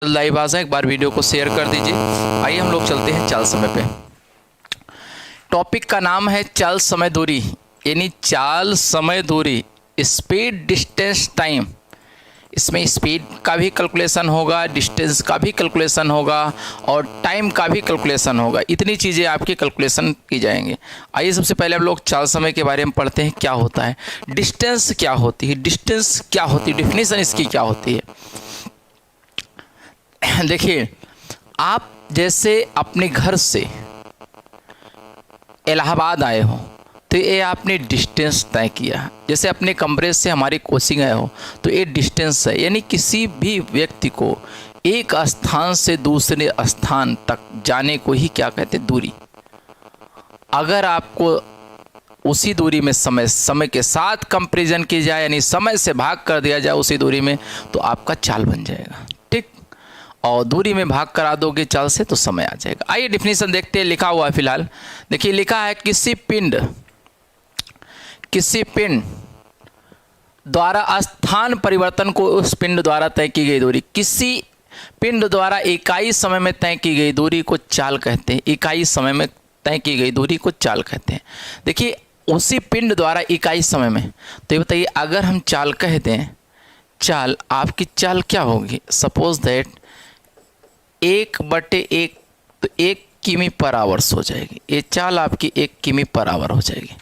Live आ जाए, एक बार video को शेयर कर दीजिए। आइए हम लोग चलते हैं चाल समय पे। टॉपिक का नाम है चाल समय दूरी, यानी चाल समय दूरी, स्पीड डिस्टेंस टाइम। इसमें स्पीड का भी कैलकुलेशन होगा, डिस्टेंस का भी कैलकुलेशन होगा और टाइम का भी कैलकुलेशन होगा। इतनी चीज़ें आपकी कैलकुलेशन की जाएंगे। आइए सबसे पहले हम लोग चाल समय के बारे में पढ़ते हैं। क्या होता है डिस्टेंस, क्या होती है डिस्टेंस, क्या होती है डेफिनेशन इसकी क्या होती है। देखिए, आप जैसे अपने घर से इलाहाबाद आए हो तो ये आपने डिस्टेंस तय किया। जैसे अपने कमरे से हमारी कोचिंग आए हो तो ये डिस्टेंस है, यानी किसी भी व्यक्ति को एक स्थान से दूसरे स्थान तक जाने को ही क्या कहते हैं, दूरी। अगर आपको उसी दूरी में समय के साथ कंपैरिजन की जाए, यानी समय से भाग कर दिया जाए उसी दूरी में, तो आपका चाल बन जाएगा। ठीक, और दूरी में भाग करा दोगे चाल से तो समय आ जाएगा। आइए डिफिनीशन देखते हैं। लिखा हुआ है फिलहाल, देखिए लिखा है किसी पिंड द्वारा स्थान परिवर्तन को उस पिंड द्वारा तय की गई दूरी। किसी पिंड द्वारा इकाई समय में तय की गई दूरी को चाल कहते हैं। इकाई समय में तय की गई दूरी को चाल कहते हैं। देखिए, उसी पिंड द्वारा इकाई समय में, तो ये बताइए अगर हम चाल कह दें, चाल आपकी चाल क्या होगी। सपोज दैट 1/1, तो 1 किमी पर आवर्स हो जाएगी। ये चाल आपकी 1 किमी पर आवर हो जाएगी।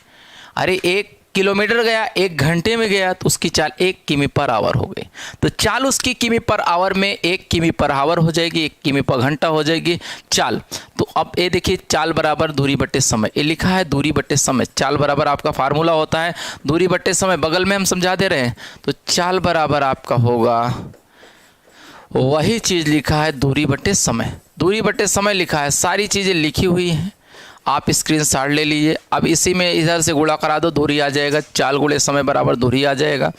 अरे 1 किलोमीटर गया 1 घंटे में गया तो उसकी चाल 1 किमी पर आवर हो गई। तो चाल उसकी किमी पर आवर में 1 किमी पर आवर हो जाएगी, 1 किमी पर घंटा हो जाएगी चाल। तो अब ये देखिए, चाल बराबर दूरी बटे समय। ये लिखा है दूरी बटे समय। चाल बराबर आपका फार्मूला होता है दूरी बटे समय, बगल में हम समझा दे रहे हैं। तो चाल बराबर आपका होगा, वही चीज़ लिखा है दूरी बटे समय। दूरी बटे समय लिखा है, सारी चीज़ें लिखी हुई हैं, आप स्क्रीनशॉट ले लीजिए। अब इसी में इधर से गुणा करा दो, दूरी आ जाएगा। चाल गुणे समय बराबर दूरी आ जाएगा।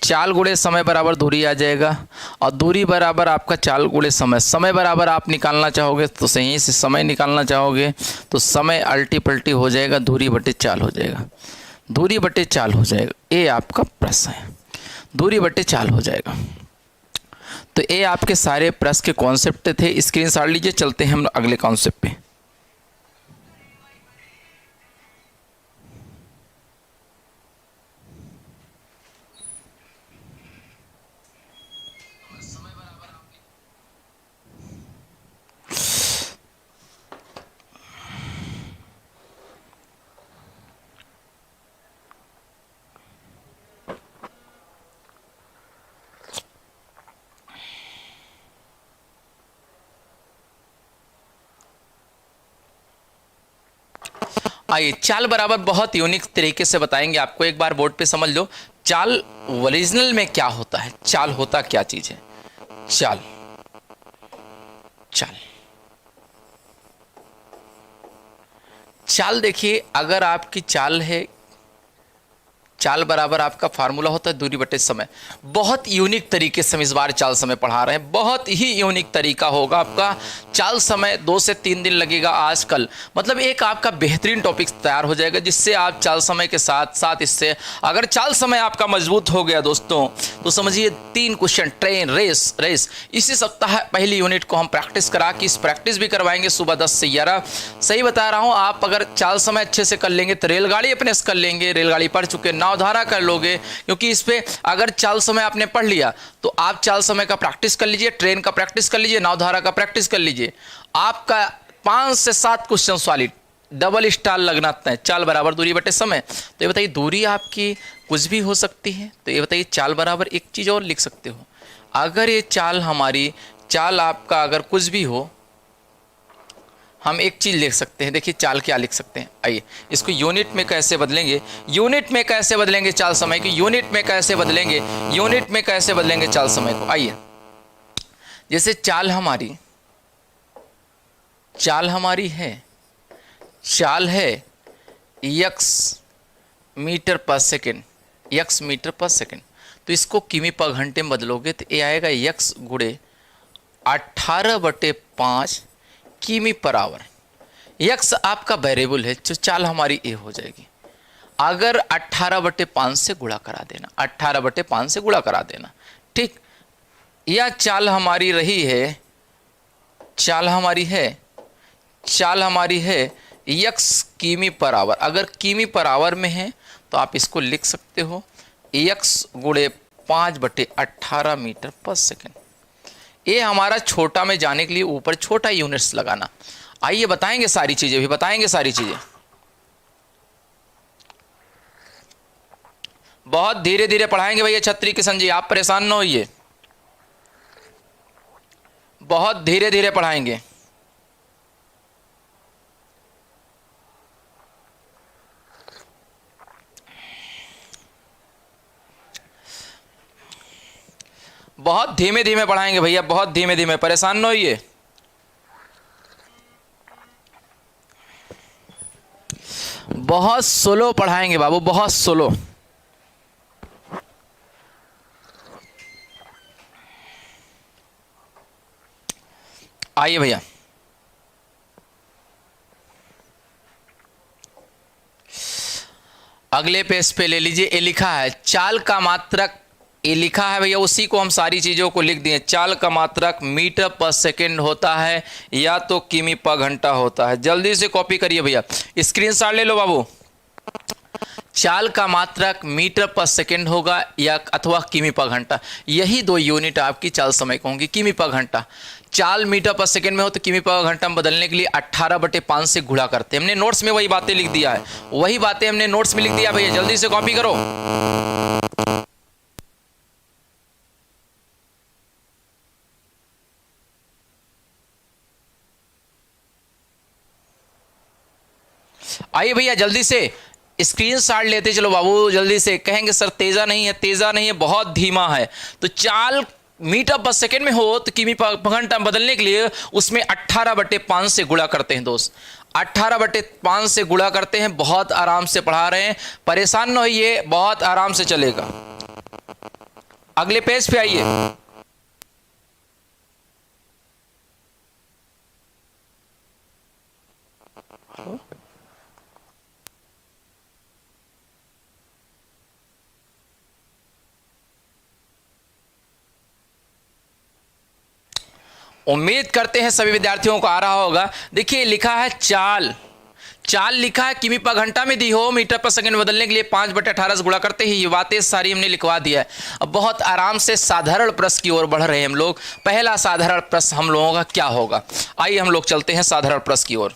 चाल गुणे समय बराबर दूरी आ जाएगा, और दूरी बराबर आपका चाल गुणे समय। समय बराबर आप निकालना चाहोगे तो सही से समय निकालना चाहोगे तो समय अल्टी पल्टी हो जाएगा, दूरी बटे चाल हो जाएगा। दूरी बटे चाल हो जाएगा, ये आपका प्रश्न है। दूरी बटे चाल हो जाएगा। तो ये आपके सारे प्रश्न के कॉन्सेप्ट थे, स्क्रीनशॉट लीजिए। चलते हैं हम अगले कॉन्सेप्ट पे। आइए, चाल बराबर बहुत यूनिक तरीके से बताएंगे आपको। एक बार बोर्ड पे समझ लो, चाल ओरिजिनल में क्या होता है। चाल होता क्या चीज है। चाल चाल चाल देखिए, अगर आपकी चाल है, चाल बराबर आपका फार्मूला होता है दूरी बटे समय। बहुत यूनिक तरीके से हम इस बार चाल समय पढ़ा रहे हैं। बहुत ही यूनिक तरीका होगा आपका। चाल समय 2 से 3 दिन लगेगा आजकल। मतलब एक आपका बेहतरीन टॉपिक तैयार हो जाएगा, जिससे आप चाल समय के साथ साथ इससे अगर चाल समय आपका मजबूत हो गया दोस्तों, तो समझिए 3 क्वेश्चन ट्रेन रेस इसी सप्ताह पहली यूनिट को हम प्रैक्टिस करा के इस प्रैक्टिस भी करवाएंगे सुबह 10 से 11। सही बता रहा हूँ, आप अगर चाल समय अच्छे से कर लेंगे तो रेलगाड़ी अपने से कर लेंगे। रेलगाड़ी पढ़ चुके, नावधारा कर लोगे, क्योंकि इस पे अगर चाल समय आपने पढ़ लिया तो आप चाल समय का प्रैक्टिस कर लीजिए, ट्रेन का प्रैक्टिस कर लीजिए, नावधारा का प्रैक्टिस कर लीजिए। आपका 5 से 7 क्वेश्चन सॉलिड डबल स्टार लगना है। चाल बराबर दूरी बटे समय। तो ये बताइए, दूरी आपकी कुछ भी हो सकती है, तो ये बताइए चाल बराबर एक चीज और लिख सकते हो। अगर ये चाल हमारी, चाल आपका अगर कुछ भी हो, हम एक चीज लिख सकते हैं। देखिए चाल क्या लिख सकते हैं। आइए इसको यूनिट में कैसे बदलेंगे, यूनिट में कैसे बदलेंगे चाल समय की, यूनिट में कैसे बदलेंगे, यूनिट में कैसे बदलेंगे चाल समय को। आइए, जैसे चाल हमारी है, चाल है यक्स मीटर पर सेकेंड, यक्स मीटर पर सेकेंड। तो इसको किमी पर घंटे में बदलोगे तो ये आएगा यक्स गुणे 18/5 किमी पर आवर। यक्स आपका वेरिएबल है, जो चाल हमारी ए हो जाएगी। अगर 18/5 से गुणा करा देना, 18/5 से गुणा करा देना। ठीक, यह चाल हमारी रही है चाल हमारी है यक्स किमी पर आवर। अगर किमी पर आवर में है तो आप इसको लिख सकते हो यक्स गुणे 5/18 मीटर पर सेकेंड। ये हमारा छोटा में जाने के लिए ऊपर छोटा यूनिट्स लगाना। आइए बताएंगे सारी चीजें, भी बताएंगे सारी चीजें। बहुत धीरे धीरे पढ़ाएंगे भैया छत्री किशन जी, आप परेशान न होइए, बहुत धीरे धीरे पढ़ाएंगे। बहुत धीमे धीमे पढ़ाएंगे भैया, बहुत धीमे धीमे, परेशान न होइए। बहुत स्लो पढ़ाएंगे बाबू, बहुत स्लो। आइए भैया, अगले पेज पे ले लीजिए। ये लिखा है चाल का मात्रक, ये लिखा है भैया, उसी को हम सारी चीजों को लिख दिए। चाल का मात्रक मीटर पर सेकेंड होता है या तो किमी पर घंटा होता है। जल्दी से कॉपी करिए भैया, स्क्रीनशॉट ले लो बाबू। चाल का मात्रक मीटर पर सेकेंड होगा या अथवा किमी पर घंटा, यही दो यूनिट आपकी चाल समय को होंगी। किमी पर घंटा, चाल मीटर पर सेकेंड में हो तो किमी पर घंटा में बदलने के लिए 18/5 से गुणा करते हैं। हमने नोट्स में वही बातें लिख दिया है, वही बातें हमने नोट्स में लिख दिया भैया, जल्दी से कॉपी करो। आइए भैया जल्दी से स्क्रीनशॉट लेते चलो बाबू, जल्दी से। कहेंगे सर तेजा नहीं है, तेजा नहीं है, बहुत धीमा है। तो चाल मीटर पर सेकेंड में हो तो किमी पर घंटा बदलने के लिए उसमें 18/5 से गुणा करते हैं दोस्त, 18/5 से गुणा करते हैं। बहुत आराम से पढ़ा रहे हैं, परेशान न होइए, बहुत आराम से चलेगा। अगले पेज पे आइए। उम्मीद करते हैं सभी विद्यार्थियों को आ रहा होगा। देखिए लिखा है चाल, चाल लिखा है किमी पर घंटा में दी हो, मीटर पर सेकंड बदलने के लिए 5/18 से गुणा करते ही, ये बातें सारी हमने लिखवा दिया है। अब बहुत आराम से साधारण प्रश्न की ओर बढ़ रहे हैं हम लोग। पहला साधारण प्रश्न हम लोगों का क्या होगा, आइए हम लोग चलते हैं साधारण प्रश्न की ओर।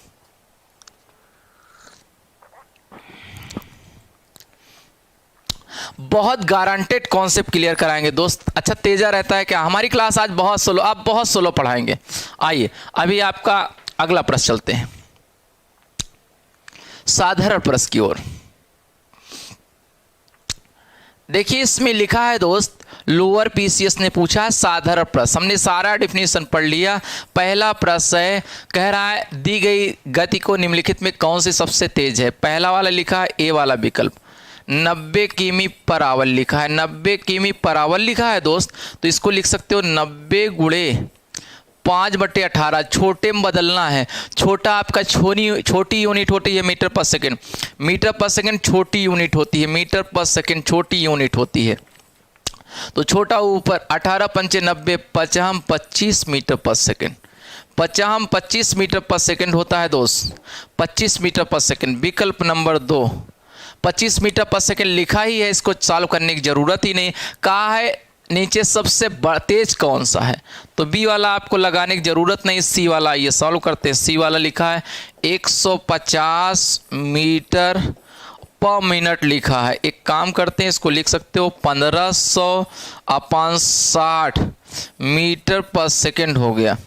बहुत गारंटेड कॉन्सेप्ट क्लियर कराएंगे दोस्त। अच्छा तेजा रहता है क्या, हमारी क्लास आज बहुत स्लो, आप बहुत स्लो पढ़ाएंगे। आइए अभी आपका अगला प्रश्न चलते हैं साधारण प्रश्न की ओर। देखिए इसमें लिखा है दोस्त, लोअर पीसीएस ने पूछा है साधारण प्रश्न। हमने सारा डेफिनेशन पढ़ लिया। पहला प्रश्न है, कह रहा है दी गई गति को निम्नलिखित में कौन सी सबसे तेज है। पहला वाला लिखा है ए वाला विकल्प, 90 किमी पर आवर लिखा है, 90 किमी पर आवर लिखा है दोस्त। तो इसको लिख सकते हो 90 गुणे 5/18, छोटे में बदलना है। छोटा आपका छोटी यूनिट होती है मीटर पर सेकेंड, मीटर पर सेकेंड छोटी यूनिट होती है, मीटर पर सेकेंड छोटी यूनिट होती है। तो छोटा ऊपर 18 पंचे 90, 50 25 मीटर पर सेकेंड, 50 25 मीटर पर सेकेंड होता है दोस्त, 25 मीटर पर सेकेंड। विकल्प नंबर 2 25 मीटर पर सेकेंड लिखा ही है, इसको सॉल्व करने की जरूरत ही नहीं। कहा है नीचे सबसे तेज कौन सा है, तो बी वाला आपको लगाने की जरूरत नहीं, सी वाला। ये सॉल्व करते हैं। सी वाला लिखा है 150 मीटर पर मिनट लिखा है। एक काम करते हैं, इसको लिख सकते हो 1500/60 मीटर पर सेकेंड हो गया।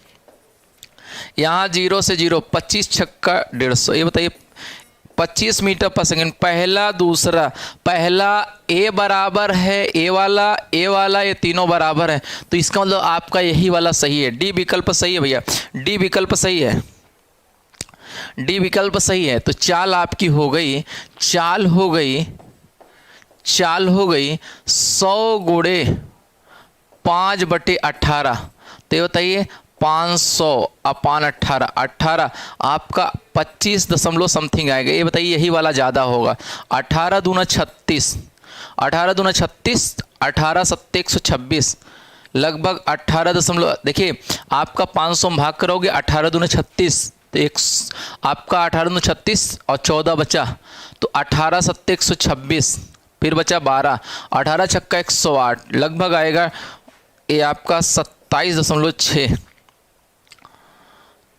यहाँ 0 से 0, 25 छक्का 150। ये बताइए 25 मीटर पर सेकेंड। पहला दूसरा, पहला ए बराबर है ए वाला, ये तीनों बराबर है। तो इसका मतलब आपका यही वाला सही है, डी विकल्प सही है भैया, डी विकल्प सही है, डी विकल्प सही है। तो चाल आपकी हो गई, चाल हो गई 100 गुणे 5/18। तो ये बताइए 500/18, 18 आपका 25 दशमलव समथिंग आएगा। ये बताइए यही वाला ज़्यादा होगा। 18 दूना 36, 18 दूना 36, 18 7 126 लगभग 18 दशमलव, देखिए आपका 500 में भाग करोगे 18 दूना 36, तो एक आपका 18 दूना 36 और 14 बचा, तो 18 सत्ते 126, फिर बचा 12, 18 छक्का 108, लगभग आएगा ये आपका 27.6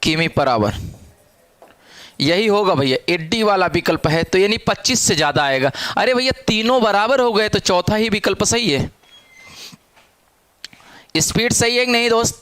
किमी पर आवर। यही होगा भैया, 80 वाला विकल्प है, तो यानी 25 से ज़्यादा आएगा। अरे भैया तीनों बराबर हो गए तो चौथा ही विकल्प सही है। स्पीड सही है कि नहीं दोस्त?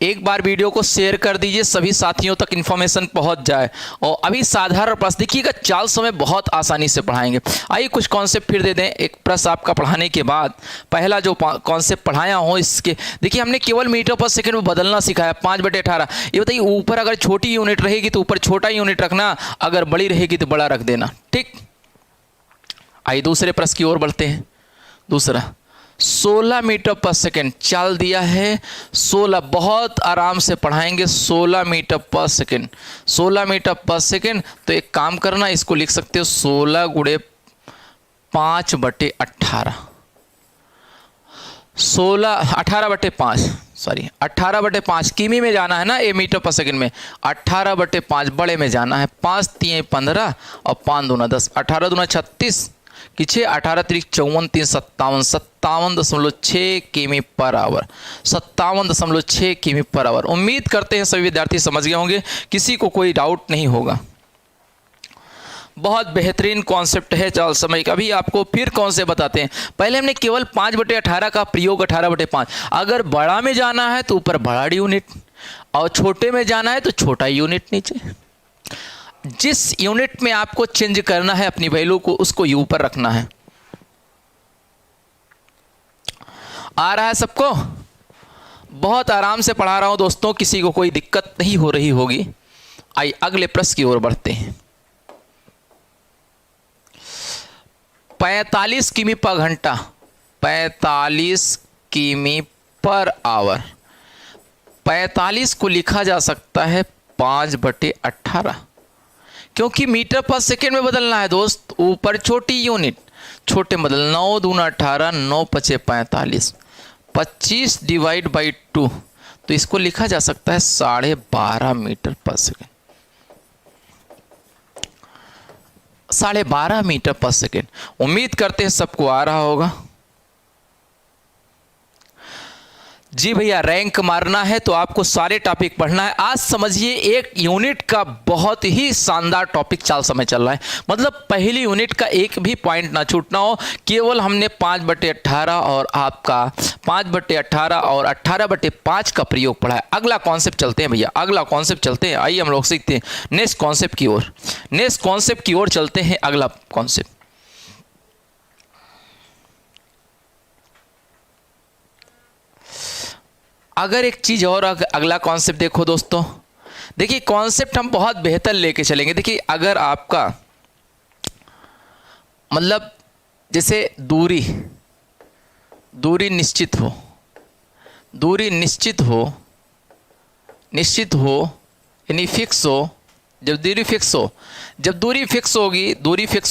एक बार वीडियो को शेयर कर दीजिए, सभी साथियों तक इन्फॉर्मेशन पहुंच जाए। और अभी साधारण प्रश्न देखिएगा, चाल समय बहुत आसानी से पढ़ाएंगे। आइए कुछ कॉन्सेप्ट फिर दे दें। एक प्रश्न आपका पढ़ाने के बाद पहला जो कॉन्सेप्ट पढ़ाया हो इसके, देखिए हमने केवल मीटर पर सेकंड में बदलना सिखाया 5/18। ये बताइए ऊपर अगर छोटी यूनिट रहेगी तो ऊपर छोटा यूनिट रखना, अगर बड़ी रहेगी तो बड़ा रख देना, ठीक। आइए दूसरे प्रश्न की ओर बढ़ते हैं। दूसरा 16 मीटर पर सेकेंड चाल दिया है, 16, बहुत आराम से पढ़ाएंगे। 16 मीटर पर सेकेंड, 16 मीटर पर सेकेंड, तो एक काम करना, इसको लिख सकते हो 16 गुणे 5/18, 18/5, सॉरी 18/5 किमी में जाना है ना, ये मीटर पर सेकेंड में 18/5 बड़े में जाना है। 5 3 15 और 5 दूना 10, 18 दूना 36 कि 6, 18 3 54 3 57, 57.6 किमी पर आवर, 57.6 किमी पर आवर। उम्मीद करते हैं सभी विद्यार्थी समझ गए होंगे, किसी को कोई डाउट नहीं होगा। बहुत बेहतरीन कॉन्सेप्ट है चाल समय का। भी आपको फिर कौन से बताते हैं। पहले हमने केवल 5/18 का प्रयोग 18/5, अगर बड़ा में जाना है तो ऊपर बड़ा यूनिट और छोटे में जाना है तो छोटा यूनिट नीचे। जिस यूनिट में आपको चेंज करना है अपनी वैल्यू को, उसको यू पर रखना है। आ रहा है सबको? बहुत आराम से पढ़ा रहा हूं दोस्तों, किसी को कोई दिक्कत नहीं हो रही होगी। आइए अगले प्रश्न की ओर बढ़ते हैं। 45 किमी पर घंटा, 45 किमी पर आवर। 45 को लिखा जा सकता है 5/18, क्योंकि मीटर पर सेकेंड में बदलना है दोस्त। ऊपर छोटी यूनिट, छोटे में बदल, 9 दूना 18, 9 5 45, 25 डिवाइड बाई 2, तो इसको लिखा जा सकता है 12.5 मीटर पर सेकेंड, 12.5 मीटर पर सेकेंड। उम्मीद करते हैं सबको आ रहा होगा। जी भैया, रैंक मारना है तो आपको सारे टॉपिक पढ़ना है। आज समझिए एक यूनिट का बहुत ही शानदार टॉपिक चाल समय चल रहा है, मतलब पहली यूनिट का एक भी पॉइंट ना छूटना हो। केवल हमने 5/18 और आपका 5/18 और 18/5 का प्रयोग पढ़ा है। अगला कॉन्सेप्ट चलते हैं भैया, अगला कॉन्सेप्ट चलते हैं। आइए हम लोग सीखते हैं नेक्स्ट कॉन्सेप्ट की ओर, नेक्स्ट कॉन्सेप्ट की ओर चलते हैं। अगला कॉन्सेप्ट, अगर एक चीज़ और, अगला कॉन्सेप्ट देखो दोस्तों। देखिए कॉन्सेप्ट हम बहुत बेहतर लेके चलेंगे। देखिए अगर आपका मतलब जैसे दूरी निश्चित हो, दूरी निश्चित हो यानी फिक्स हो। जब दूरी फिक्स हो, जब दूरी फिक्स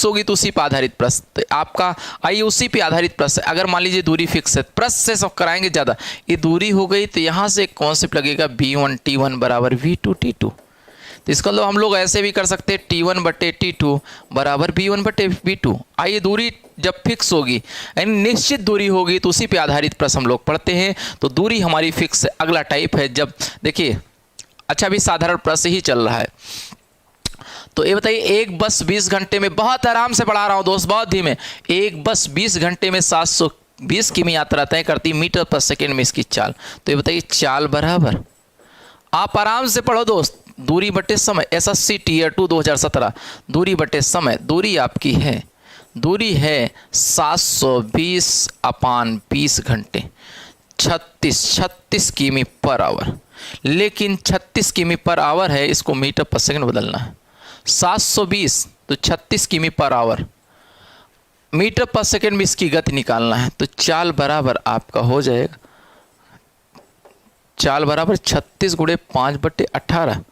होगी तो उसी पर आधारित प्रश्न, तो आपका आइए उसी पे आधारित प्रश्न। अगर मान लीजिए दूरी फिक्स है, प्रश्न से सब कराएंगे ज़्यादा। ये दूरी हो गई तो यहाँ से एक कॉन्सेप्ट लगेगा V1 T1 बराबर V2 T2। तो इसका मतलब हम लोग ऐसे भी कर सकते हैं T1/T2 बराबर V1/V2। आइए दूरी जब फिक्स होगी यानी निश्चित दूरी होगी तो उसी पे आधारित प्रश्न हम लोग पढ़ते हैं। तो दूरी हमारी फिक्स है। अगला टाइप है, जब देखिए अच्छा अभी साधारण प्रश्न ही चल रहा है। तो ये बताइए एक बस 20 घंटे में, बहुत आराम से पढ़ा रहा हूँ दोस्त, बहुत धीमे। एक बस 20 घंटे में 720 किमी यात्रा तय करती, मीटर पर सेकेंड में इसकी चाल। तो ये बताइए चाल बराबर, आप आराम से पढ़ो दोस्त, दूरी बटे समय, SSC Tier 2 2017, दूरी बटे समय। दूरी आपकी है, दूरी है 720/20 घंटे, 36 किमी पर आवर। लेकिन 36 किमी पर आवर है, इसको मीटर पर सेकेंड बदलना है। 720 तो 36 किमी पर आवर, मीटर पर सेकेंड में इसकी गति निकालना है। तो चाल बराबर आपका हो जाएगा, चाल बराबर 36 गुणे 5/18,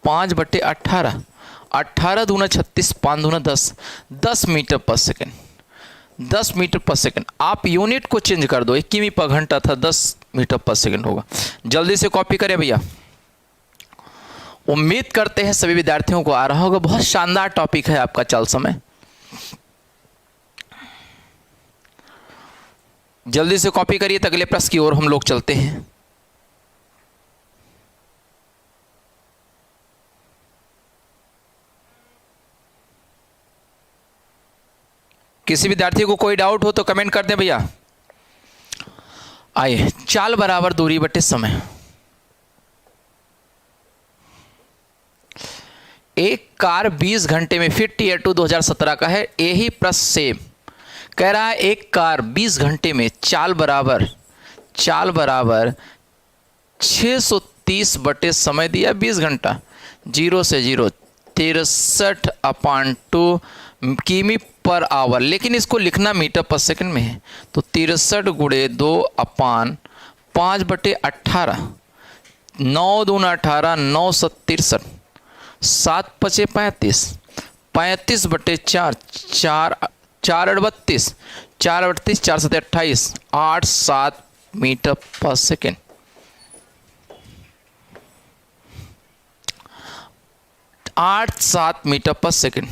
5/18, 18 दूना 36, 5 दूना 10, 10 मीटर पर सेकेंड। 10 मीटर पर सेकंड। आप यूनिट को चेंज कर दो, 1 किमी पर घंटा था, 10 मीटर पर सेकंड होगा। जल्दी से कॉपी करें भैया। उम्मीद करते हैं सभी विद्यार्थियों को आ रहा होगा। बहुत शानदार टॉपिक है आपका चाल समय। जल्दी से कॉपी करिए, तो अगले प्रश्न की ओर हम लोग चलते हैं। किसी विद्यार्थी को कोई डाउट हो तो कमेंट कर दें भैया। आइए, चाल बराबर दूरी बटे समय। एक कार 20 घंटे में, फिट ईयर 2017 का है। यही प्रश्न से कह रहा है एक कार 20 घंटे में चाल बराबर 630 बटे समय दिया 20 घंटा, 0 से 0 63/2 किमी पर आवर। लेकिन इसको लिखना मीटर पर सेकंड में है, तो 63 गुणे 2/5/18, 9 दूना 18, 9 7 7 पचे 35, 35 बटे 4, 4 38, 4 38, 4 7 28, 8 7 मीटर पर सेकेंड। 8 7 मीटर पर सेकेंड।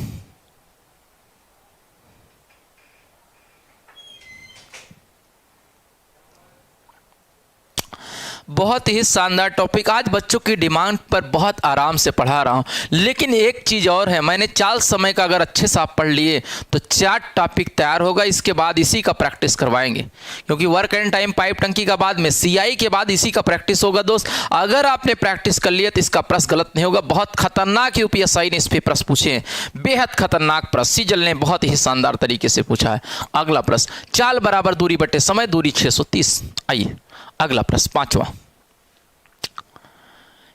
बहुत ही शानदार टॉपिक। आज बच्चों की डिमांड पर बहुत आराम से पढ़ा रहा हूँ। लेकिन एक चीज़ और है, मैंने चाल समय का अगर अच्छे से आप पढ़ लिए तो 4 टॉपिक तैयार होगा। इसके बाद इसी का प्रैक्टिस करवाएंगे, क्योंकि वर्क एंड टाइम पाइप टंकी का बाद में CI के बाद इसी का प्रैक्टिस होगा। दोस्त, अगर आपने प्रैक्टिस कर लिया तो इसका प्रश्न गलत नहीं होगा। बहुत खतरनाक UPSI ने इस पर प्रश्न पूछे हैं, बेहद खतरनाक प्रश्न। सीजल ने बहुत ही शानदार तरीके से पूछा है। अगला प्रश्न, चाल बराबर दूरी बटे समय, दूरी 630। आइए अगला प्रश्न 5वां।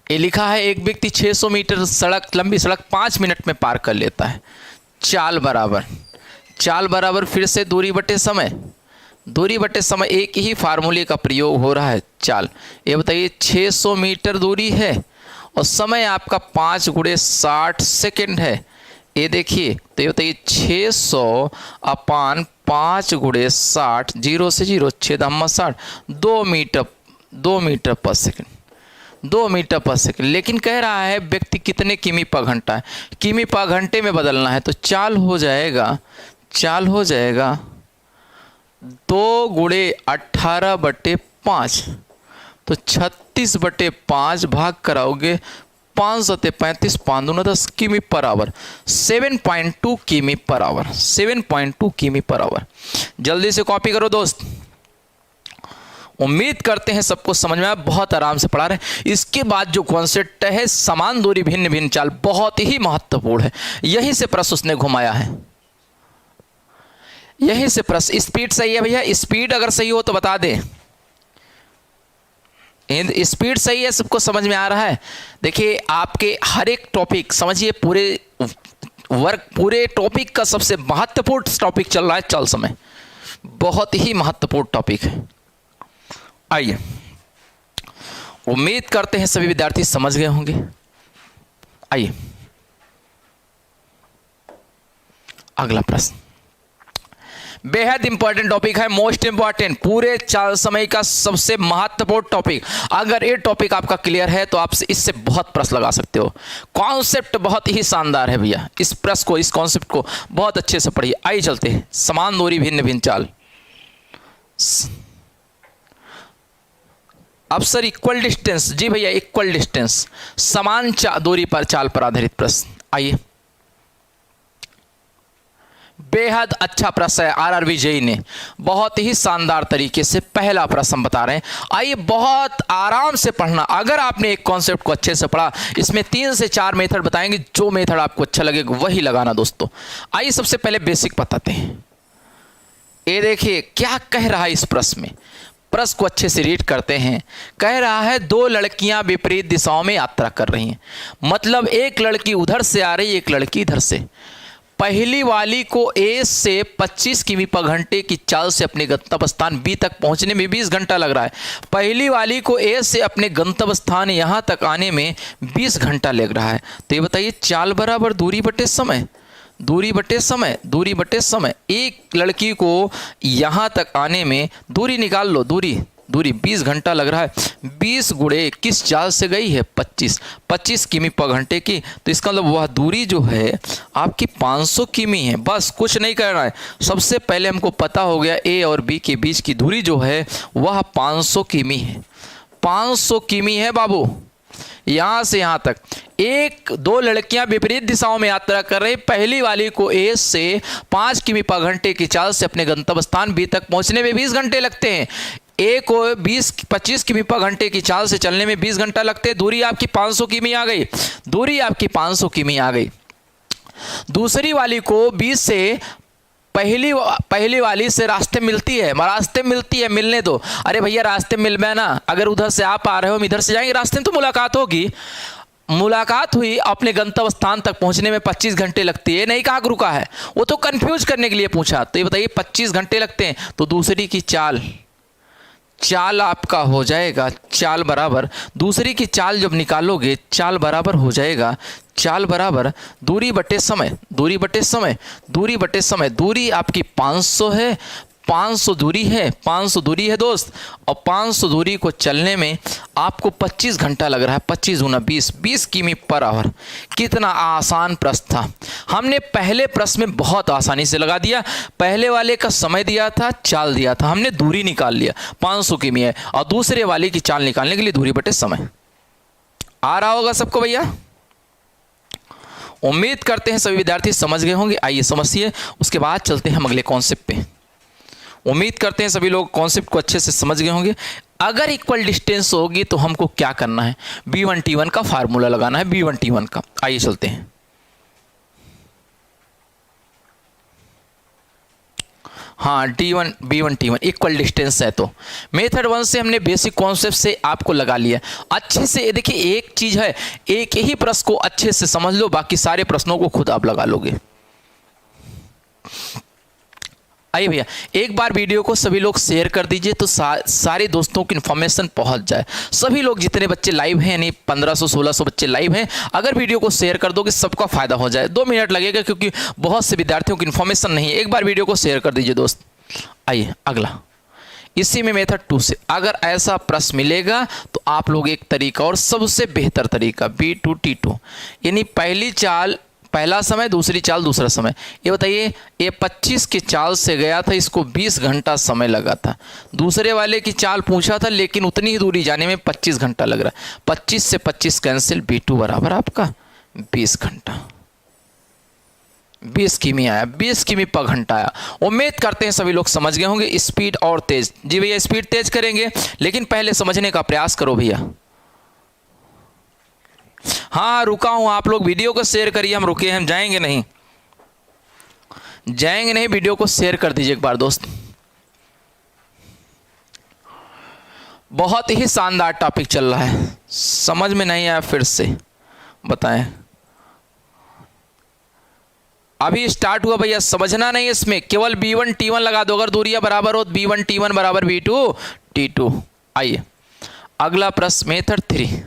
ये लिखा है एक व्यक्ति 600 मीटर लंबी सड़क 5 मिनट में पार कर लेता है। चाल बराबर फिर से दूरी बटे समय। दूरी बटे समय एक ही फार्मूले का प्रयोग हो रहा है। चाल, ये बताइए 600 मीटर दूरी है और समय आपका 5 गुणे 60 सेकेंड है। ये देखिए, तो ये बताइए 600/5 गुणे 60, 0 से 0 6 60, 2 मीटर पर सेकेंड, 2 मीटर पर सेकेंड। लेकिन कह रहा है व्यक्ति कितने किमी पर घंटा है, किमी पर घंटे में बदलना है। तो चाल हो जाएगा 2 गुणे 18/5, तो 36/5 भाग कराओगे 5 7 35, 5 दूना 10 किमी पर आवर, 7.2 किमी पर आवर, 7.2 किमी पर आवर। जल्दी से कॉपी करो दोस्त। उम्मीद करते हैं सबको समझ में आया। बहुत आराम से पढ़ा रहे हैं। इसके बाद जो कॉन्सेप्ट है समान दूरी भिन्न भिन्न चाल, बहुत ही महत्वपूर्ण है। यहीं से प्रश्न उसने घुमाया है, यहीं से प्रश्न। स्पीड सही है भैया? स्पीड अगर सही हो तो बता दें। स्पीड सही है, सबको समझ में आ रहा है? देखिए, आपके हर एक टॉपिक समझिए, पूरे टॉपिक का सबसे महत्वपूर्ण टॉपिक चल रहा है चाल समय। बहुत ही महत्वपूर्ण टॉपिक है। आइए, उम्मीद करते हैं सभी विद्यार्थी समझ गए होंगे। आइए अगला प्रश्न, बेहद इंपॉर्टेंट टॉपिक है, मोस्ट इंपॉर्टेंट, पूरे चाल समय का सबसे महत्वपूर्ण टॉपिक। अगर ये टॉपिक आपका क्लियर है तो आप इससे बहुत प्रश्न लगा सकते हो। कॉन्सेप्ट बहुत ही शानदार है भैया। इस प्रश्न को, इस कॉन्सेप्ट को बहुत अच्छे से पढ़िए। आइए चलते हैं, समान दूरी भिन्न भिन्न चाल। अब सर इक्वल डिस्टेंस, जी भैया इक्वल डिस्टेंस, समान दूरी पर चाल पर आधारित प्रश्न। आइए, बेहद अच्छा प्रश्न है। RRB JEE ने बहुत ही शानदार तरीके से पहला प्रश्न बता रहे हैं। आइए, बहुत आराम से पढ़ना। अगर आपने एक कॉन्सेप्ट को अच्छे से पढ़ा, इसमें 3 से 4 मेथड बताएंगे, जो मेथड आपको अच्छा लगेगा वही लगाना दोस्तों। आइए सबसे पहले बेसिक बताते हैं। ये देखिए क्या कह रहा है इस प्रश्न में, प्रश्न को अच्छे से रीड करते हैं। कह रहा है 2 लड़कियां विपरीत दिशाओं में यात्रा कर रही हैं। मतलब एक लड़की उधर से आ रही है, एक लड़की इधर से। पहली वाली को A से 25 किमी पर घंटे की चाल से अपने गंतव्य स्थान B तक पहुंचने में 20 घंटा लग रहा है। पहली वाली को A से अपने गंतव्य स्थान यहां तक आने में 20 घंटा लग रहा है। तो ये बताइए चाल बराबर दूरी बटे समय। दूरी बटे समय, दूरी बटे समय। एक लड़की को यहाँ तक आने में दूरी निकाल लो, दूरी 20 घंटा लग रहा है। 20 गुणे किस चाल से गई है? 25 किमी पर घंटे की। तो इसका मतलब वह दूरी जो है आपकी 500 किमी है। बस कुछ नहीं करना है। सबसे पहले हमको पता हो गया ए और बी के बीच की दूरी जो है वह 500 किमी है। 500 किमी है बाबू, यहाँ से यहाँ तक। एक दो लड़कियां विपरीत दिशाओं में यात्रा कर रही। पहली वाली को ए से 5 किमी पर घंटे की चाल से अपने गंतव्य स्थान बी तक पहुंचने में 20 घंटे लगते हैं। ए को 25 किमी पर घंटे की चाल से चलने में 20 घंटा लगते हैं। दूरी आपकी 500 किमी आ गई, दूरी आपकी 500 किमी आ गई। दूसरी वाली को 20 से पहली वाली से रास्ते मिलती है, मिलने दो। अरे भैया रास्ते मिलवे ना, अगर उधर से आप आ रहे हो हम इधर से जाएंगे, रास्ते में तो मुलाकात होगी। मुलाकात हुई, अपने गंतव्य स्थान तक पहुंचने में 25 घंटे लगती है। नहीं कहाँ रुका है, वो तो कंफ्यूज करने के लिए पूछा। तो ये बताइए 25 घंटे लगते हैं, तो दूसरी की चाल आपका हो जाएगा, चाल बराबर दूसरी की चाल जब निकालोगे चाल बराबर हो जाएगा, चाल बराबर दूरी बटे समय, दूरी बटे समय, दूरी बटे समय। दूरी आपकी 500 है, 500 दूरी है, 500 दूरी है दोस्त। और 500 दूरी को चलने में आपको 25 घंटा लग रहा है। 25 गुना 20 किमी पर आवर। कितना आसान प्रश्न था। हमने पहले प्रश्न में बहुत आसानी से लगा दिया। पहले वाले का समय दिया था, चाल दिया था, हमने दूरी निकाल लिया 500 किमी है। और दूसरे वाले की चाल निकालने के लिए दूरी बटे समय। आ रहा होगा सबको भैया? उम्मीद करते हैं सभी विद्यार्थी समझ गए होंगे। आइए समझिए, उसके बाद चलते हैं हम अगले कॉन्सेप्ट पे। उम्मीद करते हैं सभी लोग कॉन्सेप्ट को अच्छे से समझ गए होंगे। अगर इक्वल डिस्टेंस होगी तो हमको क्या करना है? B1 T1 का फार्मूला लगाना है, B1 T1 का। आइए चलते हैं। हाँ, B1 T1 इक्वल डिस्टेंस है। तो मेथड 1 से हमने बेसिक कॉन्सेप्ट से आपको लगा लिया अच्छे से। देखिए एक चीज है, एक ही प्रश्न को अच्छे से समझ लो, बाकी सारे प्रश्नों को खुद आप लगा लोगे। आइए भैया, एक बार वीडियो को सभी लोग शेयर कर दीजिए तो सारे दोस्तों को इन्फॉर्मेशन पहुंच जाए। सभी लोग जितने बच्चे लाइव हैं, यानी 1500-1600 बच्चे लाइव हैं, अगर वीडियो को शेयर कर दोगे सबका फायदा हो जाए। 2 मिनट लगेगा क्योंकि बहुत से विद्यार्थियों की इन्फॉर्मेशन नहीं है। एक बार वीडियो को शेयर कर दीजिए दोस्त। आइए अगला, इसी में मेथड 2 से अगर ऐसा प्रश्न मिलेगा तो आप लोग एक तरीका, और सबसे बेहतर तरीका B2 T2, यानी पहली चाल पहला समय, दूसरी चाल दूसरा समय। ये बताइए, ये 25 की चाल से गया था, इसको 20 घंटा समय लगा था। दूसरे वाले की चाल पूछा था लेकिन उतनी ही दूरी जाने में 25 घंटा लग रहा है। 25 से 25 कैंसिल, B2 बराबर आपका 20 घंटा। 20 किमी आया, 20 किमी पर घंटा आया। उम्मीद करते हैं सभी लोग समझ गए होंगे। स्पीड और तेज, जी भैया स्पीड तेज करेंगे, लेकिन पहले समझने का प्रयास करो भैया। हाँ रुका हूं, आप लोग वीडियो को शेयर करिए। हम रुके हैं, हम जाएंगे नहीं, जाएंगे नहीं। वीडियो को शेयर कर दीजिए एक बार दोस्त। बहुत ही शानदार टॉपिक चल रहा है, समझ में नहीं आया फिर से बताएं। अभी स्टार्ट हुआ भैया, समझना नहीं इसमें, केवल B1 T1 लगा दो। अगर दूरियां बराबर हो B1 T1 बराबर B2 T2। आइए अगला प्रश्न मेथड 3।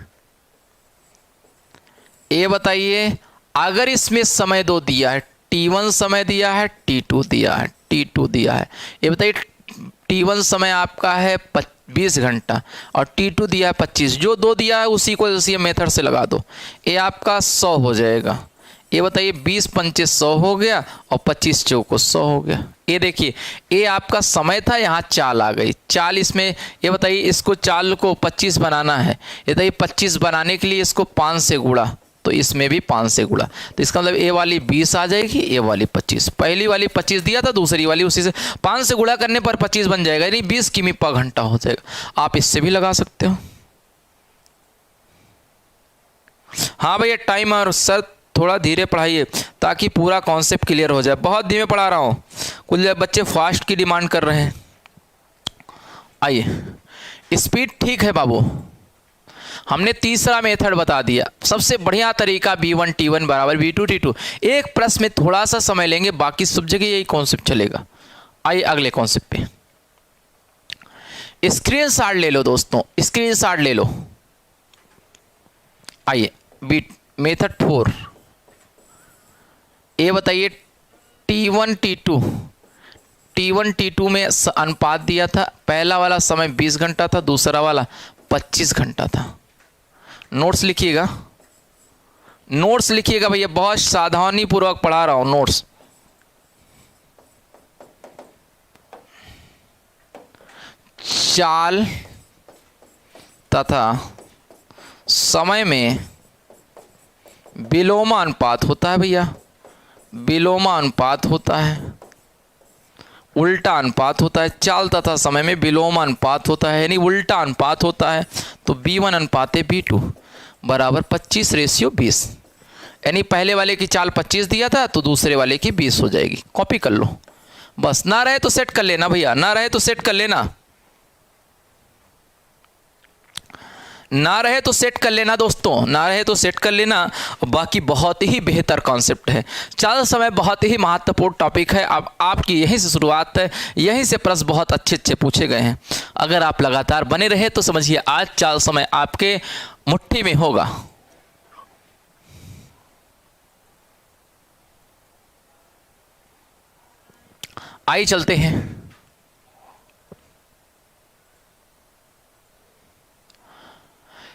ये बताइए, अगर इसमें समय 2 दिया है, T1 समय दिया है, T2 दिया है, T2 दिया है। ये बताइए T1 समय आपका है 20 घंटा और T2 दिया है 25। जो 2 दिया है उसी को इसी मेथड से लगा दो। ये आपका 100 हो जाएगा। ये बताइए 20 पंचे 100 हो गया और 25 चौको 100 हो गया। ये देखिए, ये आपका समय था, यहाँ चाल आ गई। चाल इसमें, ये बताइए इसको चाल को 25 बनाना है। ये बताइए 25 बनाने के लिए इसको 5 से गुणा, तो इसमें भी 5 से गुणा। तो इसका मतलब ये वाली 20 आ जाएगी, ये वाली 25। पहली वाली 25 दिया था, दूसरी वाली उसी से 5 से गुणा करने पर 25 बन जाएगा, यानी 20 किमी पर घंटा हो जाएगा। आप इससे भी लगा सकते हो। हाँ भैया टाइमर सर थोड़ा धीरे पढ़ाइए ताकि पूरा कॉन्सेप्ट क्लियर हो जाए। बहुत धीमे पढ़ा रहा हूँ, कुछ बच्चे फास्ट की डिमांड कर रहे हैं। आइए स्पीड ठीक है बाबू, हमने तीसरा मेथड बता दिया। सबसे बढ़िया तरीका B1 T1 बराबर B2 T2। एक प्रश्न में थोड़ा सा समय लेंगे, बाकी सब जगह यही कॉन्सेप्ट चलेगा। आइए अगले कॉन्सेप्ट पे, स्क्रीनशॉट ले लो दोस्तों, स्क्रीनशॉट ले लो। आइए मेथड 4, ये बताइए T1 T2 में अनुपात दिया था, पहला वाला समय 20 घंटा था, दूसरा वाला 25 घंटा था। नोट्स लिखिएगा, नोट्स लिखिएगा भैया, बहुत सावधानी पूर्वक पढ़ा रहा हूं नोट्स। चाल तथा समय में विलोमानुपात होता है भैया, विलोमानुपात होता है, उल्टा अनुपात होता है। चाल तथा समय में विलोमानुपात होता है यानी उल्टा अनुपात होता है। तो B1 अनुपात B2 बराबर 25:20, यानी पहले वाले की चाल 25 दिया था तो दूसरे वाले की 20 हो जाएगी। कॉपी कर लो बस, ना रहे तो सेट कर लेना भैया, ना रहे तो सेट कर लेना, ना रहे तो सेट कर लेना दोस्तों, ना रहे तो सेट कर लेना। बाकी बहुत ही बेहतर कॉन्सेप्ट है। चाल समय बहुत ही महत्वपूर्ण टॉपिक है। अब आपकी यहीं से शुरुआत है, यहीं से प्रश्न बहुत अच्छे अच्छे पूछे गए हैं। अगर आप लगातार बने रहे तो समझिए आज चाल समय आपके मुट्ठी में होगा। आइए चलते हैं,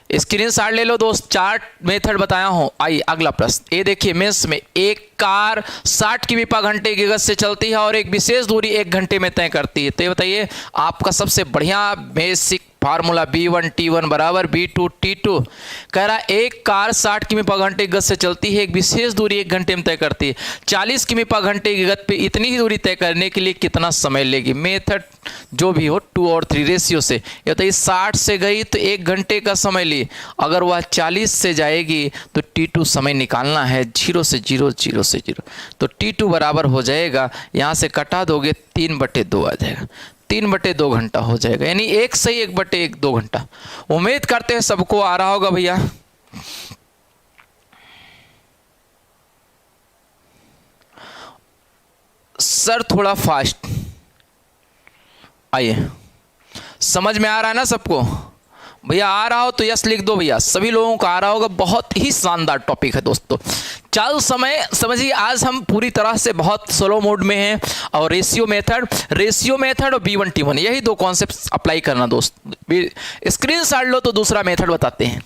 स्क्रीनशॉट ले लो दोस्त, चार्ट मेथड बताया हूं। आइए अगला प्रश्न, ये देखिए मेंस में एक कार 60 किमी/घंटे की गति से चलती है और एक विशेष दूरी 1 घंटे में तय करती है। तो ये बताइए आपका सबसे बढ़िया बेसिक फार्मूला B1 T1 बराबर B2 T2। कह रहा एक कार 60 किमी/घंटे की गति से चलती है, एक विशेष दूरी 1 घंटे में तय करती है। 40 किमी/घंटे की गति पे इतनी ही दूरी तय करने के लिए कितना समय लेगी। मेथड जो भी हो 2 और 3 रेशियो से। ये बताइए 60 से गई तो 1 घंटे का समय ली, अगर वह 40 से जाएगी तो T2 समय निकालना है 0 से 0 0 से 0। तो T2 बराबर हो जाएगा, यहाँ से कटा दोगे 3/2 आ जाएगा, 3/2 घंटा हो जाएगा, यानी 1 सही 1/1 2 घंटा। उम्मीद करते हैं सबको आ रहा होगा भैया। सर थोड़ा फास्ट, आइए समझ में आ रहा है ना सबको भैया? आ रहा हो तो यस लिख दो भैया, सभी लोगों को आ रहा होगा। बहुत ही शानदार टॉपिक है दोस्तों। चाल समय समझिए आज हम पूरी तरह से बहुत स्लो मोड में हैं और रेशियो मेथड और B1 T1 यही 2 कॉन्सेप्ट अप्लाई करना दोस्त। स्क्रीनशॉट लो तो दूसरा मेथड बताते हैं।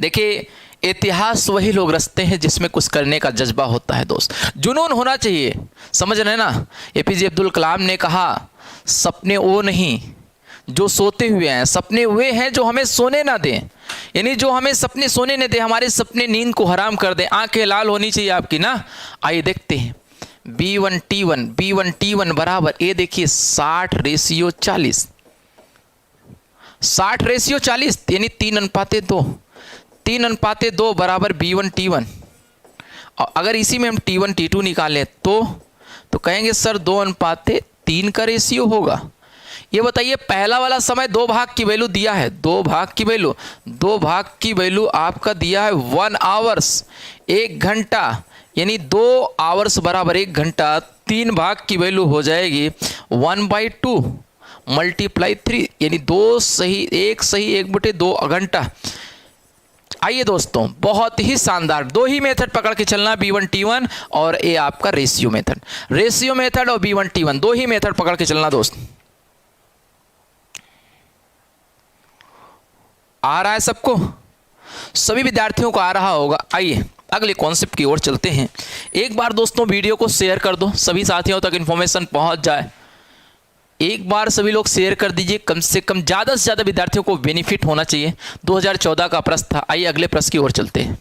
देखिए इतिहास वही लोग रचते हैं जिसमें कुछ करने का जज्बा होता है दोस्त, जुनून होना चाहिए, समझ रहे ना। APJ अब्दुल कलाम ने कहा सपने वो नहीं जो सोते हुए हैं, सपने वे हैं जो हमें सोने ना दें, यानी जो हमें सपने सोने न दे, हमारे सपने नींद को हराम कर दें। आंखें लाल होनी चाहिए आपकी ना। आइए देखते हैं B1 T1 बराबर, ये देखिए 60:40, 60:40 यानी 3:2, 3:2 बराबर B1 T1। और अगर इसी में हम T1 T2 निकालें तो कहेंगे सर 2:3 का रेशियो होगा। ये बताइए पहला वाला समय 2 भाग की वैल्यू दिया है, 2 भाग की वैल्यू आपका दिया है 1 आवर्स, 1 घंटा, यानी 2 आवर्स बराबर 1 घंटा। 3 भाग की वैल्यू हो जाएगी 1/2 × 3, यानी 2 सही 1 सही 1/2 घंटा। आइए दोस्तों बहुत ही शानदार 2 ही मेथड पकड़ के चलना, B1 T1 और ये आपका रेशियो मेथड और B1 T1 2 ही मेथड पकड़ के चलना दोस्त। आ रहा है सबको? सभी विद्यार्थियों को आ रहा होगा। आइए अगले कॉन्सेप्ट की ओर चलते हैं। एक बार दोस्तों वीडियो को शेयर कर दो, सभी साथियों तक इन्फॉर्मेशन पहुंच जाए। एक बार सभी लोग शेयर कर दीजिए, कम से कम ज़्यादा से ज़्यादा विद्यार्थियों को बेनिफिट होना चाहिए। 2014 का प्रश्न था। आइए अगले प्रश्न की ओर चलते हैं।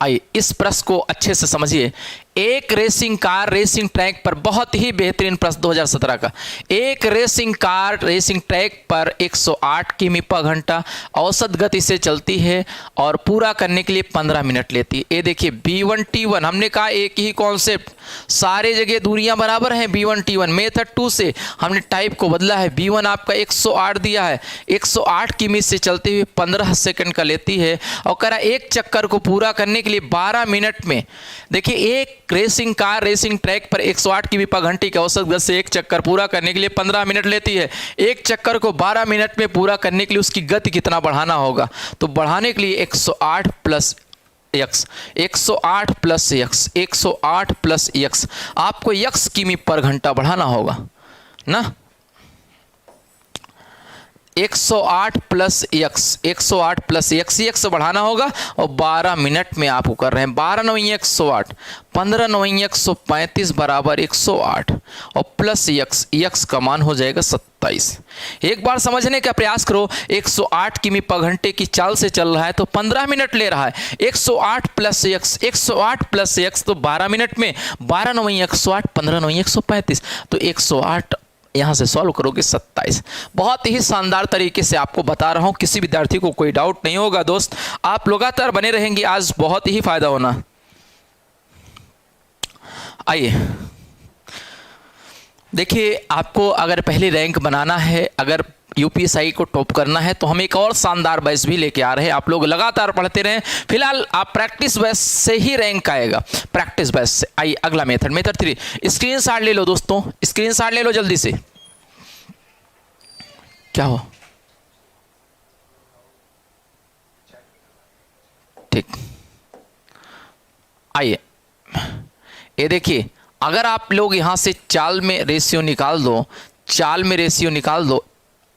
आइए इस प्रश्न को अच्छे से समझिए। एक रेसिंग कार रेसिंग ट्रैक पर, बहुत ही बेहतरीन प्रश्न 2017 का। एक रेसिंग कार रेसिंग ट्रैक पर 108 किमी/घंटा औसत गति से चलती है और पूरा करने के लिए 15 मिनट लेती है। ये देखिए B1 T1, हमने कहा एक ही कॉन्सेप्ट, सारे जगह दूरियां बराबर हैं। B1 T1 मेथड 2 से हमने टाइप को बदला है। B1 आपका 108 दिया है, 108 किमी से चलते हुए 15 सेकंड का लेती है और कह रहा एक चक्कर को पूरा करने के लिए 12 मिनट में। देखिए एक रेसिंग कार रेसिंग ट्रैक पर 108 किमी पर घंटे की औसत गति से एक चक्कर पूरा करने के लिए 15 मिनट लेती है। एक चक्कर को 12 मिनट में पूरा करने के लिए उसकी गति कितना बढ़ाना होगा? तो बढ़ाने के लिए 108 plus x, 108 plus x, 108 plus x, आपको x किमी पर घंटा बढ़ाना होगा ना। 108 प्लस x, 108 प्लस x बढ़ाना होगा और 12 मिनट में आपको कर रहे हैं। 12 9 108, 15 9 135 बराबर 108 और प्लस x का मान हो जाएगा 27। एक बार समझने का प्रयास करो, 108 किमी पर घंटे की चाल से चल रहा है तो 15 मिनट ले रहा है। 108 प्लस x, 108 प्लस x तो 12 मिनट में 12 9 108, 15 9 135 तो 108 यहाँ से सॉल्व करोगे 27। बहुत ही शानदार तरीके से आपको बता रहा हूँ, किसी विद्यार्थी को कोई डाउट नहीं होगा। दोस्त आप लगातार बने रहेंगे, आज बहुत ही फायदा होना। आइए देखिए, आपको अगर पहली रैंक बनाना है, अगर यूपीएससी को टॉप करना है तो हम एक और शानदार बैच भी लेके आ रहे हैं। आप लोग लगातार पढ़ते रहें। फिलहाल आप प्रैक्टिस बैच से ही रैंक आएगा, प्रैक्टिस बैच से। आइए अगला मेथड 3, स्क्रीनशॉट ले लो दोस्तों, स्क्रीनशॉट ले लो जल्दी से। क्या हो? ठीक, आइए ये देखिए, अगर आप लोग यहां से चाल में रेशियो निकाल दो, चाल में रेशियो निकाल दो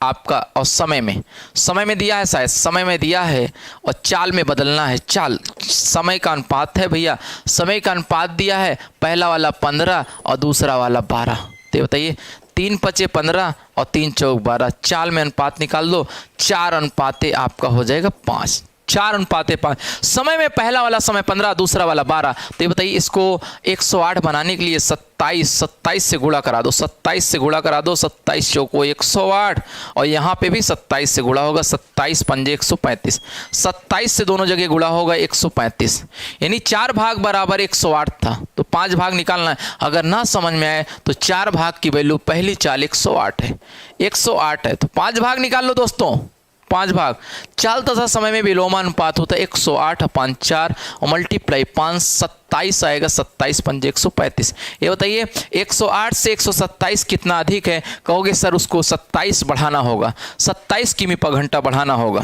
आपका, और समय में दिया है, शायद समय में दिया है और चाल में बदलना है। चाल समय का अनुपात है भैया, समय का अनुपात दिया है, पहला वाला 15 और दूसरा वाला 12। तो बताइए 3 पचे 15 और 3 चौक 12, चाल में अनुपात निकाल दो, 4 अनुपाते आपका हो जाएगा 5, 4 अनुपाते 5। समय में पहला वाला समय 15, दूसरा वाला 12। तो ये बताइए इसको 108 बनाने के लिए 27 से गुणा करा दो, 27 से गुणा करा दो, 27 चौको 108 और यहाँ पे भी 27 से गुणा होगा, 27 पंजे 135, 27 से दोनों जगह गुणा होगा 135, यानी 4 भाग बराबर 108 था तो 5 भाग निकालना है। अगर ना समझ में आए तो 4 भाग की वैल्यू पहली चाल 108 है, 108 है तो 5 भाग निकाल लो दोस्तों, 5 भाग। चाल तथा समय में विलोमानुपात होता है 108/4 और मल्टीप्लाई 5, 27 आएगा, 27 पंजे 135। ये बताइए 108 से 127 कितना अधिक है? कहोगे सर उसको 27 बढ़ाना होगा, 27 किमी पर घंटा बढ़ाना होगा।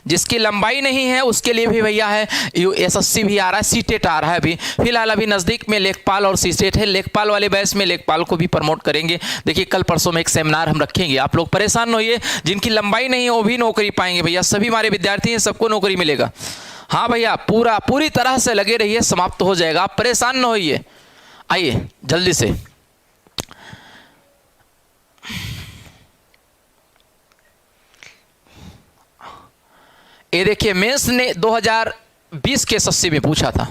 जिसकी लंबाई नहीं है उसके लिए भी भैया है एसएससी भी आ रहा है, सीटेट आ रहा है अभी। फिलहाल अभी नज़दीक में लेखपाल और सीटेट है। लेखपाल वाले बैच में लेखपाल को भी प्रमोट करेंगे। देखिए कल परसों में एक सेमिनार हम रखेंगे, आप लोग परेशान न होइए। जिनकी लंबाई नहीं है वो भी नौकरी पाएंगे भैया, सभी हमारे विद्यार्थी हैं, सबको नौकरी मिलेगा। हाँ भैया पूरी तरह से लगे रहिए, समाप्त हो जाएगा, आप परेशान न होइए। आइए जल्दी से ये देखिए, मेंस ने 2020 के एसएससी में पूछा था,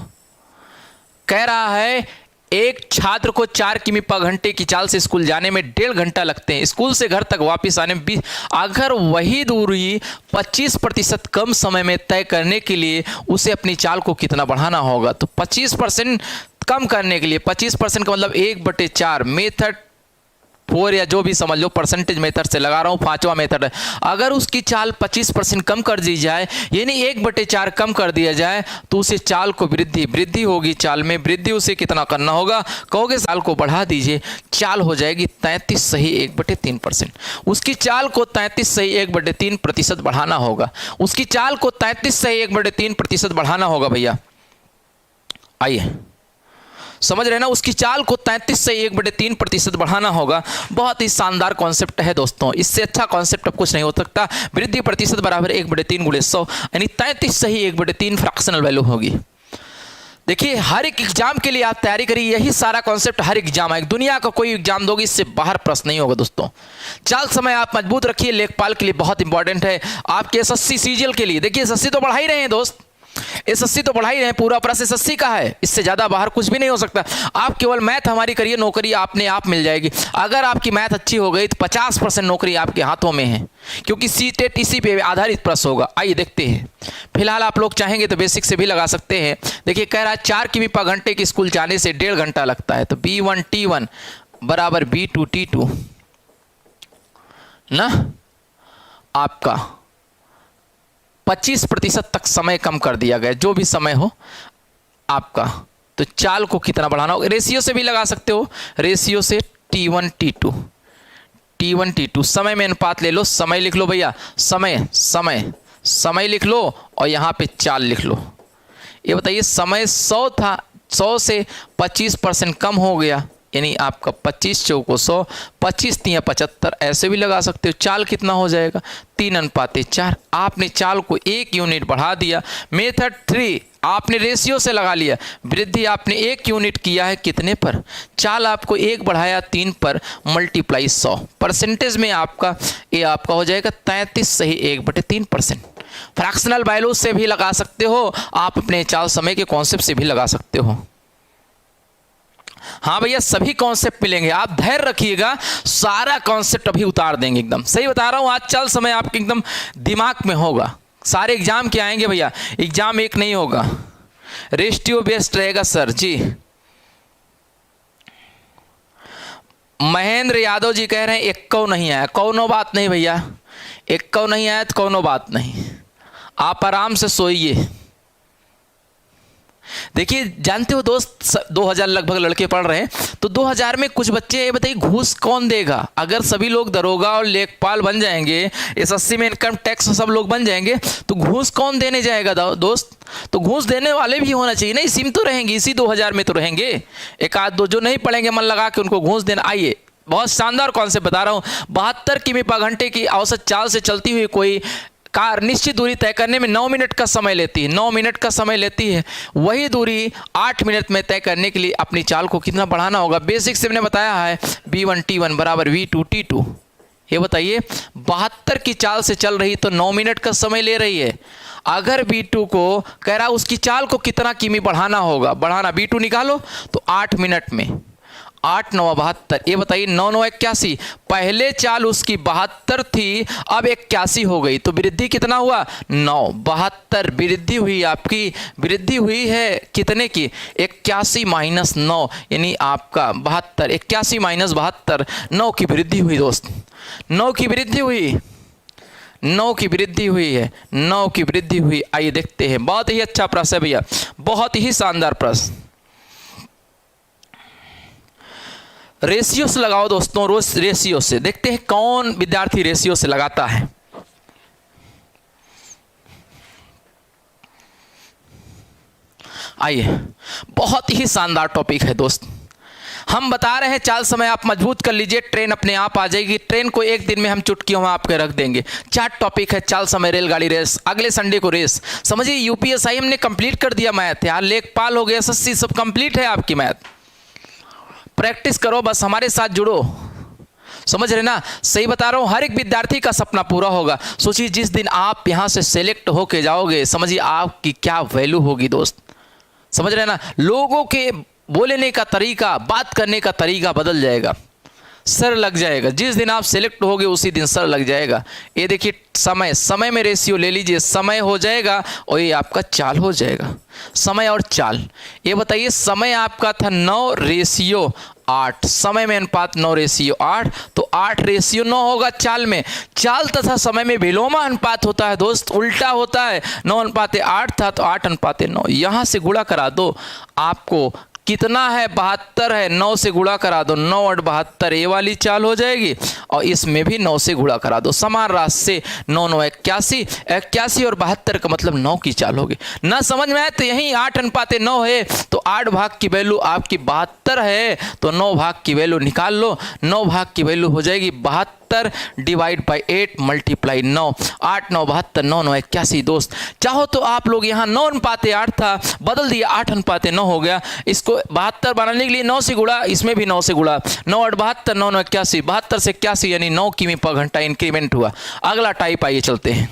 कह रहा है एक छात्र को 4 किमी पर घंटे की चाल से स्कूल जाने में 1.5 घंटा लगते हैं, स्कूल से घर तक वापस आने में 20। अगर वही दूरी 25% कम समय में तय करने के लिए उसे अपनी चाल को कितना बढ़ाना होगा? तो 25% कम करने के लिए, 25% का मतलब 1/4 मेथड 4 या जो भी समझ लो, परसेंटेज मेथड से लगा रहा हूँ, 5वां मेथड है। अगर उसकी चाल 25% कम कर दी जाए, यानी 1/4 कम कर दिया जाए, तो उसे चाल को वृद्धि होगी, चाल में वृद्धि उसे कितना करना होगा? कहोगे चाल को बढ़ा दीजिए, चाल हो जाएगी 33 सही 1/3%। उसकी चाल को 33 सही 1/3% बढ़ाना होगा, उसकी चाल को 33 सही 1/3% बढ़ाना होगा भैया। आइए समझ रहे ना, उसकी चाल को 33 से 1/3% बढ़ाना होगा। बहुत ही शानदार कॉन्सेप्ट है दोस्तों, इससे अच्छा कॉन्सेप्ट अब कुछ नहीं हो सकता। वृद्धि प्रतिशत बराबर 1/3 × 100, यानी 33 से ही 1/3 फ्रैक्शनल वैल्यू होगी। देखिए हर एक एग्जाम के लिए आप तैयारी करिए, यही सारा कॉन्सेप्ट हर एग्जाम है, दुनिया का कोई एग्जाम दोगे इससे बाहर प्रश्न नहीं होगा दोस्तों। चाल समय आप मजबूत रखिए, लेखपाल के लिए बहुत इंपॉर्टेंट है, आपके एसएससी सीजीएल के लिए। देखिए एसएससी तो बढ़ा ही रहे हैं दोस्त, एसएससी तो बढ़ा ही रहे हैं, पूरा प्रश्न एसएससी का है, इससे ज्यादा बाहर कुछ भी नहीं हो सकता। आप केवल मैथ हमारी करिए, नौकरी आपने आप मिल जाएगी। अगर आपकी मैथ अच्छी हो गई तो 50% नौकरी आपके हाथों में है, क्योंकि सीटेट इसी पे आधारित प्रश्न होगा। आइए देखते हैं। फिलहाल आप लोग चाहेंगे तो बेसिक से भी लगा सकते हैं। देखिए कह रहा है 4 किमी पर घंटे की स्कूल जाने से 1.5 घंटा लगता है, तो B1 T1 बराबर B2 T2 ना, आपका 25% तक समय कम कर दिया गया, जो भी समय हो आपका। तो चाल को कितना बढ़ाना होगा, रेशियो से भी लगा सकते हो, रेशियो से T1 T2, T1 T2, समय में अनुपात ले लो, समय लिख लो भैया, समय समय समय लिख लो और यहाँ पे चाल लिख लो। ये बताइए समय 100 था, 100 से 25% कम हो गया, यानी आपका 25 चौको 100, 25 तिया 75, ऐसे भी लगा सकते हो। चाल कितना हो जाएगा 3:4। आपने चाल को 1 यूनिट बढ़ा दिया। मेथड 3 आपने रेशियो से लगा लिया, वृद्धि आपने 1 यूनिट किया है कितने पर, चाल आपको 1 बढ़ाया 3 पर, मल्टीप्लाई 100, परसेंटेज में आपका ये आपका हो जाएगा 33 सही 1/3%। फ्रैक्शनल वैल्यू से भी लगा सकते हो आप, अपने चाल समय के कॉन्सेप्ट से भी लगा सकते हो। हाँ भैया सभी कॉन्सेप्ट मिलेंगे, आप धैर्य रखिएगा, सारा कॉन्सेप्ट अभी उतार देंगे एकदम। सही बता रहा हूँ, आज चाल समय आपके एकदम दिमाग में होगा। सारे एग्जाम के आएंगे भैया, एग्जाम एक नहीं होगा, रेशियो बेस्ड रहेगा सर जी। महेंद्र यादव जी कह रहे हैं 1 नहीं आया, कौनो बात नहीं भैया, 1 नहीं आया तो कौनो बात नहीं, आप आराम से सोइए। देखिए जानते हो दोस्त 2000 लगभग लड़के पढ़ रहे हैं, तो 2000 में कुछ बच्चे, ये बताइए घूस कौन देगा? अगर सभी लोग दरोगा और लेखपाल बन जाएंगे, एसएससी में इनकम टैक्स सब लोग बन जाएंगे, तो घूस कौन देने जाएगा दोस्त? तो घूस देने वाले भी होना चाहिए ना, इसी में तो रहेंगे, इसी 2000 में तो रहेंगे। एक आध दो जो नहीं पढ़ेंगे मन लगा के उनको घूस देना। आइए बहुत शानदार कॉन्सेप्ट बता रहा हूँ। 72 किमी पर घंटे की औसत चाल से चलती हुई कोई कार निश्चित दूरी तय करने में 9 मिनट का समय लेती है, 9 मिनट का समय लेती है। वही दूरी 8 मिनट में तय करने के लिए अपनी चाल को कितना बढ़ाना होगा? बेसिक से मैंने बताया है V1 T1 बराबर V2 T2। ये बताइए 72 की चाल से चल रही तो 9 मिनट का समय ले रही है। अगर V2 को कह रहा उसकी चाल को कितना किमी बढ़ाना होगा, बढ़ाना V2 निकालो तो 8 मिनट में 8 9 72। ये बताइए 9 9 81, पहले चाल उसकी 72 थी, अब 81 हो गई, तो वृद्धि कितना हुआ 9। 72 वृद्धि हुई, आपकी वृद्धि हुई है कितने की 81 माइनस 9, यानी आपका 72, 81 माइनस 72, 9 की वृद्धि हुई दोस्त, 9 की वृद्धि हुई, 9 की वृद्धि हुई है, 9 की वृद्धि हुई। आइए देखते हैं, बहुत ही अच्छा प्रश्न है भैया, बहुत ही शानदार प्रश्न। रेशियो से लगाओ दोस्तों, रोज रेशियो से देखते हैं कौन विद्यार्थी रेशियो से लगाता है। आइए बहुत ही शानदार टॉपिक है दोस्त, हम बता रहे हैं चाल समय आप मजबूत कर लीजिए, ट्रेन अपने आप आ जाएगी। ट्रेन को एक दिन में हम चुटकियों में आपके रख देंगे। 4 टॉपिक है, चाल समय, रेलगाड़ी रेस, अगले संडे को रेस। समझिए यूपीएसआई हमने कंप्लीट कर दिया मैथ, यार लेखपाल हो गया, एसएससी सब कंप्लीट है आपकी मैथ। प्रैक्टिस करो बस, हमारे साथ जुड़ो, समझ रहे ना? सही बता रहा हूँ, हर एक विद्यार्थी का सपना पूरा होगा। सोचिए जिस दिन आप यहाँ से सेलेक्ट होके जाओगे, समझिए आपकी क्या वैल्यू होगी दोस्त, समझ रहे ना? लोगों के बोलने का तरीका, बात करने का तरीका बदल जाएगा, सर लग जाएगा। जिस दिन आप सेलेक्ट होगे उसी दिन सर लग जाएगा। ये देखिए समय, समय में रेशियो ले लीजिए, समय हो जाएगा और ये आपका चाल हो जाएगा। समय और चाल, ये बताइए समय आपका था 9 रेशियो 8, समय में अनुपात 9 रेशियो 8, तो 8 रेशियो 9 होगा चाल में। चाल तथा समय में विलोमा अनुपात होता है दोस्त, उल्टा होता है। 9:8 था तो 8:9, यहाँ से गुणा करा दो, आपको कितना है 72 है, 9 से गुणा करा दो, 9 8 72, ये वाली चाल हो जाएगी। और इसमें भी 9 से गुणा करा दो, समान राशि से 9 9 81, 81 और 72 का मतलब 9 की चाल होगी। ना समझ में आए तो यही 8:9 है, तो 8 भाग की वैल्यू आपकी 72 है, तो 9 भाग की वैल्यू निकाल लो, 9 भाग की वैल्यू हो जाएगी 72 डिवाइड बाई 8 मल्टीप्लाई 9, 8 9 72, 9 9 81 दोस्त। चाहो तो आप लोग यहाँ 9:8 था, बदल दिया 8:9 हो गया। इसको 72 बनाने के लिए 9 से गुणा, इसमें भी 9 से गुणा, 9 8 72, 9 9 81, 72 से 81 यानी 9 किमी पर घंटा इंक्रीमेंट हुआ। अगला टाइप आइए चलते हैं।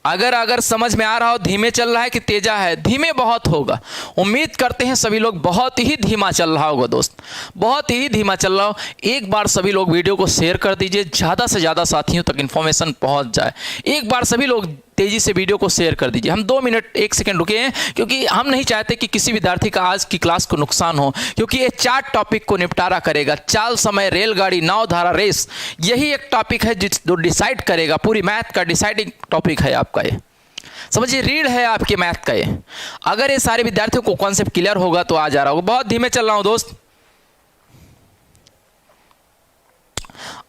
अगर समझ में आ रहा हो धीमे चल रहा है कि तेजा है, धीमे बहुत होगा। उम्मीद करते हैं सभी लोग बहुत ही धीमा चल रहा होगा दोस्त, बहुत ही धीमा चल रहा हो। एक बार सभी लोग वीडियो को शेयर कर दीजिए, ज़्यादा से ज़्यादा साथियों तक इन्फॉर्मेशन पहुंच जाए। एक बार सभी लोग तेज़ी से वीडियो को शेयर कर दीजिए। हम 2 मिनट 1 सेकंड रुके हैं, क्योंकि हम नहीं चाहते कि किसी विद्यार्थी का आज की क्लास को नुकसान हो, क्योंकि ये 4 टॉपिक को निपटारा करेगा। चाल, समय, रेलगाड़ी, नाव, धारा, रेस, यही एक टॉपिक है जो डिसाइड करेगा, पूरी मैथ का डिसाइडिंग टॉपिक है आपका ये। समझिए, रीड है आपके मैथ का ये। अगर ये सारे विद्यार्थियों को कॉन्सेप्ट क्लियर होगा तो आ जा रहा होगा। बहुत धीमे चल रहा हूं दोस्त,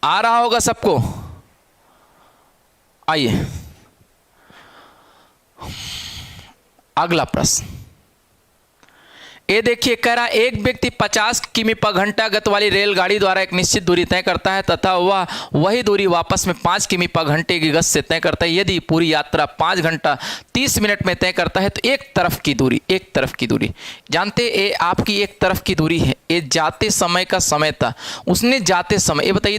आ रहा होगा सबको। आइए अगला प्रश्न, ये देखिए, कह रहा एक व्यक्ति 50 किमी पर घंटा गति वाली रेलगाड़ी द्वारा एक निश्चित दूरी तय करता है तथा वह वही दूरी वापस में 5 किमी पर घंटे की गति से तय करता है। यदि पूरी यात्रा 5 घंटा 30 मिनट में तय करता है तो एक तरफ की दूरी जानते, ये आपकी एक तरफ की दूरी है। ये जाते समय का समय था, उसने जाते समय, ये बताइए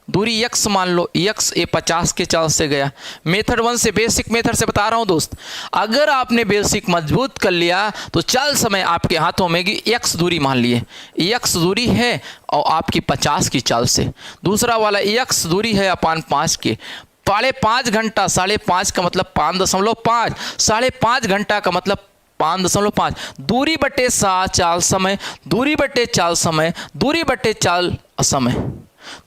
दूरी यक्स मान लो, यक्स, ये 50 के चाल से गया। मेथड 1 से, बेसिक मेथड से बता रहा हूं दोस्त। अगर आपने बेसिक मजबूत कर लिया तो चल समय आपके हाथों में कि एक्स दूरी मान लिए, एक्स दूरी है और आपकी 50 की चाल से। दूसरा वाला एक्स दूरी है अपान 5 के, 5.5 घंटा, 5.5 का मतलब 5.5, 5.5 घंटा का मतलब 5.5, दूरी बटे चाल समय, दूरी बटे चाल समय, दूरी बटे चाल समय।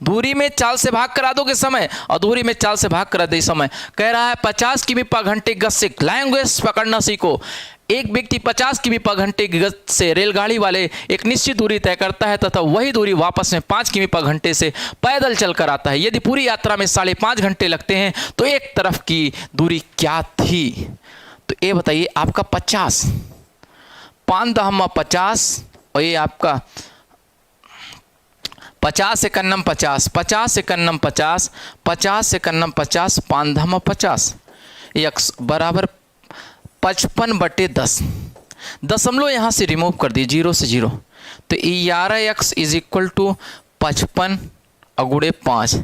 दूरी में चाल से भाग करा दोगे समय और दूरी में चाल से भाग करा दे समय। कह रहा है 50 किमी पर घंटे गति से लैंग्वेज पकड़ना सीखो। एक व्यक्ति 50 किमी पर घंटे की गति से रेलगाड़ी वाले एक निश्चित दूरी तय करता है तथा वही दूरी वापस में 5 किमी पर घंटे से पैदल चलकर आता है। यदि पूरी यात्रा में 5.5 घंटे लगते हैं तो एक तरफ की दूरी क्या थी? तो ये बताइए आपका 50, 5 और ये आपका 50 एकन्नम 50, 50 एकन्नम 50, 50 एकन्नम 50, 5 यक्स बराबर 55/10। दशमलव यहाँ से रिमूव कर दिए, 0 से 0, तो 11x इज इक्वल टू 55 अगुड़े 5,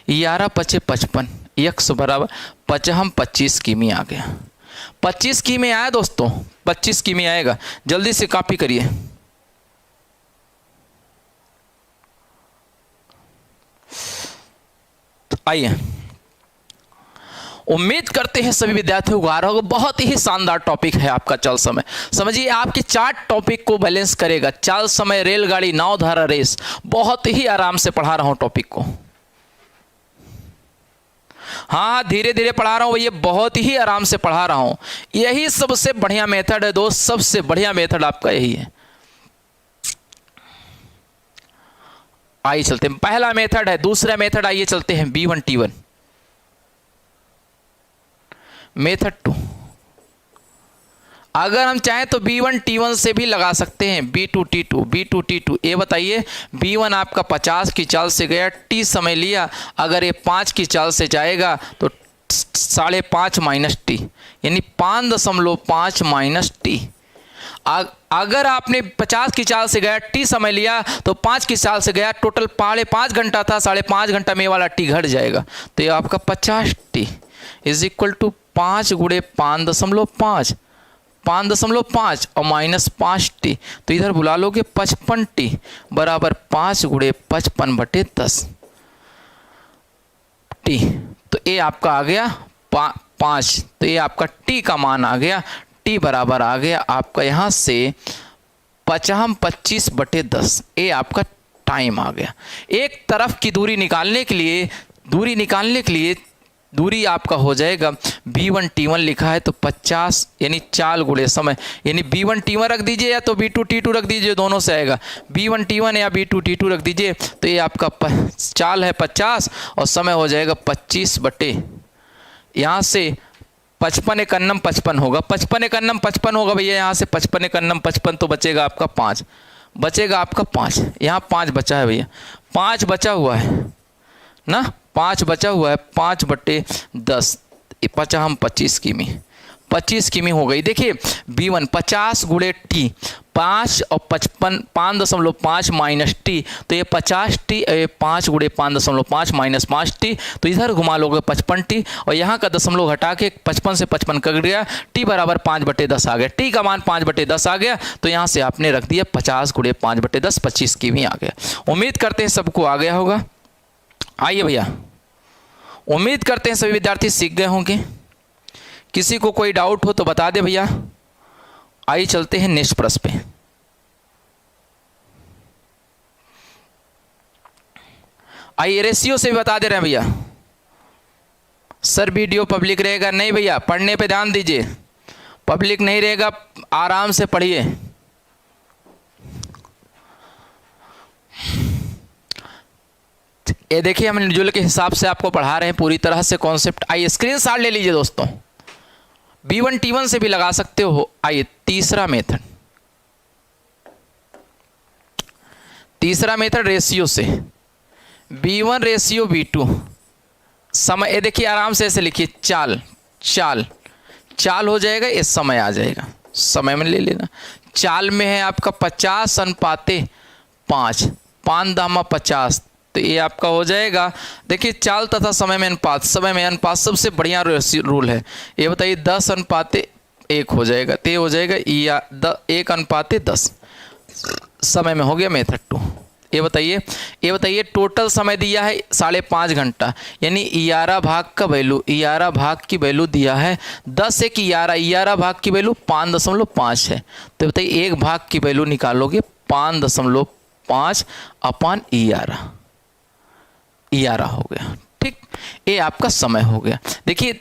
11 पचे 55, यक्स बराबर 25 किमी आ गया। 25 किमी आया दोस्तों, 25 किमी आएगा। जल्दी से कॉपी करिए। आइए, उम्मीद करते हैं सभी विद्यार्थियों को आ रहा होगा। बहुत ही शानदार टॉपिक है आपका चाल समय। समझिए, आपके 4 टॉपिक को बैलेंस करेगा। चाल, समय, रेलगाड़ी, नाव, धारा, रेस। बहुत ही आराम से पढ़ा रहा हूं टॉपिक को। हाँ, धीरे धीरे पढ़ा रहा हूं भैया, बहुत ही आराम से पढ़ा रहा हूं। यही सबसे बढ़िया मेथड है दोस्त, सबसे बढ़िया मेथड आपका यही है। आइए चलते हैं, पहला मेथड है। दूसरा मेथड आइए चलते हैं, B1 T1। मेथड 2, अगर हम चाहें तो B1 T1 से भी लगा सकते हैं। B2 T2, B2 T2। ये बताइए, B1 आपका 50 की चाल से गया, T समय लिया। अगर ये 5 की चाल से जाएगा तो 5.5 माइनस T, यानी 5.5 माइनस T। अगर आपने 50 की चाल से गया, T समय लिया, तो 5 की चाल से गया, टोटल 5.5 घंटा था, 5.5 घंटा में वाला T घट जाएगा। तो ये आपका 50T इज इक्वल टू 5 गुणे 5.5, 5.5 और माइनस 5T, तो इधर बुला लोगे 55T बराबर 5 गुणे 55/10 T। तो ये आपका आ गया 5, तो ये आपका T का मान आ गया। T बराबर आ गया आपका यहाँ से 25/10। ये आपका टाइम आ गया। एक तरफ की दूरी निकालने के लिए दूरी आपका हो जाएगा, B1 T1 लिखा है तो 50 यानी चाल गुणे समय, यानी B1 T1 रख दीजिए या तो B2 T2 रख दीजिए, दोनों से आएगा। B1 T1 या B2 T2 रख दीजिए, तो ये आपका चाल है 50 और समय हो जाएगा 25 बटे, यहाँ से 55 एकन्नम 55 होगा, 55 एकन्नम 55 होगा भैया। यहाँ से 55 एकन्नम 55 तो बचेगा आपका 5, यहाँ 5 बचा है भैया, 5 बचा हुआ है ना, 5 बचा हुआ है, 5/10, 25 किमी, 25 किमी हो गई। देखिए B1 50 गुणे T, 5 और 55, 5.5 माइनस T, तो ये 50T, 5 गुणे 5.5 माइनस 5T, तो इधर घुमा लोगे 55T और यहाँ का दशमलव घटा के 55 से 55 कट गया, T बराबर 5/10 आ गया। T का मान 5/10 आ गया, तो यहाँ से आपने रख दिया 50 गुणे 5/10, 25 किमी आ गया। उम्मीद करते हैं सबको आ गया होगा। आइए भैया, उम्मीद करते हैं सभी विद्यार्थी सीख गए होंगे। किसी को कोई डाउट हो तो बता दे भैया। आइए चलते हैं नेक्स्ट प्रश्न पे। आइए रेशियो से भी बता दे रहे हैं भैया। सर वीडियो पब्लिक रहेगा? नहीं भैया, पढ़ने पे ध्यान दीजिए, पब्लिक नहीं रहेगा, आराम से पढ़िए। ये देखिए हम निर्जुल के हिसाब से आपको पढ़ा रहे हैं पूरी तरह से कॉन्सेप्ट। आइए स्क्रीनशॉट ले लीजिए दोस्तों, B1 T1 से भी लगा सकते हो। आइए तीसरा मेथड, तीसरा मेथड रेशियो से, B1 रेशियो B2 समय। ये देखिए आराम से ऐसे लिखिए, चाल चाल चाल हो जाएगा, इस समय आ जाएगा, समय में ले लेना। चाल में है आपका 50:5, 5×50, तो ये आपका हो जाएगा। देखिए चाल तथा समय में अनुपात, समय में अनुपात सबसे बढ़िया रूल है। ये बताइए 10:1 हो जाएगा, तो ये हो जाएगा 1:10। समय में हो गया मेथड 2। ये बताइए टोटल समय दिया है 5.5 घंटा, यानी 11 भाग का वैल्यू, 11 भाग की वैल्यू दिया है 10 1 11, 11 भाग की वैल्यू 5.5 है। तो बताइए 1 भाग की वैल्यू निकालोगे 5.5/11, 11 हो गया। ठीक, ये आपका समय हो गया। देखिए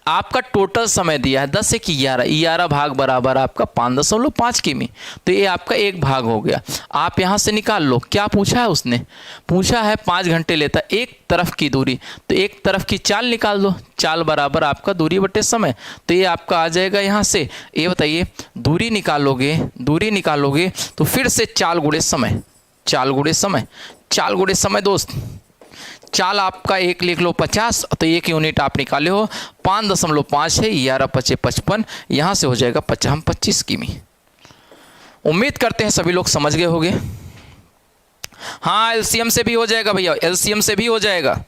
आपका टोटल समय दिया है 10 1 11, 11 भाग बराबर आपका 5.5 किमी, तो ये आपका 1 भाग हो गया। आप यहाँ से निकाल लो, क्या पूछा है उसने, पूछा है 5 घंटे लेता एक तरफ की दूरी, तो एक तरफ की चाल निकाल दो, चाल बराबर आपका दूरी बटे समय, तो ये आपका आ जाएगा यहाँ से। ये बताइए दूरी निकालोगे तो फिर से चाल गुणे समय, चाल गुणे समय, चाल गुणे समय दोस्त। चाल आपका 1 लिख लो 50, तो 1 यूनिट आप निकाले हो 5.5 है, 11×5 = 55, यहाँ से हो जाएगा 25 किमी। उम्मीद करते हैं सभी लोग समझ गए होंगे। हाँ एलसीएम से भी हो जाएगा भैया, एलसीएम से भी हो जाएगा,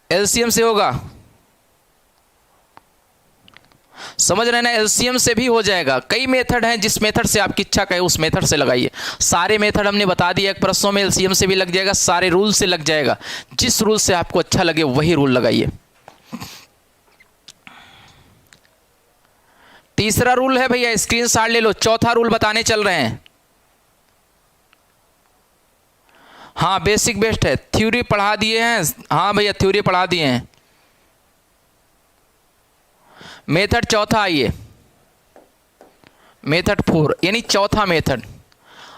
एलसीएम से होगा, समझ रहे हैं ना, एलसीएम से भी हो जाएगा। कई मेथड हैं, जिस मेथड से आपकी इच्छा कहे उस मेथड से लगाइए। सारे मेथड हमने बता दिया एक प्रश्नों में, एलसीएम से भी लग जाएगा, सारे रूल से लग जाएगा। जिस रूल से आपको अच्छा लगे वही रूल लगाइए। तीसरा रूल है भैया, स्क्रीनशॉट ले लो, चौथा रूल बताने चल रहे हैं। हाँ बेसिक बेस्ट है, थ्योरी पढ़ा दिए हैं। हाँ भैया थ्योरी पढ़ा दिए हैं। मेथड चौथा, आइए मेथड 4, यानी चौथा मेथड।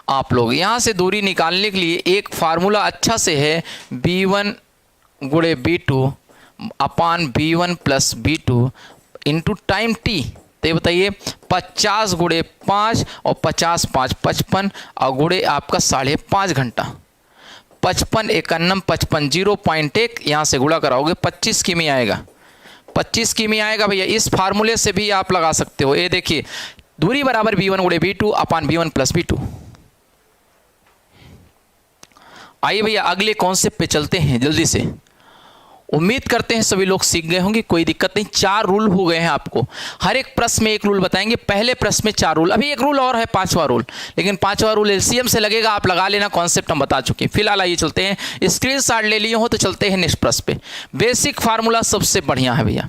आप लोग यहाँ से दूरी निकालने के लिए एक फार्मूला अच्छा से है, B1 × B2 /B1 + B2 into time t। तो ये बताइए 50 × 5 और 50 5 55 और गुणे आपका 5.5 घंटा, 55 51 55 0.1, यहाँ से गुणा कराओगे 25 किमी आएगा, 25 किमी आएगा भैया। इस फार्मूले से भी आप लगा सकते हो। ये देखिए दूरी बराबर B1 × B2 /B1 + B2। आइए भैया अगले कॉन्सेप्ट पे चलते हैं जल्दी से। उम्मीद करते हैं सभी लोग सीख गए होंगे, कोई दिक्कत नहीं। 4 रूल हो गए हैं आपको, हर एक प्रश्न में एक रूल बताएंगे। पहले प्रश्न में 4 रूल, अभी एक रूल और है 5वां रूल, लेकिन 5वां रूल एलसीएम से लगेगा, आप लगा लेना, कॉन्सेप्ट हम बता चुके हैं। फिलहाल आइए चलते हैं, स्क्रीनशॉट ले लिए हो तो चलते हैं नेक्स्ट प्रश्न पे। बेसिक फार्मूला सबसे बढ़िया है भैया।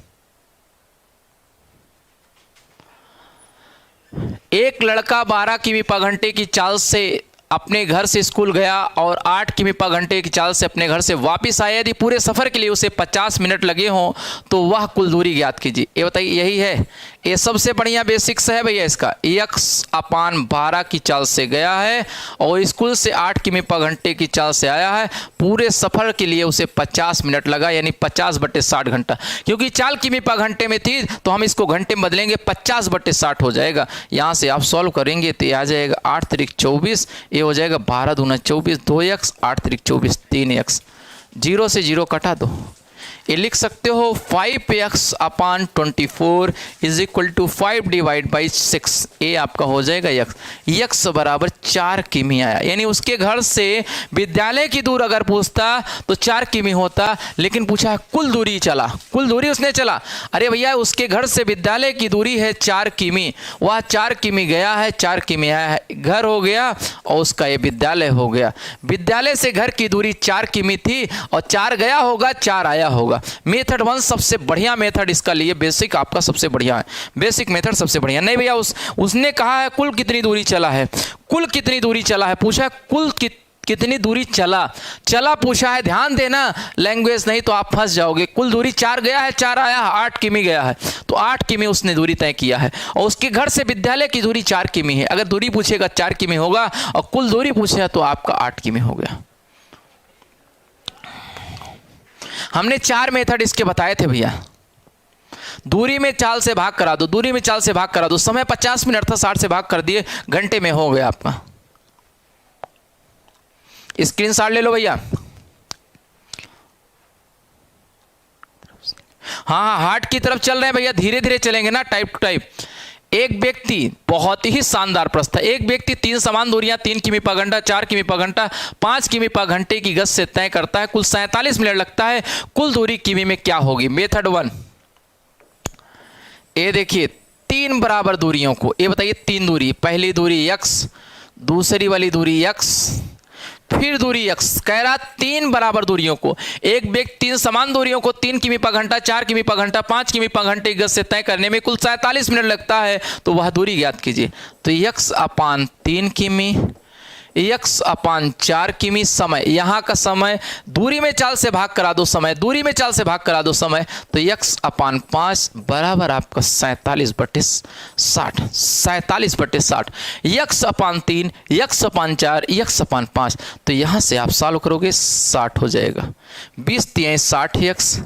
एक लड़का 12 किमी/घंटे की चाल से अपने घर से स्कूल गया और 8 किमी/घंटे की चाल से अपने घर से वापस आया। यदि पूरे सफ़र के लिए उसे 50 मिनट लगे हों तो वह कुल दूरी ज्ञात कीजिए। ये बताइए, यही है, ये सबसे बढ़िया बेसिक्स है भैया इसका। x/12 की चाल से गया है और स्कूल से 8 किमी/घंटे की चाल से आया है। पूरे सफ़र के लिए उसे 50 मिनट लगा, यानी 50/60 घंटा। क्योंकि चाल किमी/घंटे में थी तो हम इसको घंटे में बदलेंगे, 50/60 हो जाएगा। यहाँ से आप सॉल्व करेंगे तो ये आ जाएगा 8 × 24, ये हो जाएगा 12 × 2 = 24, 2x, 8 × 24 3x, 0 से 0 कटा दो। ये लिख सकते हो 5x/24 = 5/6। ये आपका हो जाएगा x बराबर 4 किमी आया। यानी उसके घर से विद्यालय की दूर अगर पूछता तो 4 किमी होता, लेकिन पूछा कुल दूरी चला, कुल दूरी उसने चला। अरे भैया उसके घर से विद्यालय की दूरी है 4 किमी, वह 4 किमी गया है, 4 किमी आया है, घर हो गया और उसका ये विद्यालय हो गया। विद्यालय से घर की दूरी 4 किमी थी और 4 गया होगा 4 आया होगा। होगा। मेथड 1 सबसे बढ़िया मेथड इसका लिए, बेसिक आपका सबसे बढ़िया है, बेसिक मेथड सबसे बढ़िया। नहीं भैया उसने कहा है कुल कितनी दूरी चला है, कुल कितनी दूरी चला है पूछा है, कुल कितनी दूरी चला पूछा है। ध्यान देना लैंग्वेज, नहीं तो आप फंस जाओगे। कुल दूरी 4 गया है, 4 आया, 8 किमी गया है, तो 8 किमी उसने दूरी तय किया है और उसके घर से विद्यालय की दूरी 4 किमी है। अगर दूरी पूछेगा 4 किमी होगा और कुल दूरी पूछेगा तो आपका 8 किमी हो गया। हमने 4 मेथड इसके बताए थे भैया। दूरी में चाल से भाग करा दो, दूरी में चाल से भाग करा दो, समय 50 मिनट था, 60 से भाग कर दिए, घंटे में हो गया आपका। स्क्रीनशॉट ले लो भैया। हाँ, हार्ट की तरफ चल रहे हैं भैया, धीरे धीरे चलेंगे ना, टाइप टू टाइप। एक व्यक्ति, बहुत ही शानदार प्रश्न था, एक व्यक्ति 3 समान दूरियां 3 किमी पर घंटा, 4 किमी पर घंटा, 5 किमी पर घंटे की गति से तय करता है, कुल 47 मिनट लगता है, कुल दूरी किमी में क्या होगी। मेथड 1, ये देखिए 3 बराबर दूरियों को, ये बताइए 3 दूरी, पहली दूरी x, दूसरी वाली दूरी x, फिर दूरी x। कह रहा 3 बराबर दूरियों को, एक व्यक्ति 3 समान दूरियों को 3 किमी पर घंटा, 4 किमी पर घंटा, 5 किमी पर घंटे की गति से तय करने में कुल 47 मिनट लगता है, तो वह दूरी ज्ञात कीजिए। तो x अपान 3 किमी, x अपान 4 किमी, समय, यहाँ का समय दूरी में चाल से भाग करा दो, समय दूरी में चाल से भाग करा दो समय, तो x अपान 5 बराबर आपका 47/60, 47/60, x अपान 3, x अपान 4, x अपान 5, तो यहाँ से आप सॉल्व करोगे 60 हो जाएगा। 20 तियां 60x,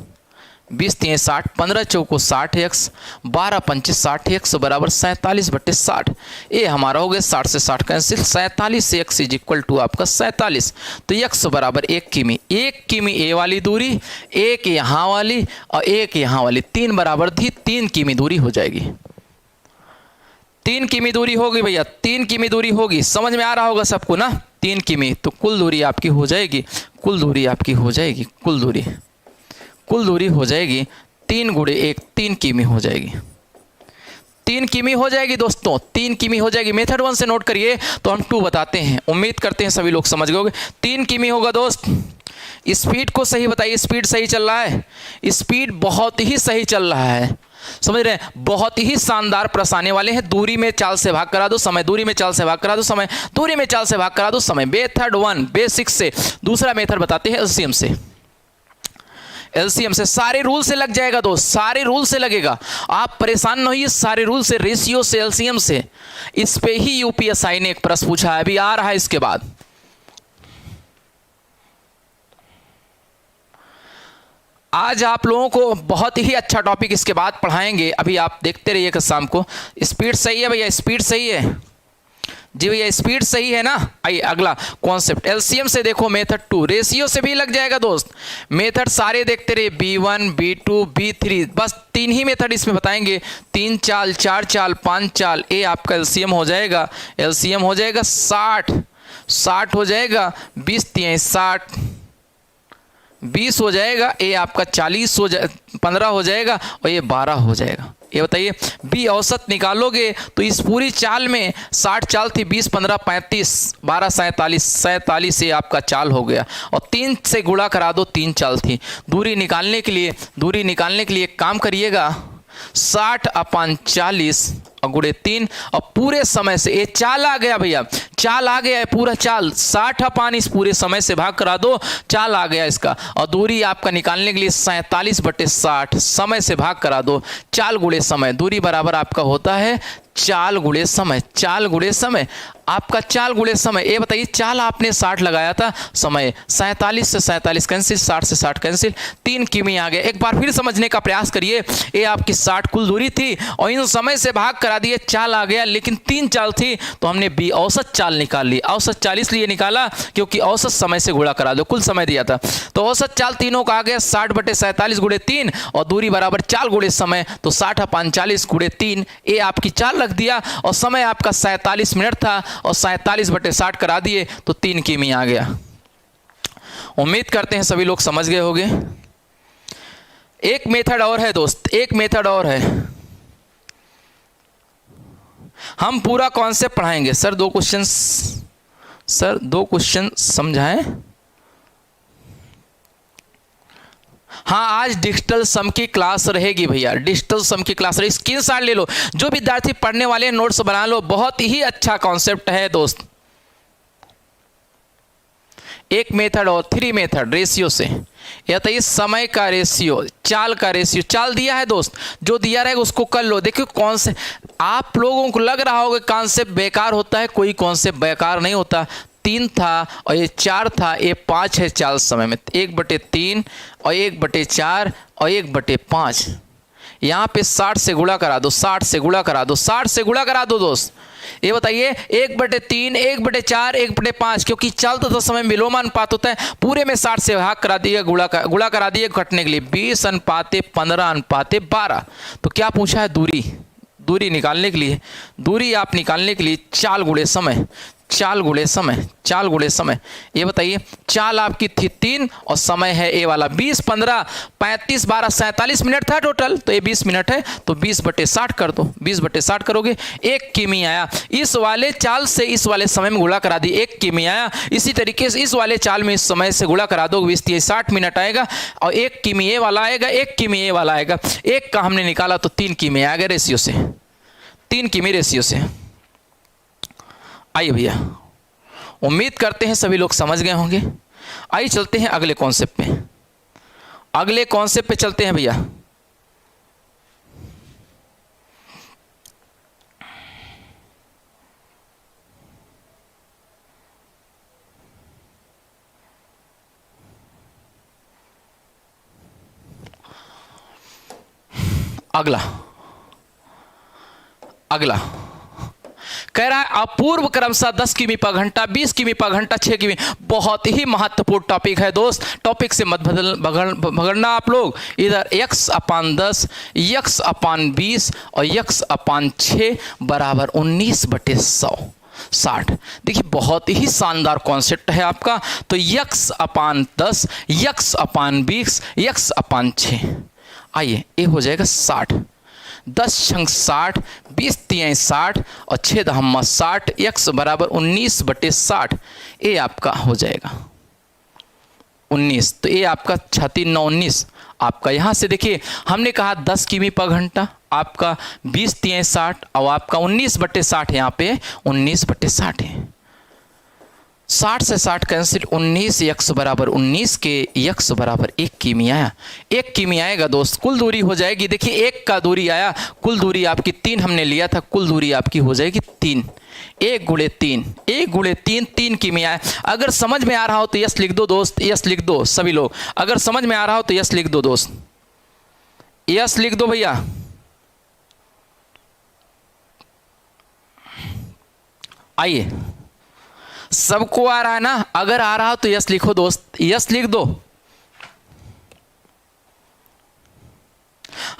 20 तियां 60, 15 चौको 60x, 12 पंचे 60x बराबर 47/60। ये हमारा हो गया 60 से 60 कैंसिल, 47 से x इज इक्वल टू आपका 47, तो x बराबर 1 किमी, 1 किमी ए वाली दूरी, 1 यहाँ वाली और 1 यहाँ वाली, 3 बराबर थी, 3 किमी दूरी हो जाएगी। 3 किमी दूरी होगी भैया, 3 किमी दूरी होगी, समझ में आ रहा होगा सबको ना। 3 किमी, तो कुल दूरी आपकी हो जाएगी, कुल दूरी आपकी हो जाएगी, कुल दूरी हो जाएगी 3 गुणे 1, 3 किमी हो जाएगी, 3 किमी हो जाएगी दोस्तों, 3 किमी हो जाएगी। मेथड 1 से नोट करिए, तो हम 2 बताते हैं, उम्मीद करते हैं सभी लोग समझ गए होंगे। 3 किमी होगा दोस्त। स्पीड को सही बताइए, स्पीड सही चल रहा है, स्पीड बहुत ही सही चल रहा है, समझ रहे हैं, बहुत ही शानदार प्रश्न आने वाले हैं। दूरी में चाल से भाग करा दो समय, दूरी में चाल से भाग करा दो समय, दूरी में चाल से भाग करा दो समय। मेथड 1 बेसिक से। दूसरा मेथड बताते हैं एलसीएम से, एलसीएम से, सारे रूल से लग जाएगा दोस्त, सारे रूल से लगेगा, आप परेशान न होइए, सारे रूल से, रेशियो से, एलसीएम से। इस पे ही यूपीएसआई ने एक प्रश्न पूछा है, अभी आ रहा है इसके बाद। आज आप लोगों को बहुत ही अच्छा टॉपिक इसके बाद पढ़ाएंगे, अभी आप देखते रहिएगा शाम को। स्पीड सही है भैया, स्पीड सही है जी भैया, स्पीड सही है ना। आइए अगला कॉन्सेप्ट, एलसीएम से देखो मेथड 2, रेशियो से भी लग जाएगा दोस्त। मेथड सारे देखते रहिए, B1, B2, B3, बस 3 ही मेथड इसमें बताएंगे, 3 चाल, 4 चाल, 5 चाल। ए आपका एलसीएम हो जाएगा, एलसीएम हो जाएगा 60 हो जाएगा, 20 तियां 60, 20 हो जाएगा, ए आपका 40 हो जाए, 15 हो जाएगा और ये 12 हो जाएगा। ये बताइए बी औसत निकालोगे तो इस पूरी चाल में 60 चाल थी, 20 15 35 12 47, 47 से आपका चाल हो गया और 3 से गुणा करा दो, 3 चाल थी। दूरी निकालने के लिए एक काम करिएगा, 60/40 और गुणे 3 और पूरे समय से, ये चाल आ गया भैया, चाल आ गया है, पूरा चाल 60 इस पूरे समय से भाग करा दो, चाल आ गया इसका। और दूरी आपका निकालने के लिए 47/60 समय से भाग करा दो, चाल गुणे समय, दूरी बराबर आपका होता है चाल गुणे समय, चाल गुणे समय, आपका चाल गुणे समय। ये बताइए चाल आपने 60 लगाया था, समय 47 से 47 कैंसिल, 60 से 60 कैंसिल, 3 किमी आ गया। एक बार फिर समझने का प्रयास करिए, ये आपकी 60 कुल दूरी थी और इन समय से भाग करा दिए, चाल आ गया, लेकिन 3 चाल थी तो हमने बी औसत चाल निकाल ली। औसत चाल इसलिए निकाला क्योंकि औसत समय से गुणा करा दो, कुल समय दिया था, तो औसत चाल तीनों का आ गया 60/47 गुणे 3 और दूरी बराबर चाल गुणे समय, तो 60/40 गुणे 3, ये आपकी चाल रख दिया और समय आपका 47 मिनट था और 47/60 करा दिए तो 3 किमी आ गया। उम्मीद करते हैं सभी लोग समझ गए होंगे। एक मेथड और है दोस्त, एक मेथड और है, हम पूरा कॉन्सेप्ट पढ़ाएंगे। सर 2 क्वेश्चन समझाएं। हाँ, आज डिजिटल सम की क्लास रहेगी भैया, डिजिटल सम की क्लास रहेगी। स्क्रीनशॉट ले लो, जो विद्यार्थी पढ़ने वाले हैं नोट्स बना लो, बहुत ही अच्छा कॉन्सेप्ट है दोस्त। एक मेथड और 3 मेथड रेशियो से, या तो ये समय का रेशियो, चाल का रेशियो, चाल दिया है दोस्त, जो दिया रहेगा उसको कर लो। देखिए कौन से आप लोगों को लग रहा होगा कॉन्सेप्ट बेकार होता है, कोई कॉन्सेप्ट बेकार नहीं होता। 3 था और ये 4 था, ये 5 है चाल समय में, 1/3 और 1/4 और 1/5। यहाँ पे 60 से गुणा करा दो, 60 से गुणा करा दो, 60 से गुणा करा दो दोस्त। ये बताइए 1/3, 1/4, 1/5, क्योंकि चलते तो समय विलोमानुपात होता है, पूरे में 60 से भाग करा दिए, गुणा करा दिए घटने के लिए 20:15:12। तो क्या पूछा है? दूरी निकालने के लिए, दूरी आप निकालने के लिए चाल गुणे समय, चाल गुणे समय, चाल गुणे समय। ये बताइए चाल आपकी थी 3 और समय है ए वाला 20, 15, 35, 12, 47 मिनट था टोटल, तो ये 20 मिनट है, तो 20/60 कर दो। 20/60 करोगे 1 किमी आया। इस वाले चाल से इस वाले समय में गुणा करा दी, 1 किमी आया। इसी तरीके से इस वाले चाल में इस समय से गुणा करा दो, 20-60 मिनट आएगा और 1 किमी ए वाला आएगा, 1 किमी ए वाला आएगा। 1 का हमने निकाला तो 3 किमी आ गया रेशियो से, 3 किमी रेशियो से। आइए भैया, उम्मीद करते हैं सभी लोग समझ गए होंगे। आइए चलते हैं अगले कॉन्सेप्ट पे, अगले कॉन्सेप्ट पे चलते हैं भैया। अगला कह रहा है अपूर्व क्रमशः 10 किमी पर घंटा, 20 किमी पर घंटा, 6 किमी। बहुत ही महत्वपूर्ण टॉपिक है दोस्त, टॉपिक से मत भगड़ना आप लोग। इधर x/10, x/20 और x/6 बराबर 19/100 60। देखिए बहुत ही शानदार कॉन्सेप्ट है आपका। तो x/10, x/20, x/6, आइए ये हो जाएगा 60। 10 छंग 60, 20 तियाई 60 और 6 दहम्मा 60, x बराबर 19/60। ये आपका हो जाएगा 19। तो ये आपका 36×9=19। आपका यहाँ से देखिए हमने कहा 10 किमी पर घंटा, आपका 20 तियाई 60 और आपका 19/60, यहाँ पे 19/60 है। 60 से 60 कैंसिल, 19, x बराबर 19 के x बराबर 1 किमी आया। 1 किमी आएगा दोस्त, कुल दूरी हो जाएगी। देखिए 1 का दूरी आया, कुल दूरी आपकी 3 हमने लिया था, कुल दूरी आपकी हो जाएगी 3। 1 × 3, 1 × 3, 3 किमी आया। अगर समझ में आ रहा हो तो यस लिख दो दोस्त, यस लिख दो सभी लोग। अगर समझ में आ रहा हो तो यस लिख दो दोस्त, यस लिख दो भैया। आइए सबको आ रहा है ना? अगर आ रहा हो तो यस लिखो दोस्त, यस लिख दो।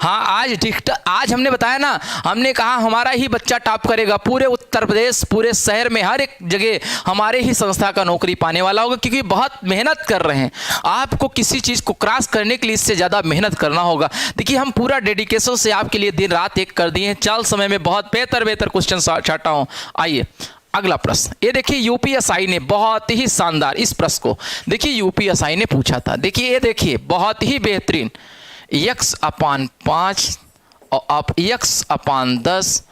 हाँ आज हमने बताया ना, हमने कहा हमारा ही बच्चा टॉप करेगा, पूरे उत्तर प्रदेश, पूरे शहर में हर एक जगह हमारे ही संस्था का नौकरी पाने वाला होगा, क्योंकि बहुत मेहनत कर रहे हैं। आपको किसी चीज़ को क्रॉस करने के लिए इससे ज़्यादा मेहनत करना होगा। देखिए हम पूरा डेडिकेशन से आपके लिए दिन रात एक कर दिए हैं, चाल समय में बहुत बेहतर क्वेश्चन चाहता हूँ। आइए अगला प्रश्न, ये देखिए यूपीएसआई ने बहुत ही शानदार इस प्रश्न को देखिए यूपीएसआई ने पूछा था। देखिए ये देखिए बहुत ही बेहतरीन, x/5 और आप x/10,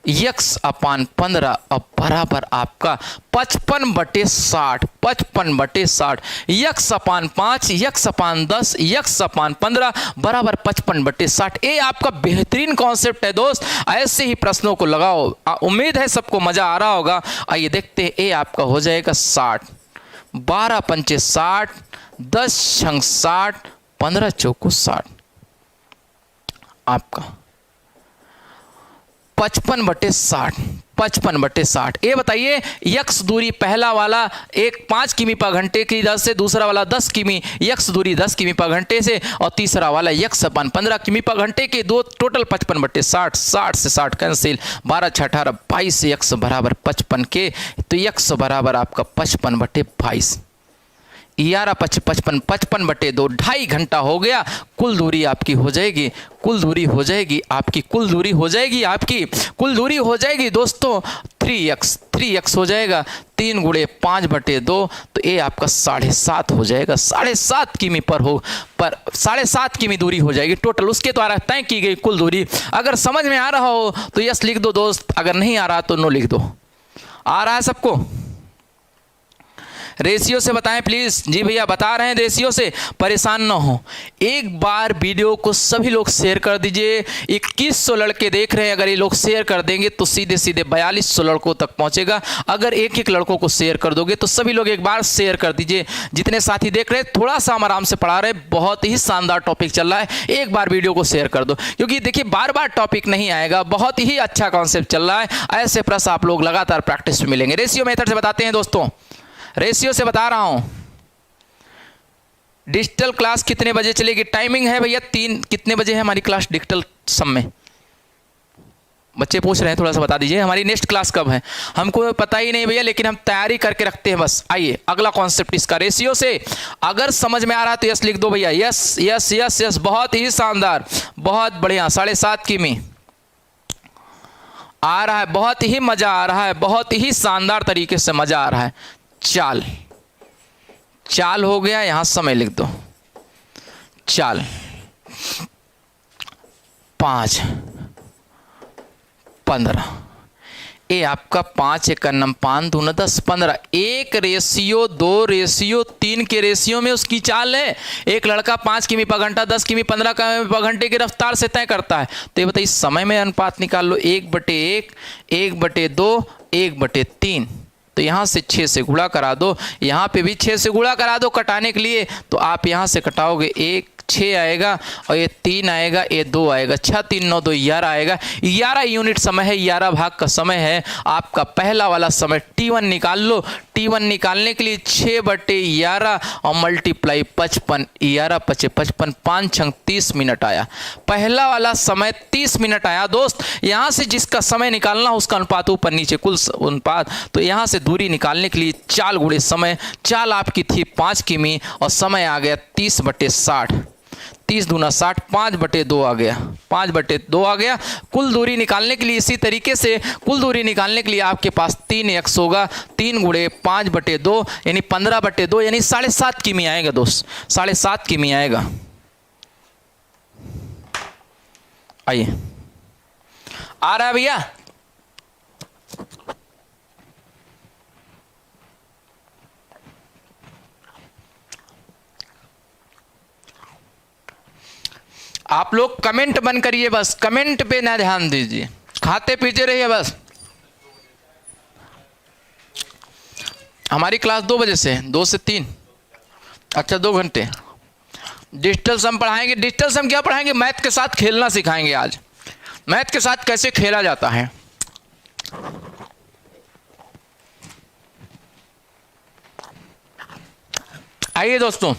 x/15 और बराबर आपका 55/60, 55/60, x/5, x/10, x/15 बराबर 55/60। ये आपका बेहतरीन कॉन्सेप्ट है दोस्त, ऐसे ही प्रश्नों को लगाओ। उम्मीद है सबको मजा आ रहा होगा। आइए देखते हैं, ये आपका हो जाएगा 60, 12 पंचे 60, 10 छंग 60, 15 चौको 60, आपका 55/60, 55/60। ये बताइए x दूरी पहला वाला 5 किमी पर घंटे की दर से, दूसरा वाला 10 किमी, x दूरी 10 किमी पर घंटे से और तीसरा वाला x/15 किमी पर घंटे के, दो टोटल 55/60। 60 से 60 कैंसिल, 12 × 18 22, x बराबर 55 के, तो x बराबर आपका 55/22। 11 × 55, 55/2, 2.5 घंटा हो गया। कुल दूरी आपकी हो जाएगी, कुल दूरी हो जाएगी आपकी, कुल दूरी हो जाएगी आपकी, कुल दूरी हो जाएगी दोस्तों 3x 3x हो जाएगा, 3 गुणे 5/2, तो ये आपका 7.5 हो जाएगा। 7.5 किमी पर 7.5 किमी दूरी हो जाएगी टोटल, उसके द्वारा तय की गई कुल दूरी। अगर समझ में आ रहा हो तो यस लिख दो दोस्त, अगर नहीं आ रहा तो नो लिख दो। आ रहा है सबको? रेशियो से बताएं प्लीज। जी भैया बता रहे हैं रेशियो से, परेशान ना हो। एक बार वीडियो को सभी लोग शेयर कर दीजिए। 2100 लड़के देख रहे हैं, अगर ये लोग शेयर कर देंगे तो सीधे सीधे 4200 लड़कों तक पहुंचेगा। अगर एक एक लड़कों को शेयर कर दोगे तो सभी लोग एक बार शेयर कर दीजिए। जितने साथी देख रहे हैं, थोड़ा सा हम आराम से पढ़ा रहे हैं, बहुत ही शानदार टॉपिक चल रहा है, एक बार वीडियो को शेयर कर दो, क्योंकि देखिए बार बार टॉपिक नहीं आएगा, बहुत ही अच्छा कॉन्सेप्ट चल रहा है। ऐसे प्रश्न आप लोग लगातार प्रैक्टिस में मिलेंगे। रेशियो मेथड से बताते हैं दोस्तों, रेशियो से बता रहा हूं। डिजिटल क्लास कितने बजे चलेगी? टाइमिंग है भैया 3, कितने बजे है हमारी क्लास डिजिटल सम में? बच्चे पूछ रहे हैं, थोड़ा सा बता दीजिए हमारी नेक्स्ट क्लास कब है। हमको पता ही नहीं भैया, लेकिन हम तैयारी करके रखते हैं बस। आइए अगला कॉन्सेप्ट इसका रेशियो से, अगर समझ में आ रहा है तो यस लिख दो भैया। यस यस यस यस, बहुत ही शानदार, बहुत बढ़िया। 7.5 किमी आ रहा है, बहुत ही मजा आ रहा है, बहुत ही शानदार तरीके से मजा आ रहा है। चाल हो गया, यहां समय लिख दो। चाल 5 15, ये आपका 5 × 9 5 दूना 10 15। 1 रेशियो 2 रेशियो 3 के रेशियो में उसकी चाल है। एक लड़का 5 किमी पर घंटा 10 किमी 15 किमी पर घंटे की रफ्तार से तय करता है। तो ये बताइए समय में अनुपात निकाल लो। 1/1 1/2 1/3, तो यहाँ से 6 से गुणा करा दो, यहाँ पे भी 6 से गुणा करा दो कटाने के लिए। तो आप यहाँ से कटाओगे 1 6 आएगा और ये 3 आएगा, ये 2 आएगा। 6 3 9 2 11 आएगा। 11 यूनिट समय है, 11 भाग का समय है आपका पहला वाला समय। T1 निकाल लो। T1 निकालने के लिए 6/11 और मल्टीप्लाई 55, 11 × 5 55, 5 × 30 मिनट आया। पहला वाला समय 30 मिनट आया दोस्त। यहाँ से जिसका समय निकालना उसका अनुपात ऊपर नीचे कुल अनुपात। तो यहाँ से दूरी निकालने के लिए चाल गुणे समय। चाल आपकी थी 5 किमी और समय आ गया 30/60। 30 दूना 60, 5/2 आ गया, 5/2 आ गया। कुल दूरी निकालने के लिए इसी तरीके से कुल दूरी निकालने के लिए आपके पास 3x होगा। 3 गुणे 5/2 यानी 15/2 यानी 7.5 किमी आएगा दोस्त, 7.5 किमी आएगा। आइए आ रहा है भैया? आप लोग कमेंट बंद करिए, बस कमेंट पे ना ध्यान दीजिए, खाते पीते रहिए बस। हमारी क्लास 2 बजे से 2 से 3, अच्छा 2 घंटे डिजिटल सम पढ़ाएंगे। डिजिटल सम क्या पढ़ाएंगे? मैथ के साथ खेलना सिखाएंगे। आज मैथ के साथ कैसे खेला जाता है। आइए दोस्तों,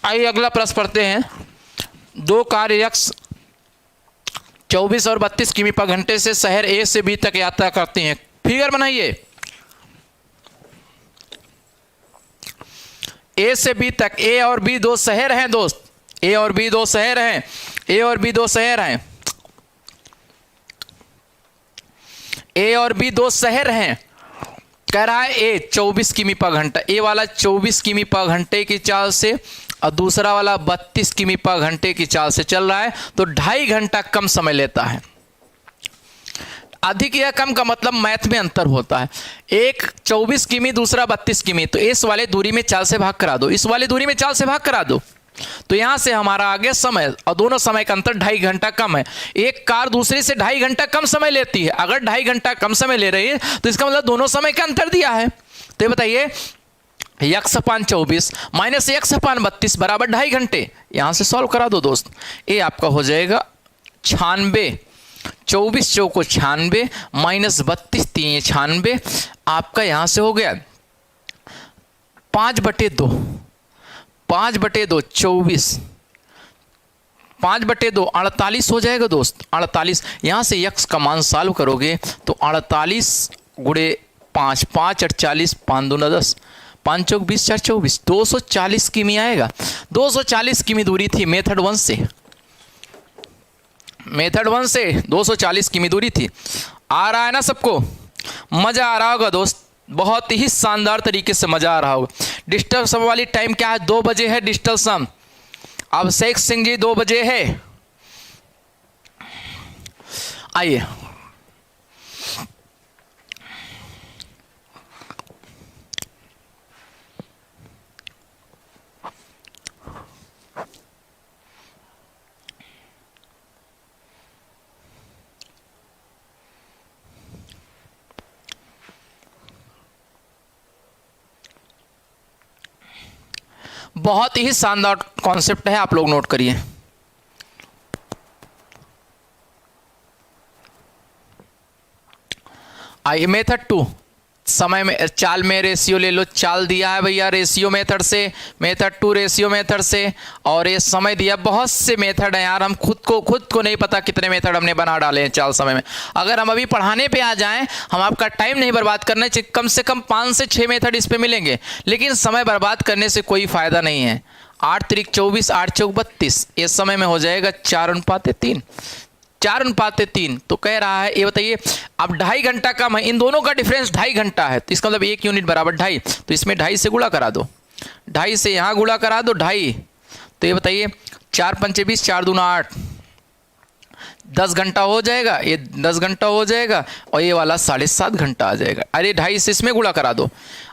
आइए अगला प्रश्न पढ़ते हैं। 2 कार x 24 और 32 किमी पर घंटे से शहर A से B तक यात्रा करती हैं। फिगर बनाइए। A से B तक, A और B 2 शहर हैं दोस्त, A और B 2 शहर हैं, A और B 2 शहर हैं, A और B 2 शहर हैं। कह रहा है A 24 किमी पर घंटा, A वाला 24 किमी पर घंटे की चाल से और दूसरा वाला 32 किमी पर घंटे की चाल से चल रहा है, तो 2.5 घंटा कम समय लेता है। अधिक या कम का मतलब मैथ में अंतर होता है। एक 24 किमी दूसरा 32 किमी, तो इस वाले दूरी में चाल से भाग करा दो, इस वाले दूरी में चाल से भाग करा दो, तो यहां से हमारा आगे समय और दोनों समय का अंतर 2.5 घंटा कम है। एक कार दूसरे से 2.5 घंटा कम समय लेती है। अगर 2.5 घंटा कम समय ले रही है तो इसका मतलब दोनों समय का अंतर दिया है। तो ये बताइए x/24 माइनस x/32 बराबर 2.5 घंटे। यहां से सॉल्व करा दो दोस्त। ये आपका हो जाएगा 96, 24 चौको 96 माइनस 32 3 96, आपका यहां से हो गया 5/2, 5/2 24, 5/2 48 हो जाएगा दोस्त। 48 यहाँ से यक्स का मान सॉल्व करोगे तो 48 गुणे 5, 5 48, 5 दूना 10, 5 चौक 20, 4 24, 240 किमी आएगा। 240 किमी दूरी थी मेथड 1 से, मेथड 1 से 240 किमी दूरी थी। आ रहा है ना सबको? मज़ा आ रहा होगा दोस्त, बहुत ही शानदार तरीके से मज़ा आ रहा होगा। डिजिटल सम वाली टाइम क्या है? 2 बजे है डिजिटल सम। अभिषेक सिंह जी 2 बजे है। आइए बहुत ही शानदार कॉन्सेप्ट है, आप लोग नोट करिए। आइए मेथड 2, समय में चाल में रेशियो ले लो। चाल दिया है भैया रेशियो मेथड से, मेथड 2 रेशियो मेथड से, और ये समय दिया। बहुत से मेथड हैं यार, हम खुद को नहीं पता कितने मेथड हमने बना डाले हैं चाल समय में। अगर हम अभी पढ़ाने पे आ जाएं, हम आपका टाइम नहीं बर्बाद करना चाहिए, कम से कम 5 से 6 मेथड इस पे मिलेंगे, लेकिन समय बर्बाद करने से कोई फ़ायदा नहीं है। 8 त्रिक 24, 8 चौक 32, ये समय में हो जाएगा 4:3, 4:3। तो कह रहा है, ये बताइए अब 2.5 घंटा कम है, इन दोनों का डिफरेंस 2.5 घंटा है, तो इसका मतलब 1 यूनिट बराबर 2.5, तो इसमें 2.5 से गुणा करा दो, 2.5 से यहाँ गुणा करा दो 2.5, तो ये बताइए 4 पंचे 20, 4 दूना 8, 10 घंटा हो जाएगा, ये 10 घंटा हो जाएगा, और ये वाला 7.5 घंटा आ जाएगा। अरे 2.5 से इसमें गुणा करा दो।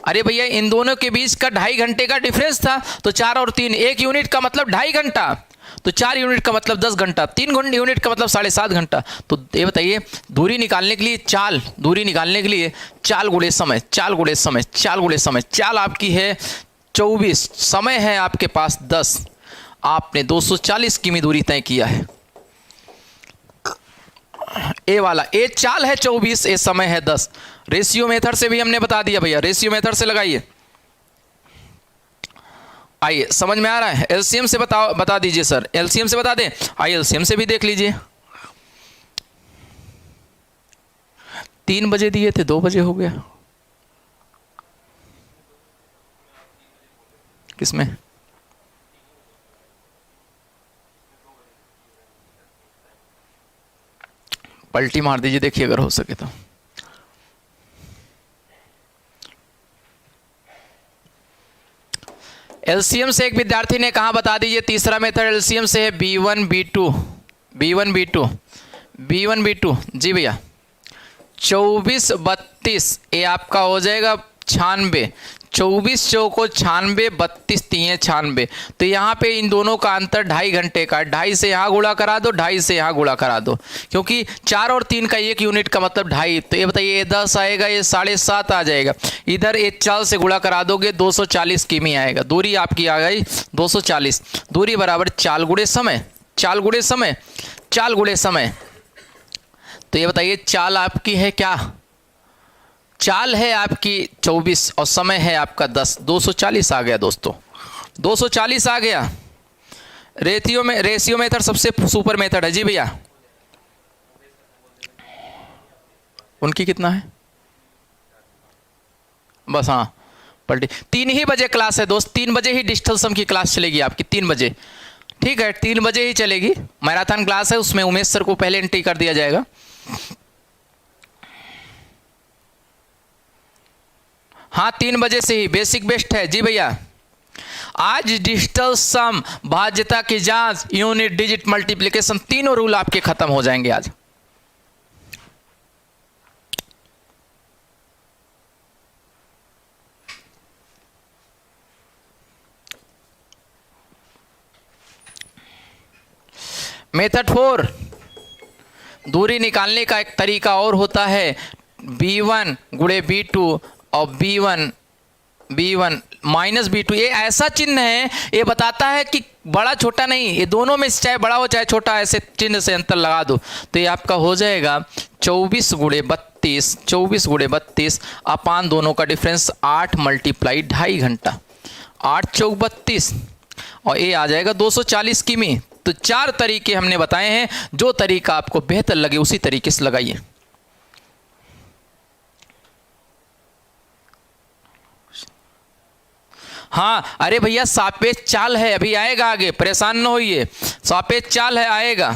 अरे भैया इन दोनों के बीच का 2.5 घंटे का डिफरेंस था, तो 4 और 3, 1 यूनिट का मतलब 2.5 घंटा, तो 4 यूनिट का मतलब 10 घंटा, 3 यूनिट का मतलब 7.5 घंटा। तो ये बताइए दूरी निकालने के लिए चाल, दूरी निकालने के लिए चाल गुणे समय, चाल गुणे समय, चाल गुणे समय। चाल आपकी है 24, समय है आपके पास 10, आपने 240 किमी दूरी तय किया है। ए वाला ए चाल है 24, ए समय है 10। रेशियो मेथड से भी हमने बता दिया भैया, रेशियो मेथड से लगाइए। आइए समझ में आ रहा है? एलसीएम से बता दीजिए सर, एलसीएम से बता दें। आइए एलसीएम से भी देख लीजिए। 3 बजे दिए थे, 2 बजे हो गया। किसमें? पलटी मार दीजिए, देखिए अगर हो सके तो। एलसीएम से एक विद्यार्थी ने कहा बता दीजिए, तीसरा मेथड एलसीएम से है B1 B2, B1 B2, B1 B2 जी भैया। 24 32 ये आपका हो जाएगा 96, 24 चौको 96, 32 तीन 96, तो यहाँ पे इन दोनों का अंतर 2.5 घंटे का। 2.5 से यहाँ गुणा करा दो, 2.5 से यहाँ गुणा करा दो, क्योंकि 4 और 3 का 1 यूनिट का मतलब 2.5, तो ये बताइए ये 10 आएगा, ये 7.5 आ जाएगा। इधर ये 4 से गुणा करा दोगे 240 किमी आएगा। दूरी आपकी आ गई 240, दूरी बराबर चाल गुणे समय, चाल गुणे समय, चाल गुणे समय। तो ये बताइए चाल आपकी है क्या? चाल है आपकी 24 और समय है आपका 10, 240 आ गया दोस्तों, 240 आ गया। रेशियो मेथड सबसे सुपर मेथड है जी भैया। उनकी कितना है? बस हाँ पलटी। 3 ही बजे क्लास है दोस्त, 3 बजे ही डिजिटल सम की क्लास चलेगी आपकी, 3 बजे। ठीक है 3 बजे ही चलेगी, मैराथन क्लास है, उसमें उमेश सर को पहले एंट्री कर दिया जाएगा। हाँ 3 बजे से ही बेसिक बेस्ट है जी भैया। आज डिजिटल सम, भाज्यता की जांच, यूनिट डिजिट मल्टीप्लिकेशन, तीनों रूल आपके खत्म हो जाएंगे आज। मेथड 4, दूरी निकालने का एक तरीका और होता है, B1 गुणे B2 और B1 माइनस B2। ये ऐसा चिन्ह है, ये बताता है कि बड़ा छोटा नहीं, ये दोनों में चाहे बड़ा हो चाहे छोटा, ऐसे चिन्ह से अंतर लगा दो तो ये आपका हो जाएगा 24 गुणे 32, 24 गुणे 32 अपान दोनों का डिफरेंस 8 × 2.5 घंटा, 8 चौक 32 और ये आ जाएगा 240 किमी। तो 4 तरीके हमने बताए हैं, जो तरीका आपको बेहतर लगे उसी तरीके से लगाइए। हाँ अरे भैया सापेक्ष चाल है, अभी आएगा आगे, परेशान न होइए, सापेक्ष चाल है, आएगा।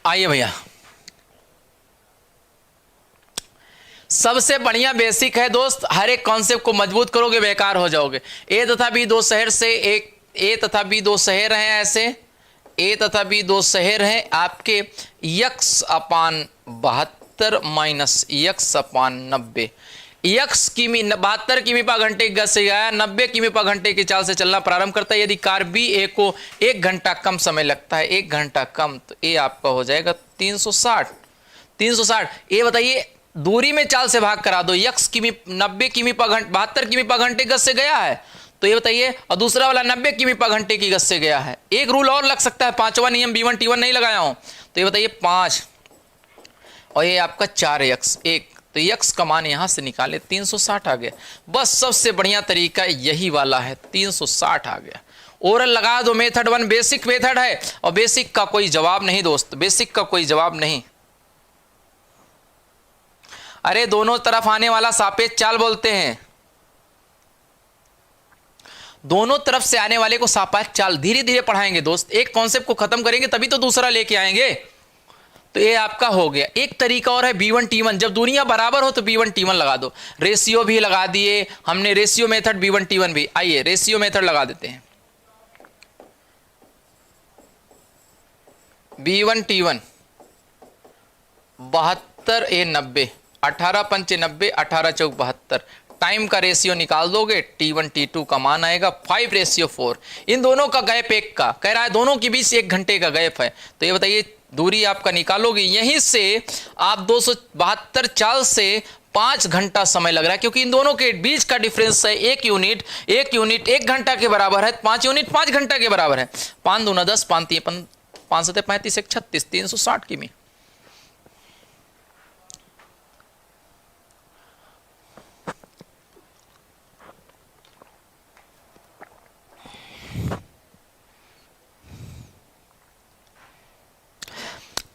आइए भैया, सबसे बढ़िया बेसिक है दोस्त, हर एक कॉन्सेप्ट को मजबूत करोगे बेकार हो जाओगे। ए तथा बी दो शहर से, एक ए तथा बी दो शहर हैं, ऐसे ए तथा बी दो शहर हैं आपके, यक्स अपान 72 माइनस यक्स अपान 90, यक्स किमी 72 किमी पर घंटे की गति से आया, 90 किमी पर घंटे की चाल से चलना प्रारंभ करता है। यदि कार बी ए को 1 घंटा कम समय लगता है, 1 घंटा कम, तो ए आपका हो जाएगा 360। 360 ये बताइए, दूरी में चाल से भाग करा दो, यक्स किमी 90 किमी पर घंटे 72 किमी पर घंटे की गति से गया है, तो ये बताइए, और दूसरा वाला 90 किमी पर घंटे की गति से गया है। एक रूल और लग सकता है, 5वां नियम B1 T1 नहीं लगाया हूं, तो ये बताइए 5 और ये आपका 4 यक्स 1, तो यक्स का मान यहां से निकाले 360 आ गया। बस सबसे बढ़िया तरीका यही वाला है, 360 आ गया। ओरल लगा दो, मेथड 1 बेसिक मेथड है, और बेसिक का कोई जवाब नहीं दोस्त, बेसिक का कोई जवाब नहीं। अरे दोनों तरफ आने वाला सापेक्ष चाल बोलते हैं, दोनों तरफ से आने वाले को सापेक्ष चाल धीरे धीरे पढ़ाएंगे दोस्त, एक कॉन्सेप्ट को खत्म करेंगे तभी तो दूसरा लेके आएंगे। तो ये आपका हो गया। एक तरीका और है B1 T1, जब दूरियां बराबर हो तो B1 T1 लगा दो, रेशियो भी लगा दिए हमने, रेशियो मेथड B1 T1 भी। आइए रेशियो मेथड लगा देते हैं, B1 T1 72 ए 90, 18 पंचे 90, 18 चौक 72, टाइम का रेशियो निकाल दोगे, T1 T2 का मान आएगा 5:4। इन दोनों का गैप एक का कह रहा है, दोनों के बीच 1 घंटे का गैप है, तो ये बताइए दूरी आपका निकालोगे, यहीं से आप 272 चाल से 5 घंटा समय लग रहा है, क्योंकि इन दोनों के बीच का डिफरेंस है 1 यूनिट, 1 यूनिट 1 घंटा के बराबर है, 5 यूनिट 5 घंटा के बराबर है। 5 दूना 10, 5 3 5 7 35 1 36, 360 किमी।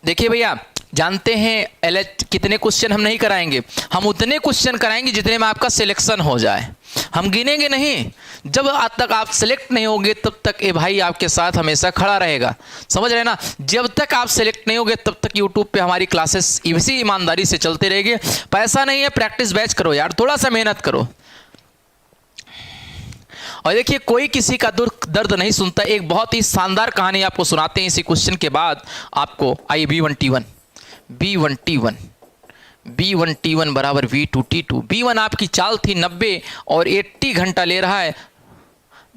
देखिए भैया, जानते हैं LH कितने क्वेश्चन हम नहीं कराएंगे, हम उतने क्वेश्चन कराएंगे जितने में आपका सिलेक्शन हो जाए, हम गिनेंगे नहीं। जब आज तक आप सिलेक्ट नहीं होंगे तब तक ये भाई आपके साथ हमेशा खड़ा रहेगा, समझ रहे ना। जब तक आप सिलेक्ट नहीं होंगे तब तक यूट्यूब पे हमारी क्लासेस इसी ईमानदारी से चलते रहेंगे। पैसा नहीं है, प्रैक्टिस बैच करो यार, थोड़ा सा मेहनत करो। और देखिए, कोई किसी का दुख दर्द नहीं सुनता। एक बहुत ही शानदार कहानी आपको सुनाते हैं इसी क्वेश्चन के बाद आपको। आइए B1 T1, B1 T1, B1 T1 बराबर V2 T2। B1 आपकी चाल थी 90 और 80 घंटा ले रहा है,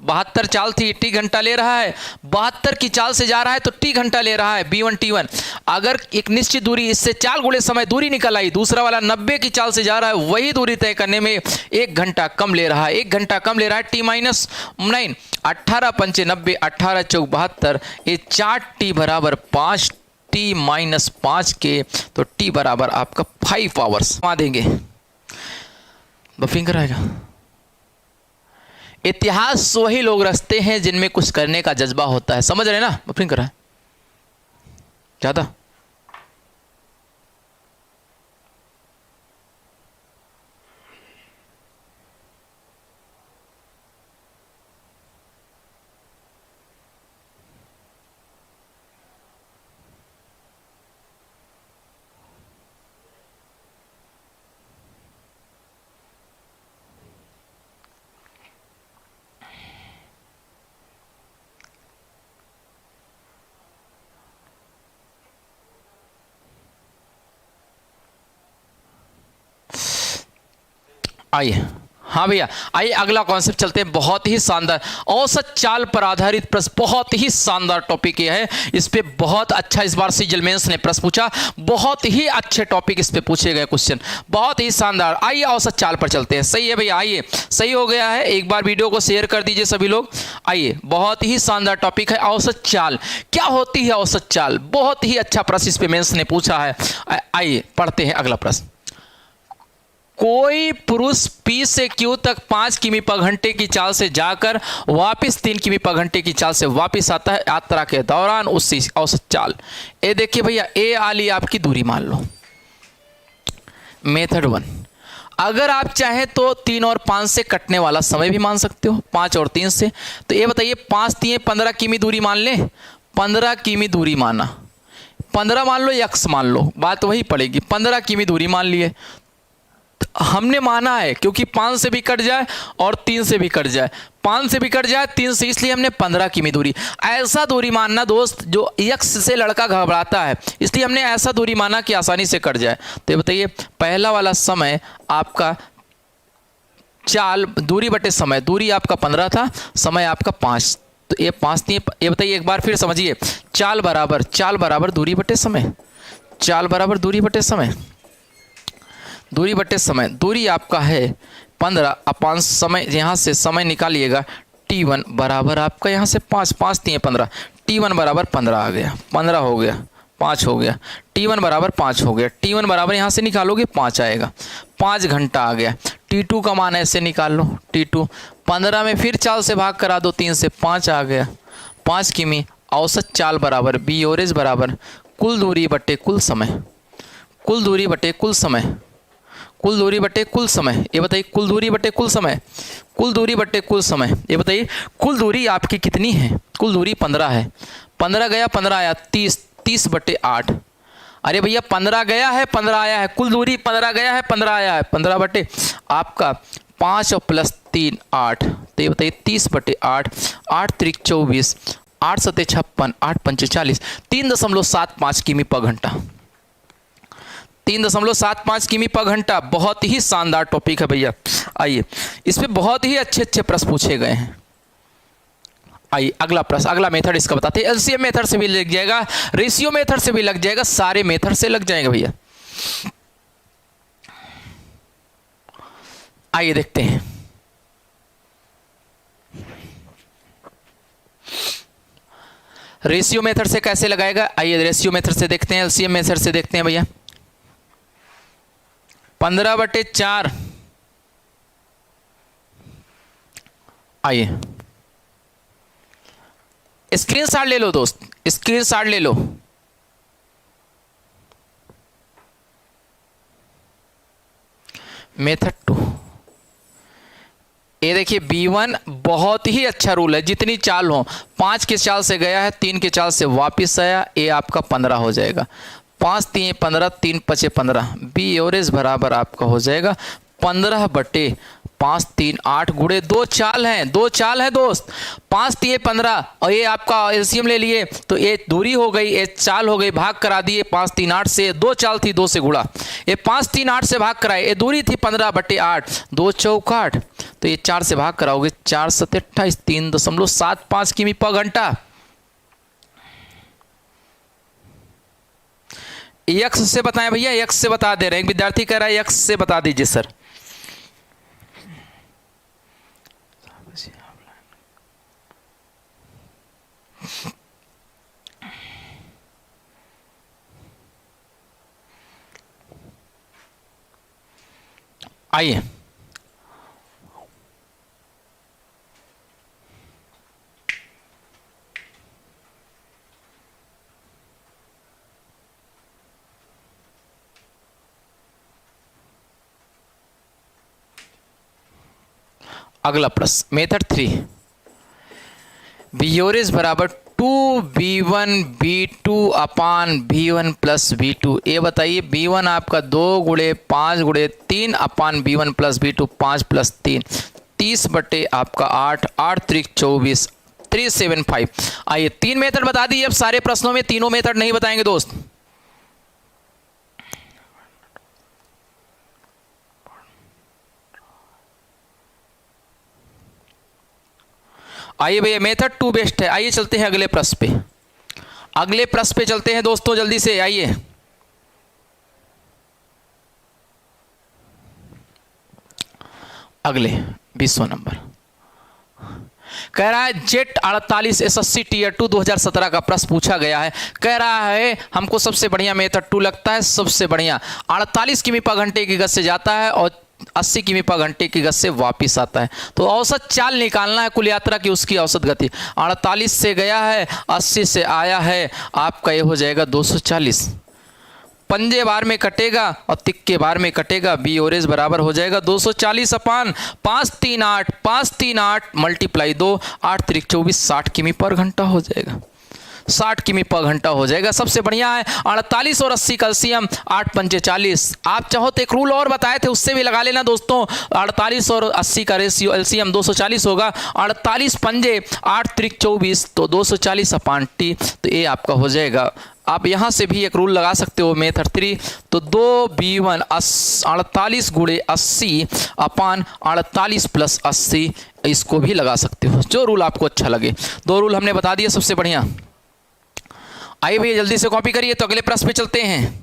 72 चाल थी 80 घंटा ले रहा है, 72 की चाल से जा रहा है तो T घंटा ले रहा है B1 T1। अगर एक निश्चित दूरी, इससे 4 गुणे समय दूरी निकल आई, दूसरा वाला 90 की चाल से जा रहा है, वही दूरी तय करने में 1 घंटा कम ले रहा है, 1 घंटा कम ले रहा है, T-9, 18 पंचे 90, 18 चौक 72, ये 4T बराबर 5T-5 के, तो T बराबर आपका 5 आवर्स वहाँ देंगे। बफिंग कराएगा। इतिहास वही लोग रचते हैं जिनमें कुछ करने का जज्बा होता है, समझ रहे ना। बफरिंग कर रहा है ज्यादा। आइए हाँ भैया, आइए अगला कॉन्सेप्ट चलते हैं। बहुत ही शानदार औसत चाल पर आधारित प्रश्न, बहुत ही शानदार टॉपिक ये है। इस पे बहुत अच्छा इस बार सीजीएल मेंस ने प्रश्न पूछा, बहुत ही अच्छे टॉपिक इस पे पूछे गए क्वेश्चन, बहुत ही शानदार। आइए औसत चाल पर चलते हैं। सही है भैया, आइए सही हो गया है, एक बार वीडियो को शेयर कर दीजिए सभी लोग। आइए, बहुत ही शानदार टॉपिक है औसत चाल। क्या होती है औसत चाल? बहुत ही अच्छा प्रश्न इस पे मेंस ने पूछा है। आइए पढ़ते हैं अगला प्रश्न। कोई पुरुष P से Q तक 5 किमी पर घंटे की चाल से जाकर वापस 3 किमी पर घंटे की चाल से वापस आता है। यात्रा के दौरान उसकी औसत चाल। ये देखिए भैया, ए आली आपकी दूरी मान लो। मेथड 1, अगर आप चाहें तो 3 और 5 से कटने वाला समय भी मान सकते हो, 5 और 3 से। तो ये बताइए, 5 3 15 किमी दूरी मान लें, 15 किमी दूरी माना, 15 मान लो, यक्स मान लो, बात वही पड़ेगी। 15 किमी दूरी मान लिए, हमने माना है क्योंकि 5 से भी कट जाए और 3 से भी कट जाए, 5 से भी कट जाए 3 से, इसलिए हमने 15 किमी दूरी। ऐसा दूरी मानना दोस्त जो यक्स से लड़का घबराता है, इसलिए हमने ऐसा दूरी माना कि आसानी से कट जाए। तो ये बताइए, पहला वाला समय आपका चाल दूरी बटे समय, दूरी आपका 15 था, समय आपका 5, तो ये 5 थी। ये बताइए एक बार फिर समझिए, चाल बराबर दूरी बटे समय, चाल बराबर दूरी बटे समय, दूरी बटे समय। दूरी आपका है 15 अपान समय, यहाँ से समय निकालिएगा, t1 बराबर आपका यहाँ से 5, 5 3 15, t1 बराबर 15 आ गया, 15 हो गया, 5 हो गया, t1 बराबर 5 हो गया, t1 बराबर यहाँ से निकालोगे 5 आएगा, 5 घंटा आ गया। t2 का मान ऐसे निकाल लो, t2 15 में फिर चाल से भाग करा दो, 3 से 5 आ गया, 5 किमी। औसत चाल बराबर बी एवरेज बराबर कुल दूरी बटे कुल समय, कुल दूरी बटे कुल समय, कुल दूरी बटे कुल समय। ये बताइए, कुल दूरी बटे कुल समय, कुल दूरी बटे कुल समय। ये बताइए, कुल दूरी आपकी कितनी है? कुल दूरी 15 है, 15 गया 15 आया, 30, 30 बटे 8। अरे भैया 15 गया है 15 आया है, कुल दूरी 15 गया है 15 आया है, 15 बटे आपका 5 और प्लस 3 8। तो ये बताइए 30 बटे 8, 8 त्रिक 24, 8 सते 56, 8 पंचे 40, 3.75 किमी पर घंटा, 3.75 किमी पर घंटा। बहुत ही शानदार टॉपिक है भैया। आइए, इस पे बहुत ही अच्छे अच्छे प्रश्न पूछे गए हैं। आइए अगला प्रश्न, अगला मेथड इसका बताते हैं। एलसीएम मेथड से भी लग जाएगा, रेशियो मेथड से भी लग जाएगा, सारे मेथड से लग जाएगा भैया। आइए देखते हैं। रेशियो मेथड से कैसे लगाएगा? आइए रेशियो मेथड से देखते हैं, एलसीएम मेथड से देखते हैं भैया। 15 बटे 4, आइए स्क्रीनशॉट ले लो दोस्त, स्क्रीनशॉट ले लो। मेथड 2, ये देखिए B1 बहुत ही अच्छा रूल है, जितनी चाल हो, 5 के चाल से गया है, 3 के चाल से वापस आया, ये आपका 15 हो जाएगा, 5 3 15, 3 5 15, बी एवरेज बराबर आपका हो जाएगा 15 बटे 5 3 8 गुणे 2 चाल हैं, 2 चाल है दोस्त, 5 3 15 और ये आपका एलसीएम ले लिए तो ये दूरी हो गई, ये चाल हो गई, भाग करा दिए 5 3 8 से, 2 चाल थी 2 से गुणा, ये 5 3 8 से भाग कराए, ये दूरी थी 15 बटे 8, 2 चौक 8, तो ये 4 से भाग कराओगे, 4 7 28, 3.75 किमी पर घंटा। यक्स से बताएं भैया, यक्स से बता दे रहे हैं, विद्यार्थी कह रहा है यक्स से बता दीजिए सर। आइए अगला प्रश्न, मेथड 3, बियोरिस बराबर 2b1 b2 अपान b1 प्लस b2। ये बताइए b1 आपका 2 गुणे 5 गुणे 3 अपान b1 प्लस b2, 5 प्लस 3, 30 बटे आपका 8, 8 त्रिक 24, 375। आइए 3 मेथड बता दीजिए, अब सारे प्रश्नों में तीनों मेथड नहीं बताएंगे दोस्त। आइए भैया मेथड 2 बेस्ट है। आइए चलते हैं अगले प्रश्न पे, अगले प्रश्न पे चलते हैं दोस्तों, जल्दी से आइए। अगले 20वां नंबर कह रहा है जेट 48 SSC टीयर 2 2017 का प्रश्न पूछा गया है। कह रहा है हमको सबसे बढ़िया मेथड 2 लगता है, सबसे बढ़िया 48 किमी पर घंटे की गति से जाता है और 80 किमी पर घंटे की गति से वापिस आता है। तो औसत चाल निकालना है कुल यात्रा की, उसकी औसत गति 48 से गया है, 80 से आया है, आपका ये हो जाएगा 240। पंजे बार में कटेगा और तिक्के बार में कटेगा, बी ओरेज बराबर हो जाएगा 240 अपान 538, 538 मल्टीप्लाई 2, 8 3 24, 60 किमी पर घंटा हो जाएगा, 60 किमी पर घंटा हो जाएगा। सबसे बढ़िया है 48 और 80 का एलसीएम 8 पंचे 40। आप चाहो तो एक रूल और बताए थे, उससे भी लगा लेना दोस्तों। 48 और 80 का रेशियो एलसीएम 240 होगा, 48 पंजे 8 3 24, तो 240 अपान टी, तो ये आपका हो जाएगा। आप यहाँ से भी एक रूल लगा सकते हो मेथड 3, तो 2b1 48 गुणे 80 अपान 48 प्लस 80, इसको भी लगा सकते हो, जो रूल आपको अच्छा लगे। 2 रूल हमने बता दिया, सबसे बढ़िया। आइए भैया जल्दी से कॉपी करिए, तो अगले प्रश्न पे चलते हैं।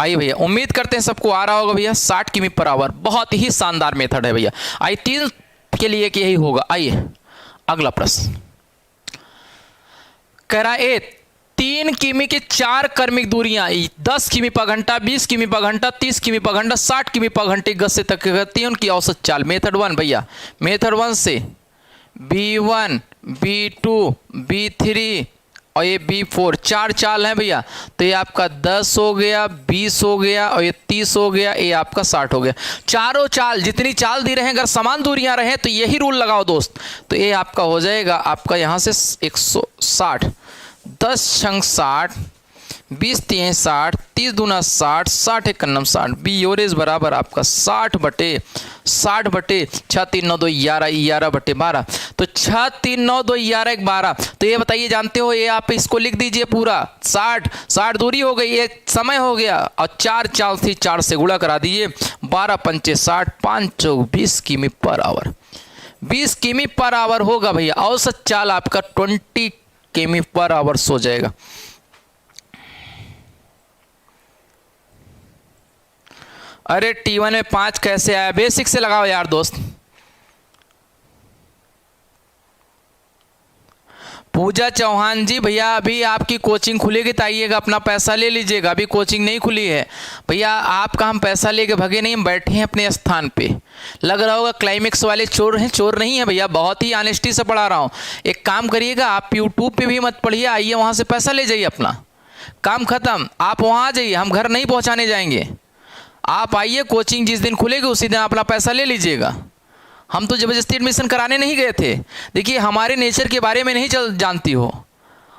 आइए भैया, उम्मीद करते हैं सबको आ रहा होगा भैया। 60 किमी पर आवर बहुत ही शानदार मेथड है भैया। आइए 3 के लिए कि यही होगा। आइए अगला प्रश्न कह रहा है 3 किमी की 4 क्रमिक दूरियां 10 किमी पर घंटा, 20 किमी पर घंटा, 30 किमी पर घंटा, 60 किमी पर घंटे गति से तक करती है, उनकी औसत चाल। मेथड 1 भैया, मेथड 1 से B1 B2 B3 और ये B4 4 चाल हैं भैया। तो ये आपका 10 हो गया, 20 हो गया और ये 30 हो गया, ये आपका 60 हो गया। चारों चाल जितनी चाल दी रहे, अगर समान दूरियां रहे तो यही रूल लगाओ दोस्त, तो ये आपका हो जाएगा आपका यहाँ से 160, 10 छंग 60, 20 3 60, 30 दूना 60, 60 1 60, बी एवरेज बराबर आपका 60 बटे 6 3 9 2 11, 11 बटे 12, तो 6 3 9 2 11 1 12। तो ये बताइए जानते हो, ये आप इसको लिख दीजिए पूरा 60 दूरी हो गई, ये समय हो गया, और 4 चाल थी, 4 से गुणा करा दीजिए, 12 पंचे 60, 5 चौक 20 किमी पर आवर, 20 किमी पर आवर होगा भैया। औसत चाल आपका 20 किमी पर आवर्स हो जाएगा। अरे T1 में 5 कैसे आया? बेसिक से लगाओ यार दोस्त। पूजा चौहान जी भैया, अभी आपकी कोचिंग खुलेगी तो आइएगा, अपना पैसा ले लीजिएगा। अभी कोचिंग नहीं खुली है भैया, आपका हम पैसा लेके भगे नहीं, हम बैठे हैं अपने स्थान पे। लग रहा होगा क्लाइमेक्स वाले चोर हैं, चोर नहीं है भैया, बहुत ही ऑनेस्टी से पढ़ा रहा हूँ। एक काम करिएगा, आप यूट्यूब पे भी मत पढ़िए, आइए वहाँ से पैसा ले जाइए, अपना काम खत्म। आप वहाँ आ जाइए, हम घर नहीं पहुँचाने जाएंगे। आप आइए, कोचिंग जिस दिन खुलेगी उसी दिन अपना पैसा ले लीजिएगा। हम तो ज़बरदस्ती एडमिशन कराने नहीं गए थे। देखिए, हमारे नेचर के बारे में नहीं जानती हो,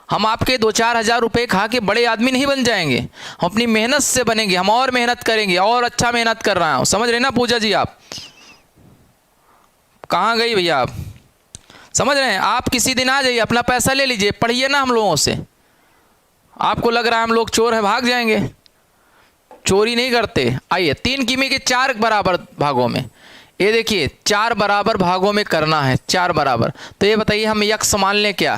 हम आपके 2-4 हज़ार रुपये खा के बड़े आदमी नहीं बन जाएंगे, हम अपनी मेहनत से बनेंगे, हम और मेहनत करेंगे, और अच्छा मेहनत कर रहा हूँ, समझ रहे ना पूजा जी? आप कहाँ गई भैया? आप समझ रहे हैं? आप किसी दिन आ जाइए, अपना पैसा ले लीजिए, पढ़िए ना हम लोगों से। आपको लग रहा है हम लोग चोर हैं, भाग जाएंगे, चोरी नहीं करते। आइए 3 किमी के 4 बराबर भागों में, ये देखिए 4 बराबर भागों में करना है, 4 बराबर। तो ये बताइए हम यक्स मान लें क्या?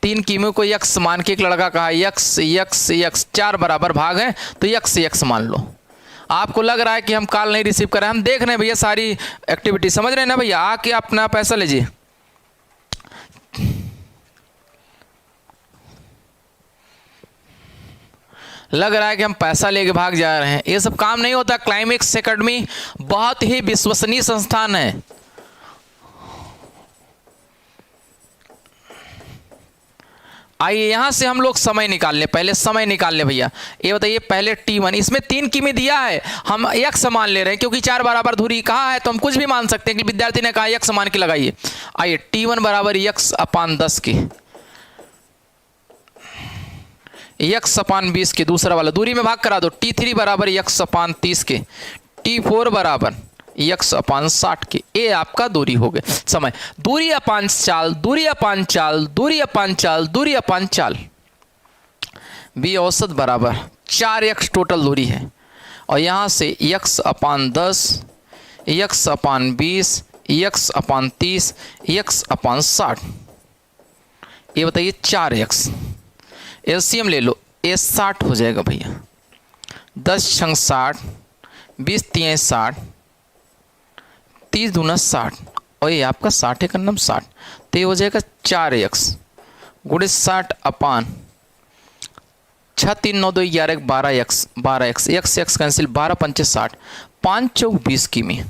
3 किमी को यक्स मान के एक लड़का कहा यक्स यक्स यक्स, 4 बराबर भाग हैं तो यक्स यक्स मान लो। आपको लग रहा है कि हम कॉल नहीं रिसीव कर रहे हैं, हम देख रहे हैं भैया सारी एक्टिविटी, समझ रहे हैं ना भैया? आके अपना पैसा लीजिए। लग रहा है कि हम पैसा लेके भाग जा रहे हैं, ये सब काम नहीं होता। क्लाइमेक्स एकेडमी बहुत ही विश्वसनीय संस्थान है। आइए यहां से हम लोग समय निकाल लें, पहले समय निकाल लें भैया। ये बताइए पहले T1, इसमें 3 किमी दिया है, हम यक्स मान ले रहे हैं क्योंकि 4 बराबर दूरी कहाँ है, तो हम कुछ भी मान सकते हैं कि विद्यार्थी ने कहा यक्स मान के लगाइए। आइए T1 बराबर यक्स अपान 10 के, यक्स अपान 20 के, दूसरा वाला दूरी में भाग करा दो। T3 बराबर यक्स अपान 30 के, T4 बराबर यक्स अपान 60 के। ये आपका दूरी हो गए समय। दूरी अपान चाल, दूरी अपान चाल, दूरी अपान चाल, दूरी अपान चाल, बी औसत बराबर 4x टोटल दूरी है। और यहाँ से यक्स अपान 10, यक्स अपान 20, यक्स अपान 30, यक्स अपान 60। ये बताइए 4x, एलसीएम ले लो, ये 60 हो जाएगा भैया। 10 छंग 60, 20 तियाँ 60, 30 दूना 60, और ये आपका 60 है कन्नम 60। तो ये हो जाएगा 4x गुणे 60 अपान 6 3 9 2 11 12x, 12x, x x cancel, 12 पंचे 60, 5 चौक 20 किमी,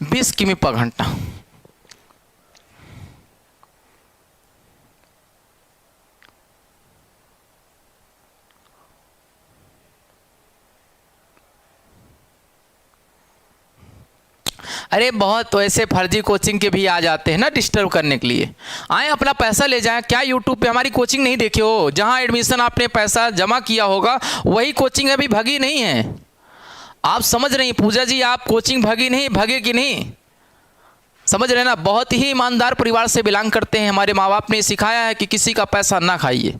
20 किमी पर घंटा। अरे बहुत वैसे फर्जी कोचिंग के भी आ जाते हैं ना डिस्टर्ब करने के लिए। आए अपना पैसा ले जाएं। क्या यूट्यूब पे हमारी कोचिंग नहीं देखे हो? जहां एडमिशन आपने पैसा जमा किया होगा वही कोचिंग अभी भगी नहीं है। आप समझ रही पूजा जी, आप कोचिंग भगी नहीं, भगे कि नहीं समझ रहे ना। बहुत ही ईमानदार परिवार से बिलोंग करते हैं। हमारे माँ बाप ने सिखाया है कि किसी का पैसा ना खाइए।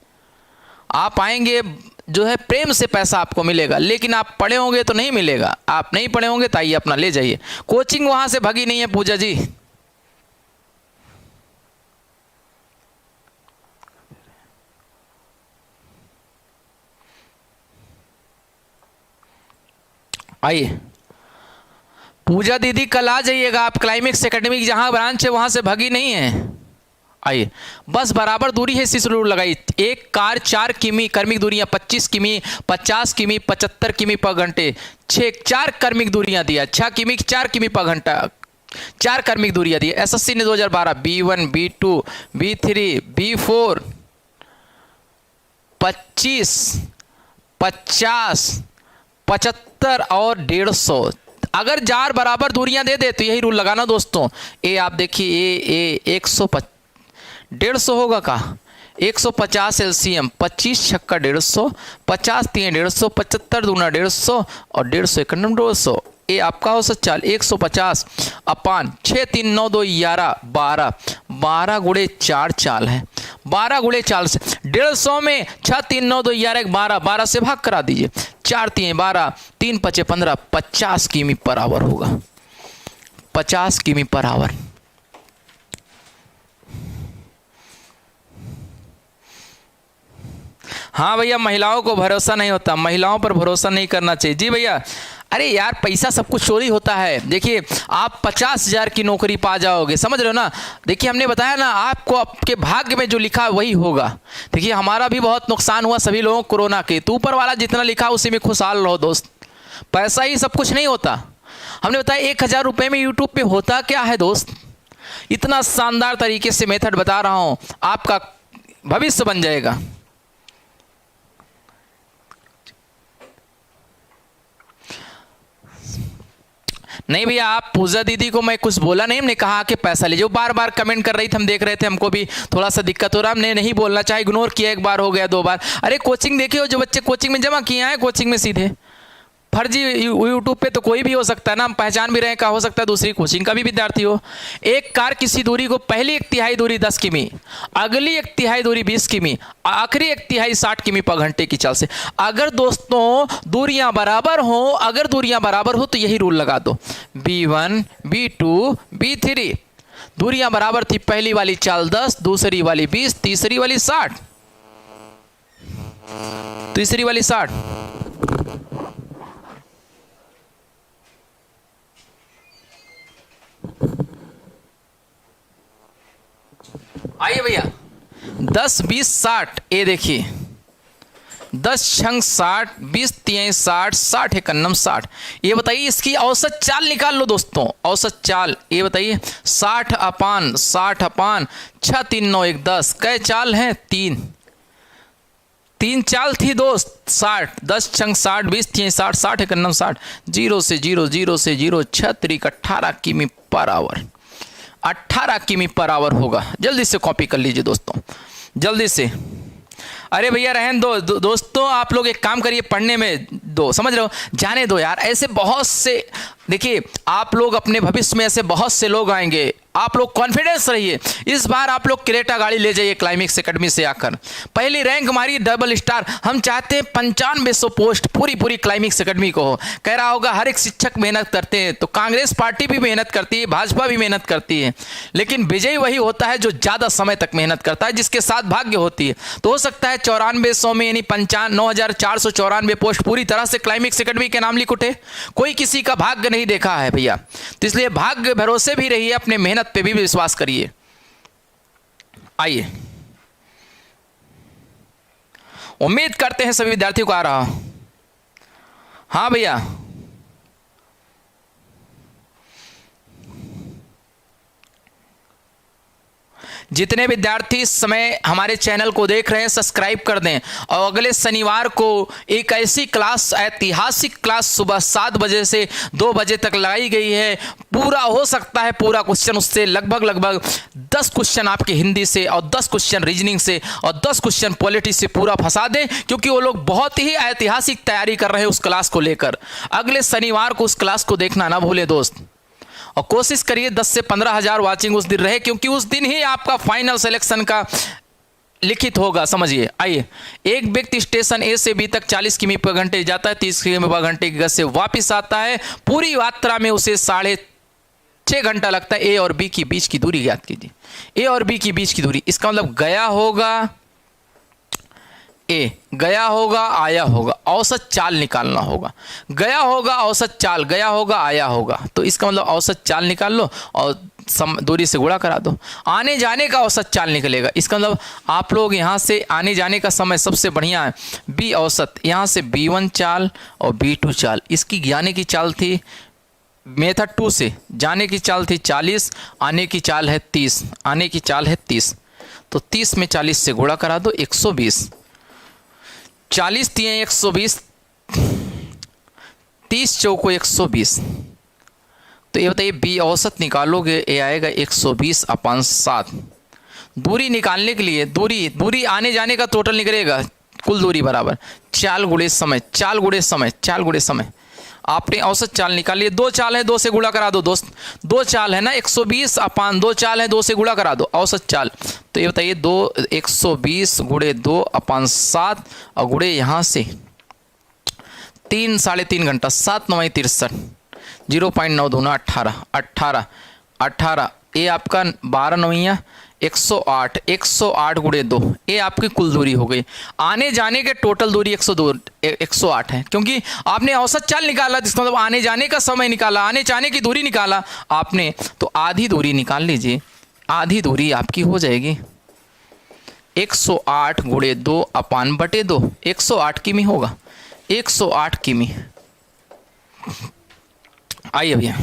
आप आएंगे जो है प्रेम से पैसा आपको मिलेगा, लेकिन आप पढ़े होंगे तो नहीं मिलेगा। आप नहीं पढ़े होंगे तो आइए अपना ले जाइए। कोचिंग वहां से भगी नहीं है पूजा जी। आइए पूजा दीदी कल आ जाइएगा आप। क्लाइमेक्स एकेडमी जहां ब्रांच है वहां से भगी नहीं है। आइए बस बराबर दूरी है, इसी से रूल लगाई। एक कार 4 किमी, कर्मिक दूरियां 25 किमी, 50 किमी, 75 किमी पर घंटे। 4 कर्मिक दूरियां दिया, 6 किमी 4 किमी पर घंटा, 4 कर्मिक दूरियां दी। एसएससी ने 2012 B1 B2 B3 B4 25 50 75 और 150। अगर 4 बराबर दूरियां दे दे तो यही रूल लगाना दोस्तों। ए आप देखिए ए 150 होगा का 150 एलसीएम, 25 छक्का 150, 50 3 150, 75 दूना 150 और 150 एकम 200। ये आपका औसत चाल 150 अपान 6 3 9 2 11 12, 12 गुणे 4 चाल है। 12 गुणे 4 से 150 में 6 3 9 2 11 12, 12 से भाग करा दीजिए। 4 3 12, 3 5 15, 50 किमी पर आवर होगा। 50 किमी पर आवर। हाँ भैया, महिलाओं को भरोसा नहीं होता, महिलाओं पर भरोसा नहीं करना चाहिए। जी भैया, अरे यार पैसा सब कुछ चोरी होता है। देखिए आप 50,000 की नौकरी पा जाओगे, समझ रहे हो ना। देखिए हमने बताया ना आपको, आपके भाग्य में जो लिखा है वही होगा। देखिए हमारा भी बहुत नुकसान हुआ सभी लोगों को कोरोना के, तो ऊपर वाला जितना लिखा उसी में खुशहाल रहो दोस्त। पैसा ही सब कुछ नहीं होता। हमने बताया 1,000 रुपये में यूट्यूब पे होता क्या है दोस्त। इतना शानदार तरीके से मेथड बता रहा हूँ, आपका भविष्य बन जाएगा। नहीं भैया, आप पूजा दीदी को मैं कुछ बोला नहीं, हमने कहा कि पैसा लीजिए। वो बार बार कमेंट कर रही थी, हम देख रहे थे, हमको भी थोड़ा सा दिक्कत हो रहा, हमने नहीं बोलना चाहे, इग्नोर किया। एक बार हो गया, 2 बार। अरे कोचिंग देखिए, जो बच्चे कोचिंग में जमा किए हैं कोचिंग में सीधे फर्जी यूट्यूब पे तो कोई भी हो सकता है ना, हम पहचान भी रहे का हो सकता है दूसरी कोचिंग का भी विद्यार्थी हो। एक कार किसी दूरी को पहली 1/3 दूरी 10 किमी, अगली 1/3 दूरी 20 किमी, आखिरी 1/3 60 किमी पर घंटे की चाल से। अगर दोस्तों दूरियां बराबर हो, अगर दूरियां बराबर हो तो यही रूल लगा दो। B1 B2 B3 दूरियां बराबर थी, पहली वाली चाल 10, दूसरी वाली 20, तीसरी वाली 60, तीसरी वाली 60। आइए भैया 10 20 60, ये देखिए 10 छंग 60, 20 3 60, 60 एकन्नम 60। ये बताइए इसकी औसत चाल निकाल लो दोस्तों। औसत चाल ये बताइए 60 अपान 6 3 9 1 10। कै चाल हैं? 3 चाल थी दोस्त। 60 10 छंग 60, 20 3 60, 60 एकन्नम 60। 0 से 0 0 से 0 6 3 18 किमी पर आवर। 18 किमी पर आवर होगा। जल्दी से कॉपी कर लीजिए दोस्तों, जल्दी से। अरे भैया रहन दो दोस्तों, आप लोग एक काम करिए, पढ़ने में दो, समझ रहे हो, जाने दो यार। ऐसे बहुत से, देखिए आप लोग अपने भविष्य में ऐसे बहुत से लोग आएंगे, आप लोग कॉन्फिडेंस रहिए। इस बार आप लोग क्रेटा गाड़ी ले जाइए क्लाइमेक्स एकेडमी से आकर, पहली रैंक मारिए, डबल स्टार। हम चाहते हैं 9500 पोस्ट पूरी क्लाइमेक्स एकेडमी को हो। कह रहा होगा हर एक शिक्षक मेहनत करते हैं, तो कांग्रेस पार्टी भी मेहनत करती है, भाजपा भी मेहनत करती है, लेकिन विजयी वही होता है जो ज़्यादा समय तक मेहनत करता है, जिसके साथ भाग्य होती है। तो हो सकता है 9400 में यानी 9494 पोस्ट पूरी तरह से क्लाइमेक्स एकेडमी के नाम लिख उठे। कोई किसी का भाग्य नहीं देखा है भैया, तो इसलिए भाग्य भरोसे भी रहिए, अपने मेहनत पे भी विश्वास करिए। आइए, उम्मीद करते हैं सभी विद्यार्थियों को आ रहा। हाँ भैया, जितने विद्यार्थी इस समय हमारे चैनल को देख रहे हैं सब्सक्राइब कर दें, और अगले शनिवार को एक ऐसी क्लास, ऐतिहासिक क्लास सुबह 7 बजे से 2 बजे तक लगाई गई है। पूरा हो सकता है पूरा क्वेश्चन उससे लगभग 10 क्वेश्चन आपके हिंदी से, और 10 क्वेश्चन रीजनिंग से, और 10 क्वेश्चन पॉलिटी से पूरा फंसा दें, क्योंकि वो लोग बहुत ही ऐतिहासिक तैयारी कर रहे हैं उस क्लास को लेकर। अगले शनिवार को उस क्लास को देखना ना भूले दोस्त, और कोशिश करिए 10 से 15 हज़ार वाचिंग उस दिन रहे, क्योंकि उस दिन ही आपका फाइनल सिलेक्शन का लिखित होगा, समझिए। आइए, एक व्यक्ति स्टेशन ए से बी तक 40 किमी पर घंटे जाता है, 30 किमी पर घंटे की गति से वापस आता है। पूरी यात्रा में उसे 6.5 घंटा लगता है। ए और बी की बीच की दूरी याद कीजिए, ए और बी की बीच की दूरी, इसका मतलब गया होगा ए, गया होगा आया होगा, औसत चाल निकालना होगा। गया होगा औसत चाल, गया होगा आया होगा, तो इसका मतलब औसत चाल निकाल लो और दूरी से गुणा करा दो। आने जाने का औसत चाल निकलेगा, इसका मतलब आप लोग यहाँ से आने जाने का समय सबसे बढ़िया है बी औसत, यहाँ से B1 चाल और B2 चाल। इसकी जाने की चाल थी मेथड 2 से, जाने की चाल थी 40, आने की चाल है 30, आने की चाल है 30, तो 30 में 40 से गुणा करा दो 120, 40 तिये 120, 30 चौको 120, तो ये बताइए बी औसत निकालोगे, ये आएगा 120/7। दूरी निकालने के लिए दूरी आने जाने का टोटल निकलेगा, कुल दूरी बराबर चाल गुणे समय, चाल गुणे समय। आपने औसत चाल निकाल लिए, 2 चाल है 2 से गुणा करा दो दोस्त, 2 चाल है ना 120/2 चाल है 2 से गुणा करा दो औसत चाल। तो ये बताइए 120 गुणे 2/7 और गुणे यहाँ से 3 साढ़े 3 घंटा, 7 9 63, 0.9 दूना 18, ये आपका 12 9 108, 108 गुणे 2, ये आपकी कुल दूरी हो गई। आने जाने के टोटल दूरी 108 है, क्योंकि आपने औसत चाल निकाला, जिसका मतलब आने जाने का समय निकाला, आने जाने की दूरी निकाला आपने, तो आधी दूरी निकाल लीजिए। आधी दूरी आपकी हो जाएगी 108 गुणे 2/2, 108 किमी होगा, 108 किमी। आइए भैया,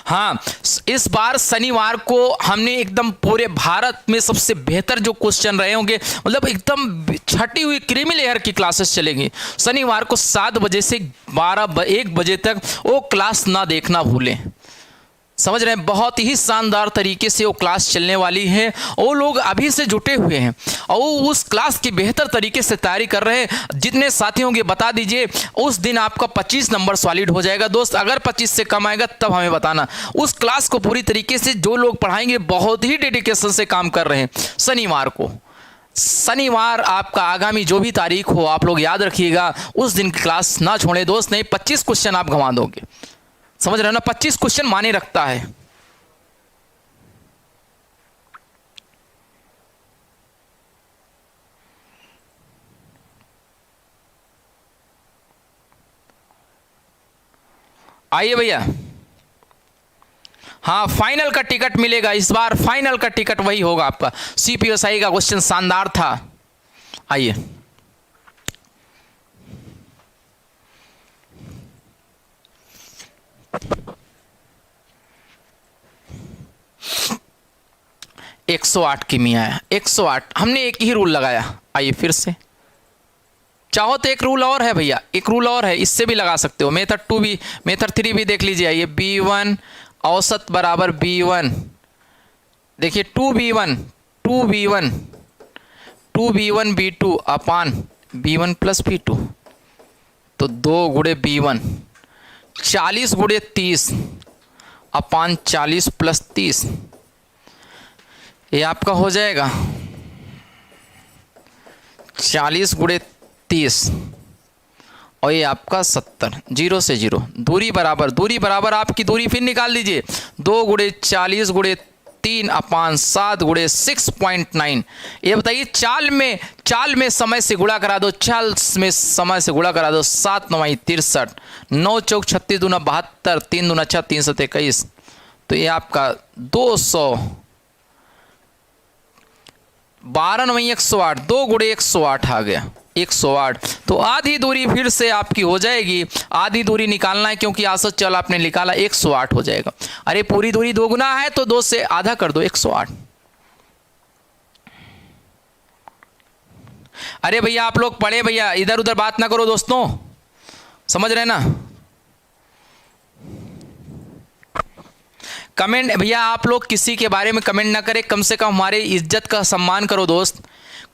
हाँ, इस बार शनिवार को हमने एकदम पूरे भारत में सबसे बेहतर जो क्वेश्चन रहे होंगे, मतलब एकदम छटी हुई क्रीमी लेयर की क्लासेस चलेंगी। शनिवार को 7 बजे से 1 बजे तक वो क्लास ना देखना भूलें, समझ रहे हैं। बहुत ही शानदार तरीके से वो क्लास चलने वाली है, वो लोग अभी से जुटे हुए हैं और वो उस क्लास की बेहतर तरीके से तैयारी कर रहे हैं। जितने साथी होंगे बता दीजिए, उस दिन आपका 25 नंबर सॉलिड हो जाएगा दोस्त। अगर 25 से कम आएगा तब हमें बताना। उस क्लास को पूरी तरीके से जो लोग पढ़ाएंगे बहुत ही डेडिकेशन से काम कर रहे हैं। शनिवार आपका आगामी जो भी तारीख हो, आप लोग याद रखिएगा, उस दिन की क्लास ना छोड़े दोस्त, नहीं 25 क्वेश्चन आप गंवा दोगे, समझ रहे हो ना। 25 क्वेश्चन माने रखता है। आइए भैया, हाँ फाइनल का टिकट मिलेगा इस बार, फाइनल का टिकट वही होगा आपका। CPSI का क्वेश्चन शानदार था। आइए, एक 108 किमी आया, 108। हमने एक ही रूल लगाया। आइए फिर से, चाहो तो एक रूल और है भैया, एक रूल और है, इससे भी लगा सकते हो। मेथड 2 भी, मेथड 3 भी देख लीजिए। ये B1 औसत बराबर B1, देखिए 2B1 B2 अपान B1 प्लस B2, तो 2 गुणे B1, 40 गुणे 30 अपान 40 प्लस 30, ये आपका हो जाएगा 40 गुणे 30 और ये आपका 70, 0 से 0, दूरी बराबर आपकी दूरी फिर निकाल लीजिए, 2 गुणे 40 गुणे 3 अपान 7 गुणे 6.9। ये बताइए चाल में समय से गुणा करा दो, 7 9 63, 9 चौक 36 दूना 72, 3 दूना 6 321, तो ये आपका 200, 12 9 108, 2 गुणे 108 आ गया 108। तो आधी दूरी फिर से आपकी हो जाएगी, आधी दूरी निकालना है क्योंकि औसत चल आपने निकाला 108 हो जाएगा। अरे पूरी दूरी 2 गुना है तो 2 से आधा कर दो 108। अरे भैया आप लोग पढ़े भैया, इधर उधर बात ना करो दोस्तों, समझ रहे ना। कमेंट भैया आप लोग किसी के बारे में कमेंट ना करें, कम से कम हमारे इज्जत का सम्मान करो दोस्त।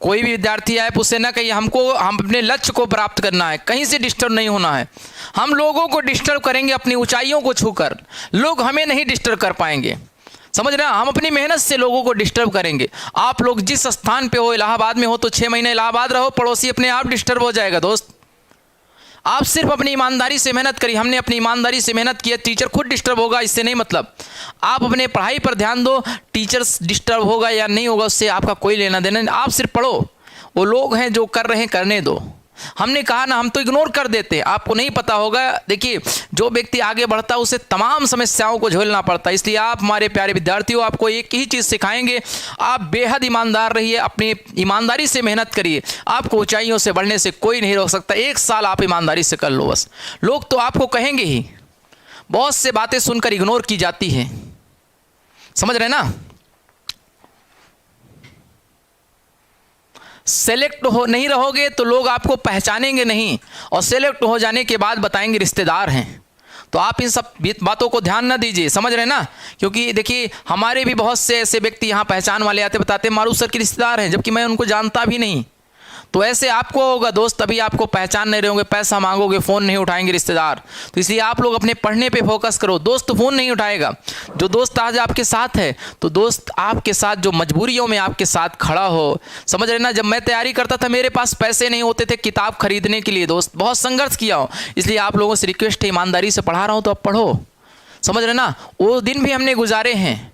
कोई भी विद्यार्थी आए उससे ना कहिए हम अपने लक्ष्य को प्राप्त करना है, कहीं से डिस्टर्ब नहीं होना है। हम लोगों को डिस्टर्ब करेंगे अपनी ऊंचाइयों को छूकर, लोग हमें नहीं डिस्टर्ब कर पाएंगे, समझ रहे हैं। हम अपनी मेहनत से लोगों को डिस्टर्ब करेंगे। आप लोग जिस स्थान पे हो, इलाहाबाद में हो तो 6 महीने इलाहाबाद रहो, पड़ोसी अपने आप डिस्टर्ब हो जाएगा दोस्त। आप सिर्फ अपनी ईमानदारी से मेहनत करिए, हमने अपनी ईमानदारी से मेहनत की है, टीचर खुद डिस्टर्ब होगा इससे नहीं मतलब। आप अपने पढ़ाई पर ध्यान दो, टीचर्स डिस्टर्ब होगा या नहीं होगा उससे आपका कोई लेना देना नहीं। आप सिर्फ पढ़ो, वो लोग हैं जो कर रहे हैं करने दो। हमने कहा ना, हम तो इग्नोर कर देते हैं, आपको नहीं पता होगा। देखिए जो व्यक्ति आगे बढ़ता है उसे तमाम समस्याओं को झेलना पड़ता है। इसलिए आप हमारे प्यारे विद्यार्थियों, आपको एक ही चीज़ सिखाएंगे, आप बेहद ईमानदार रहिए, अपनी ईमानदारी से मेहनत करिए, आपको ऊंचाइयों से बढ़ने से कोई नहीं रोक सकता। 1 साल आप ईमानदारी से कर लो बस, लोग तो आपको कहेंगे ही। बहुत से बातें सुनकर इग्नोर की जाती है, समझ रहे ना। सेलेक्ट हो नहीं रहोगे तो लोग आपको पहचानेंगे नहीं, और सेलेक्ट हो जाने के बाद बताएंगे रिश्तेदार हैं। तो आप इन सब बातों को ध्यान ना दीजिए, समझ रहे ना। क्योंकि देखिए हमारे भी बहुत से ऐसे व्यक्ति यहाँ पहचान वाले आते बताते मारूफ सर के रिश्तेदार हैं, जबकि मैं उनको जानता भी नहीं। तो ऐसे आपको होगा दोस्त, तभी आपको पहचान नहीं रहोगे, पैसा मांगोगे फ़ोन नहीं उठाएंगे रिश्तेदार। तो इसलिए आप लोग अपने पढ़ने पे फोकस करो। दोस्त फ़ोन नहीं उठाएगा, जो दोस्त आज आपके साथ है, तो दोस्त आपके साथ जो मजबूरियों में आपके साथ खड़ा हो, समझ रहे ना। जब मैं तैयारी करता था मेरे पास पैसे नहीं होते थे किताब खरीदने के लिए दोस्त, बहुत संघर्ष किया हो। इसलिए आप लोगों से रिक्वेस्ट है, ईमानदारी से पढ़ा रहा हूँ तो आप पढ़ो, समझ रहे ना। वो दिन भी हमने गुजारे हैं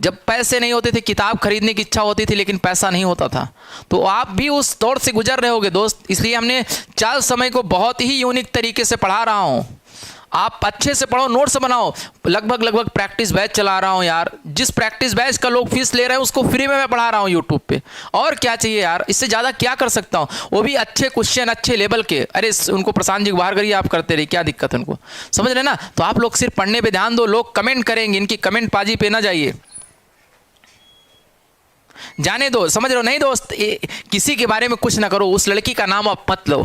जब पैसे नहीं होते थे, किताब खरीदने की इच्छा होती थी लेकिन पैसा नहीं होता था। तो आप भी उस दौर से गुजर रहे होगे दोस्त। इसलिए हमने चाल समय को बहुत ही यूनिक तरीके से पढ़ा रहा हूँ। आप अच्छे से पढ़ो, नोट्स बनाओ। लगभग प्रैक्टिस बैच चला रहा हूँ यार। जिस प्रैक्टिस बैच का लोग फीस ले रहे हैं उसको फ्री में मैं पढ़ा रहा हूँ यूट्यूब पे। और क्या चाहिए यार, इससे ज़्यादा क्या कर सकता हूँ, वो भी अच्छे क्वेश्चन, अच्छे लेवल के। अरे उनको प्रशांत जी बाहर करिए, आप करते रहिए, क्या दिक्कत है उनको, समझ रहे ना। तो आप लोग सिर्फ पढ़ने पर ध्यान दो, लोग कमेंट करेंगे, इनकी कमेंट बाजी पे ना जाइए, जाने दो, समझ रहे हो। नहीं दोस्त, किसी के बारे में कुछ ना करो। उस लड़की का नाम आप मत लो,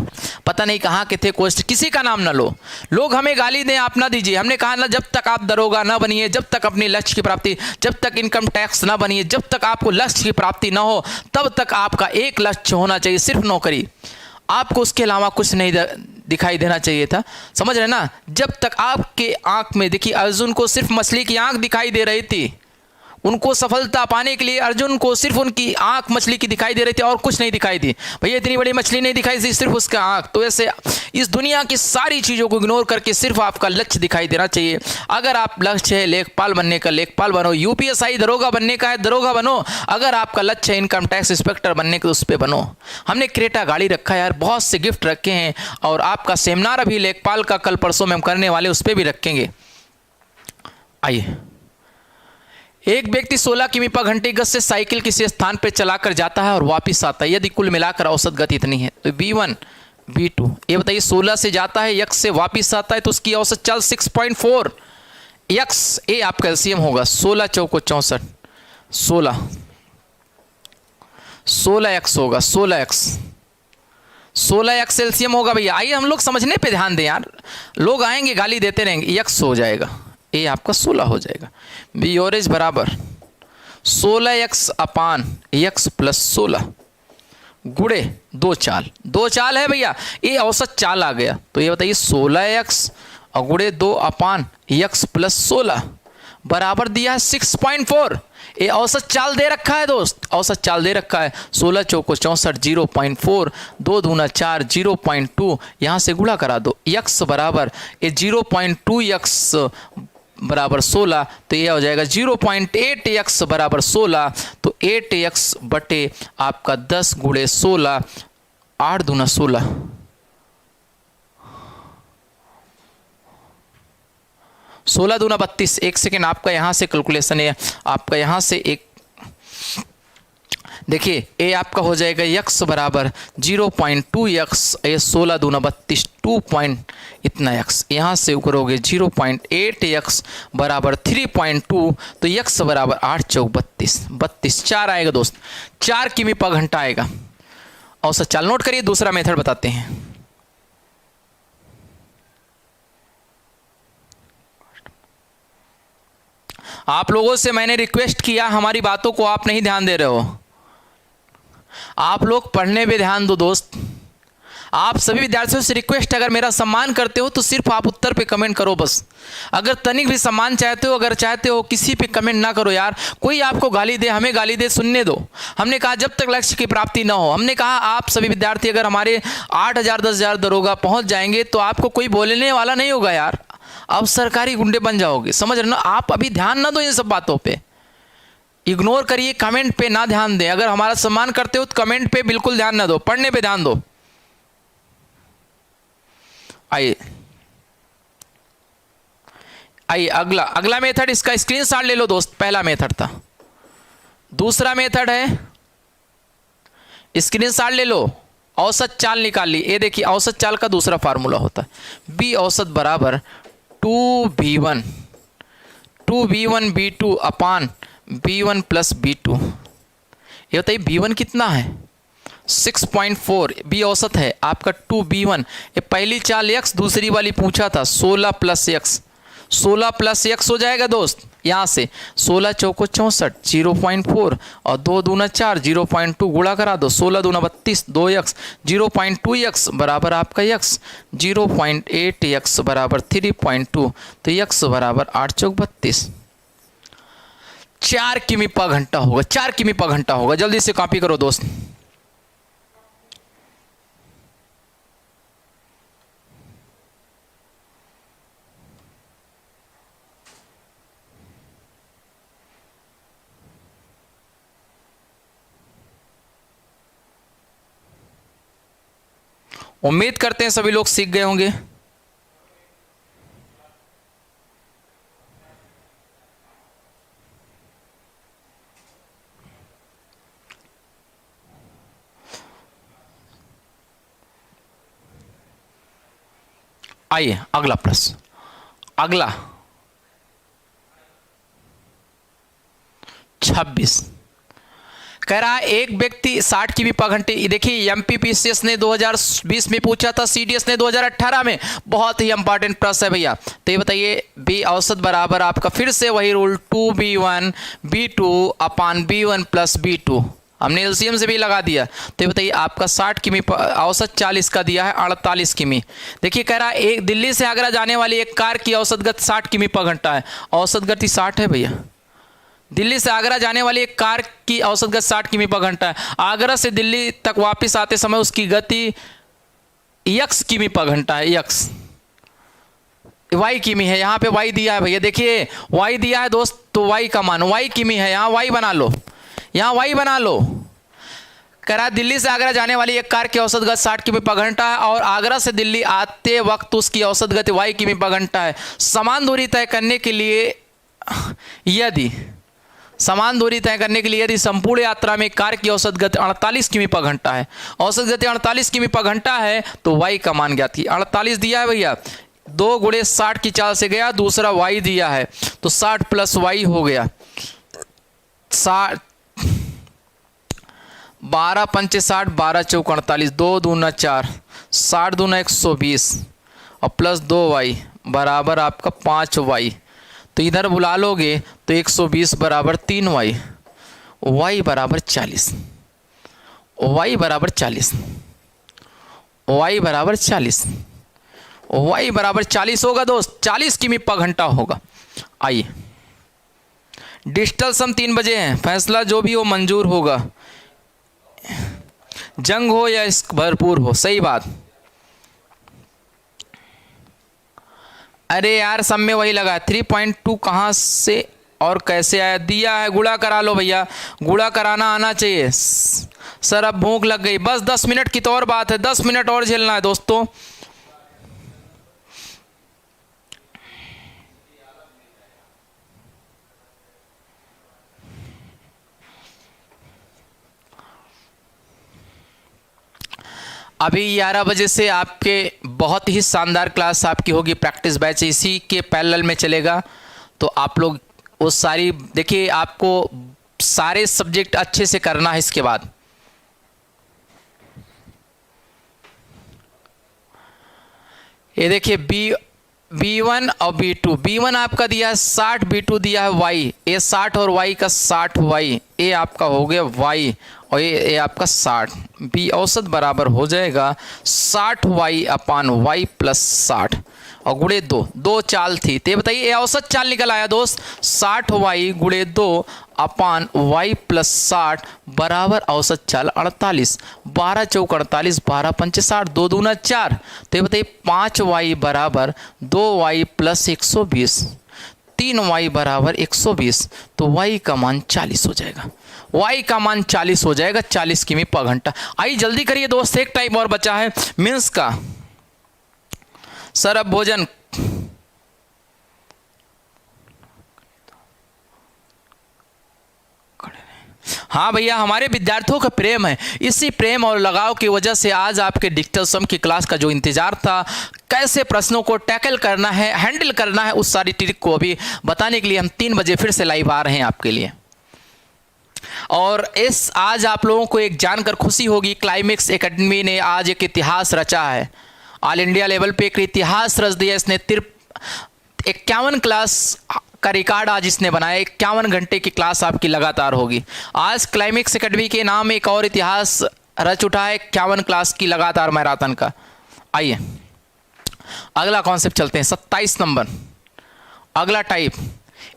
पता नहीं कहाँ के थे पोस्ट, किसी का नाम ना लो। लोग हमें गाली दें आप ना दीजिए। हमने कहा ना, जब तक आप दरोगा ना बनिए, जब तक अपनी लक्ष्य की प्राप्ति, जब तक इनकम टैक्स ना बनिए, जब तक आपको लक्ष्य की प्राप्ति ना हो, तब तक आपका एक लक्ष्य होना चाहिए, सिर्फ नौकरी। आपको उसके अलावा कुछ नहीं दिखाई देना चाहिए था, समझ रहे ना। जब तक आपके आंख में, देखिए अर्जुन को सिर्फ मछली की आंख दिखाई दे रही थी, उनको सफलता पाने के लिए अर्जुन को सिर्फ उनकी आंख मछली की दिखाई दे रही थी और कुछ नहीं दिखाई दी। भैया इतनी बड़ी मछली नहीं दिखाई थी, सिर्फ उसका आंख। तो ऐसे इस दुनिया की सारी चीज़ों को इग्नोर करके सिर्फ आपका लक्ष्य दिखाई देना चाहिए। अगर आप लक्ष्य है लेखपाल बनने का, लेखपाल बनो। यूपीएसआई दरोगा बनने का है, दरोगा बनो। अगर आपका लक्ष्य है इनकम टैक्स इंस्पेक्टर बनने का, उस पर बनो। हमने क्रेटा गाड़ी रखा है यार, बहुत से गिफ्ट रखे हैं। और आपका सेमिनार अभी लेखपाल का कल परसों में हम करने वाले, उस पर भी रखेंगे। आइए, एक व्यक्ति 16 किमी पर घंटे गति से साइकिल किसी स्थान पर चलाकर जाता है और वापस आता है, यदि कुल मिलाकर औसत गति इतनी है, तो V1 V2 ये बताइए। 16 से जाता है, x से वापस आता है, तो उसकी औसत चल 6.4 x। ये आपका एलसीएम होगा 16 चौको 64, 16x होगा, 16x 16x एलसीएम होगा भैया। आइए हम लोग समझने पे ध्यान दें यार, लोग आएंगे गाली देते रहेंगे। x हो जाएगा, ए आपका 16 हो जाएगा। बी ओरेज बराबर 16x अपान x प्लस 16 गुड़े दो चाल है भैया, ये औसत चाल आ गया। तो ये बताइए 16x और गुड़े 2 अपान x प्लस 16 बराबर दिया है 6.4। ये औसत चाल दे रखा है दोस्त, औसत चाल दे रखा है। 16 चौको 64 0.4, 2 दूना 4 0.2, यहाँ से गुणा करा दो। x बराबर ये 0.2x बराबर 16, तो यह हो जाएगा 0.8x बराबर 16। तो 8x बटे आपका 10 गुणे 16, 8 दूना 16, 16 दूना 32। एक सेकेंड, आपका यहाँ से कैलकुलेशन है, आपका यहाँ से एक देखिए, ए आपका हो जाएगा x बराबर 0.2x, ये 16 दूना 32 2 पॉइंट इतना x, यहाँ से करोगे 0.8x बराबर 3.2, तो x बराबर 8 चौक 32 4 आएगा दोस्त, 4 किमी पर घंटा आएगा। औसत चाल नोट करिए। दूसरा मेथड बताते हैं। आप लोगों से मैंने रिक्वेस्ट किया, हमारी बातों को आप नहीं ध्यान दे रहे हो। आप लोग पढ़ने पे ध्यान दो दोस्त। आप सभी विद्यार्थियों से रिक्वेस्ट, अगर मेरा सम्मान करते हो तो सिर्फ आप उत्तर पे कमेंट करो बस। अगर तनिक भी सम्मान चाहते हो, अगर चाहते हो किसी पे कमेंट ना करो यार। कोई आपको गाली दे, हमें गाली दे, सुनने दो। हमने कहा जब तक लक्ष्य की प्राप्ति ना हो, हमने कहा आप सभी विद्यार्थी अगर हमारे 8,000 10,000 दरोगा पहुंच जाएंगे तो आपको कोई बोलने वाला नहीं होगा यार। अब सरकारी गुंडे बन जाओगे, समझ रहे ना। आप अभी ध्यान ना दो इन सब बातों पे, इग्नोर करिए, कमेंट पे ना ध्यान दें। अगर हमारा सम्मान करते हो तो कमेंट पे बिल्कुल ध्यान ना दो, पढ़ने पे ध्यान दो। आइए अगला मेथड, इसका स्क्रीनशॉट ले लो दोस्त। पहला मेथड था, दूसरा मेथड है, स्क्रीनशॉट ले लो। औसत चाल निकाल ली। ये देखिए औसत चाल का दूसरा फार्मूला होता है बी औसत बराबर 2b1 b2 अपान b1 प्लस b2। ये बताइए b1 कितना है 6.4, बी औसत है आपका 2b1। ये पहली चाल x, दूसरी वाली पूछा था 16 प्लस x, 16 प्लस x हो जाएगा दोस्त। यहाँ से 16 चौको 64 0.4 और 2 दूना 4 0.2 गुणा करा दो। 16 दूना 32 2x 0.2x बराबर आपका x 0.8x बराबर 3.2, तो x बराबर 8 चौक 32, 4 किमी पर घंटा होगा। 4 किमी पर घंटा होगा। जल्दी से कॉपी करो दोस्त। उम्मीद करते हैं सभी लोग सीख गए होंगे। आइए अगला प्रश्न। अगला 26 कह रहा है एक व्यक्ति 60 किमी पर घंटे। देखिए एमपीपीसीएस ने 2020 में पूछा था, सीडीएस ने 2018 में। बहुत ही इंपॉर्टेंट प्रश्न है भैया। तो ये बताइए बी औसत बराबर आपका फिर से वही रूल 2b1 b2 अपान b1 प्लस b2, हमने एलसीएम से भी लगा दिया। तो ये बताइए आपका 60 किमी औसत 40 का दिया है 48 किमी। देखिए कह रहा है एक दिल्ली से आगरा जाने वाली एक कार की औसत गति 60 किमी पर घंटा है। औसत गति 60 है भैया। दिल्ली से आगरा जाने वाली एक कार की औसत गति 60 किमी पर घंटा है। आगरा से दिल्ली तक वापस आते समय उसकी गति x किमी पर घंटा है। x y किमी है, यहाँ पे y दिया है भैया। देखिए y दिया है दोस्त, तो y का मान y किमी है। यहाँ y बना लो, यहाँ y बना लो। कह रहा दिल्ली से आगरा जाने वाली एक कार की औसत गति 60 किमी पर घंटा है और आगरा से दिल्ली आते वक्त उसकी औसत गति y किमी पर घंटा है। समान दूरी तय करने के लिए यदि संपूर्ण यात्रा में कार की औसत गति 48 किमी पर घंटा है, औसत गति 48 किमी पर घंटा है, तो y का मान ज्ञात किया। 48 दिया है भैया, 2 गुणे 60 की चाल से गया, दूसरा y दिया है, तो 60 प्लस y हो गया 60 12 पंचे 60, 12 चौक 48, 2 दूना 4, 60 दूना 120 और प्लस 2y बराबर आपका 5y। तो इधर बुला लोगे तो 120 बराबर 3y, y बराबर 40, y बराबर 40, y बराबर 40, y बराबर 40 होगा दोस्त, 40 किमी पर घंटा होगा। आइए, डिजिटल सम 3 बजे हैं, फैसला जो भी हो मंजूर होगा, जंग हो या इश्क भरपूर हो। सही बात। अरे यार सब में वही लगा 3.2 कहाँ से और कैसे आया, दिया है, गुणा करा लो भैया, गुणा कराना आना चाहिए। सर अब भूख लग गई, बस 10 मिनट की तो और बात है, 10 मिनट और झेलना है दोस्तों। अभी 11 बजे से आपके बहुत ही शानदार क्लास आपकी होगी, प्रैक्टिस बैच इसी के पैरेलल में चलेगा। तो आप लोग वो सारी देखिए, आपको सारे सब्जेक्ट अच्छे से करना है। इसके बाद ये देखिए B1 और B2 आपका दिया है 60, B2 दिया है y, ये 60 और y का 60y, ये आपका हो गया y और ये आपका 60। b औसत बराबर हो जाएगा 60y अपान y प्लस 60 और गुणे 2 चाल थी। तो ये बताइए ये औसत चाल निकल आया दोस्त, 60y गुणे 2 अपान y प्लस 60 बराबर औसत चाल 48। 12 चौक 48, 12 पंचे 60, 2 दूना 4। तो ये बताइए 5y बराबर 2y प्लस 120, 3y बराबर 120। तो y का मान 40 हो जाएगा, y का मान 40 हो जाएगा, 40 किमी पर घंटा। आइए जल्दी करिए दोस्त, एक टाइम और बचा है मीन्स का। सर अब भोजन हाँ भैया, हमारे विद्यार्थियों का प्रेम है, इसी प्रेम और लगाव की वजह से आज आपके डिजिटल सम की क्लास का जो इंतजार था, कैसे प्रश्नों को टैकल करना है, हैंडल करना है, उस सारी ट्रिक को अभी बताने के लिए हम 3 बजे फिर से लाइव आ रहे हैं आपके लिए। और इस आज आप लोगों को एक जानकर खुशी होगी, क्लाइमेक्स एकेडमी ने आज एक इतिहास रचा है, ऑल इंडिया लेवल पे एक इतिहास रच दिया इसने। 51 क्लास का रिकॉर्ड आज इसने बनाया, 51 घंटे की क्लास आपकी लगातार होगी। आज क्लाइमेक्स एकेडमी के नाम एक और इतिहास रच उठा है, 51 क्लास की लगातार मैराथन का। आइए अगला कॉन्सेप्ट चलते हैं, 27 नंबर अगला टाइप।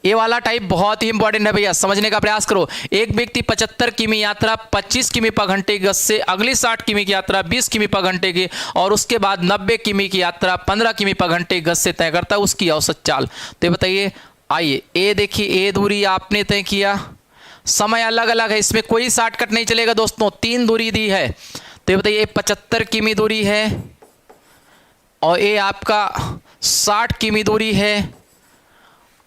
ये वाला टाइप बहुत ही इंपॉर्टेंट है भैया, समझने का प्रयास करो। एक व्यक्ति 75 किमी यात्रा 25 किमी पर घंटे की गति से, अगली 60 किमी की यात्रा 20 किमी पर घंटे की, और उसके बाद 90 किमी की यात्रा 15 किमी पर घंटे की गति से तय करता है, उसकी औसत चाल। तो बताइए, आइए ए देखिए, ए दूरी आपने तय किया, समय अलग अलग है, इसमें कोई शॉर्टकट नहीं चलेगा दोस्तों, 3 दूरी दी है। तो बताइए 75 किमी दूरी है और ये आपका 60 किमी दूरी है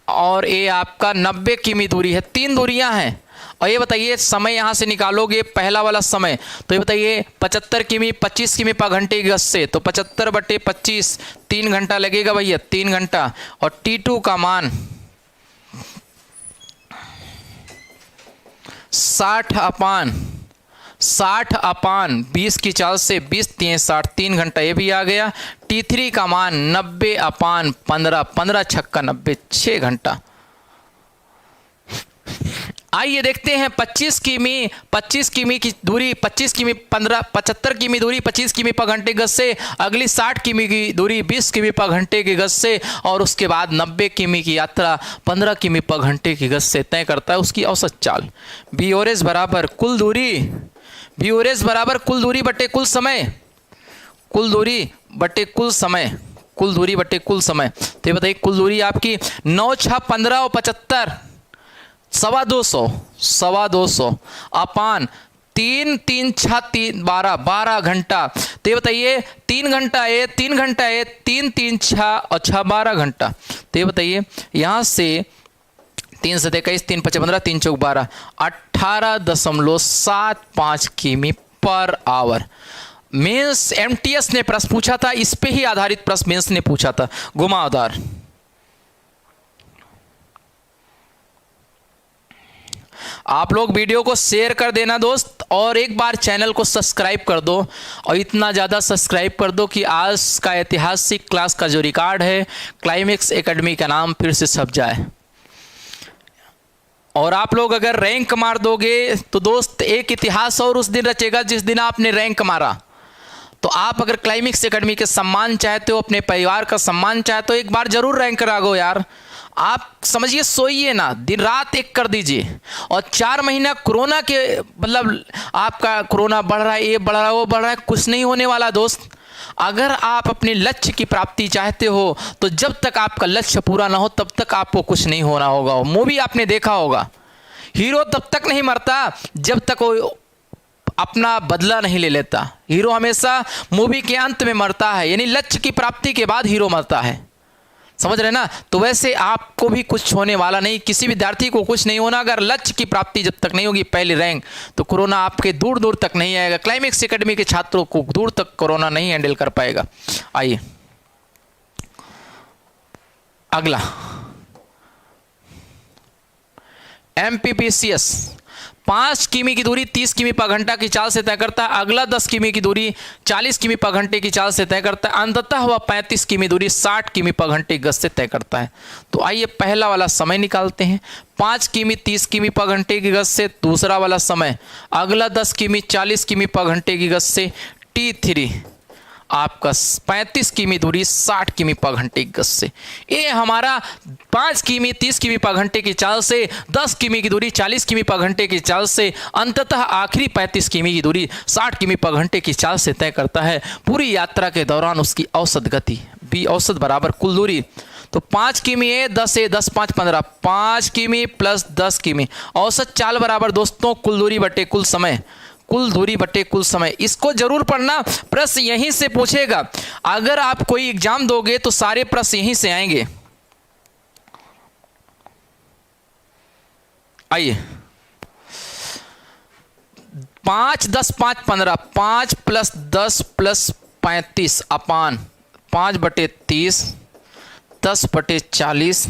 और ये आपका 90 किमी दूरी है, 3 दूरियां हैं। और ये बताइए समय यहाँ से निकालोगे, पहला वाला समय, तो ये बताइए 75 किमी 25 किमी पर घंटे की गति से, तो 75/25 3 घंटा लगेगा भैया, 3 घंटा। और T2 का मान 60 अपान 20 की चाल से 20 3 60, 3 घंटा ये भी आ गया। T3 का मान 90 अपान 15, 15 छक्का 90, 6 घंटा। आइए देखते हैं 25 किमी की दूरी, 25 किमी 75 किमी दूरी 25 किमी पर घंटे गति से, अगली 60 किमी की दूरी 20 किमी पर घंटे की गति से, और उसके बाद 90 किमी की यात्रा 15 किमी पर घंटे की गति से तय करता है उसकी औसत चाल। बी और एस बराबर कुल दूरी, बी और एस बराबर कुल दूरी बटे कुल समय, कुल दूरी बटे कुल समय, कुल दूरी बटे कुल समय। तो ये बताइए कुल दूरी आपकी 9 6 15 और 75, 250 अपान 3 3 6 3 12 घंटा। तो ये बताइए 3 घंटा है, 3 घंटा है, 3 3 6 और 6 12 घंटा। तो ये बताइए यहाँ से 3 से 21, 3 5 15, 3 चौक 12, 18.75 किमी पर आवर। मेंस एमटीएस ने प्रश्न पूछा था, इस पे ही आधारित प्रश्न मेंस ने पूछा था, घुमावदार। आप लोग वीडियो को शेयर कर देना दोस्त, और एक बार चैनल को सब्सक्राइब कर दो, और इतना ज़्यादा सब्सक्राइब कर दो कि आज का ऐतिहासिक क्लास का जो रिकॉर्ड है क्लाइमेक्स एकेडमी का नाम फिर से छप जाए। और आप लोग अगर रैंक मार दोगे तो दोस्त एक इतिहास और उस दिन रचेगा जिस दिन आपने रैंक मारा। तो आप अगर क्लाइमेक्स एकेडमी के सम्मान चाहते हो, अपने परिवार का सम्मान चाहते हो, एक बार जरूर रैंक करागो यार। आप समझिए, सोइए ना, दिन रात एक कर दीजिए। और 4 महीना कोरोना के मतलब आपका कोरोना बढ़ रहा है, ये बढ़ रहा है, वो बढ़ रहा है, कुछ नहीं होने वाला दोस्त। अगर आप अपने लक्ष्य की प्राप्ति चाहते हो तो जब तक आपका लक्ष्य पूरा ना हो तब तक आपको कुछ नहीं होना होगा। मूवी आपने देखा होगा, हीरो तब तक नहीं मरता जब तक वो अपना बदला नहीं ले लेता। हीरो हमेशा मूवी के अंत में मरता है, यानी लक्ष्य की प्राप्ति के बाद हीरो मरता है। समझ रहे ना? तो वैसे आपको भी कुछ होने वाला नहीं, किसी विद्यार्थी को कुछ नहीं होना। अगर लक्ष्य की प्राप्ति जब तक नहीं होगी, पहली रैंक, तो कोरोना आपके दूर दूर तक नहीं आएगा। क्लाइमेक्स एकेडमी के छात्रों को दूर तक कोरोना नहीं हैंडल कर पाएगा। आइए अगला, MPPCS 5 किमी की दूरी 30 किमी पर घंटा की चाल से तय करता है। अगला 10 किमी की दूरी 40 किमी पर घंटे की चाल से तय करता है। अंततः वह 35 किमी दूरी 60 किमी पर घंटे की गति से तय करता है। तो आइए पहला वाला समय निकालते हैं। 5 किमी 30 किमी पर घंटे की गति से दूसरा वाला समय, अगला 10 किमी 40 किमी पर घंटे की गति से, T3 आपका 35 किमी दूरी 60 किमी पर घंटे की गति से। ये हमारा 5 किमी 30 किमी पर घंटे की चाल से, 10 किमी की दूरी 40 किमी पर घंटे की चाल से, अंततः आखिरी 35 किमी की दूरी 60 किमी पर घंटे की चाल से तय करता है। पूरी यात्रा के दौरान उसकी औसत गति B औसत बराबर कुल दूरी। तो 5 किमी है, 10 है, 10 5 15, 5 किमी प्लस 10 किमी, औसत चाल बराबर दोस्तों कुल दूरी बटे कुल समय, कुल दूरी बटे कुल समय। इसको जरूर पढ़ना, प्रश्न यहीं से पूछेगा। अगर आप कोई एग्जाम दोगे तो सारे प्रश्न यहीं से आएंगे। आइए 5 10 5 15, 5 प्लस 10 प्लस 35 अपान 5 बटे 30, 10 बटे 40,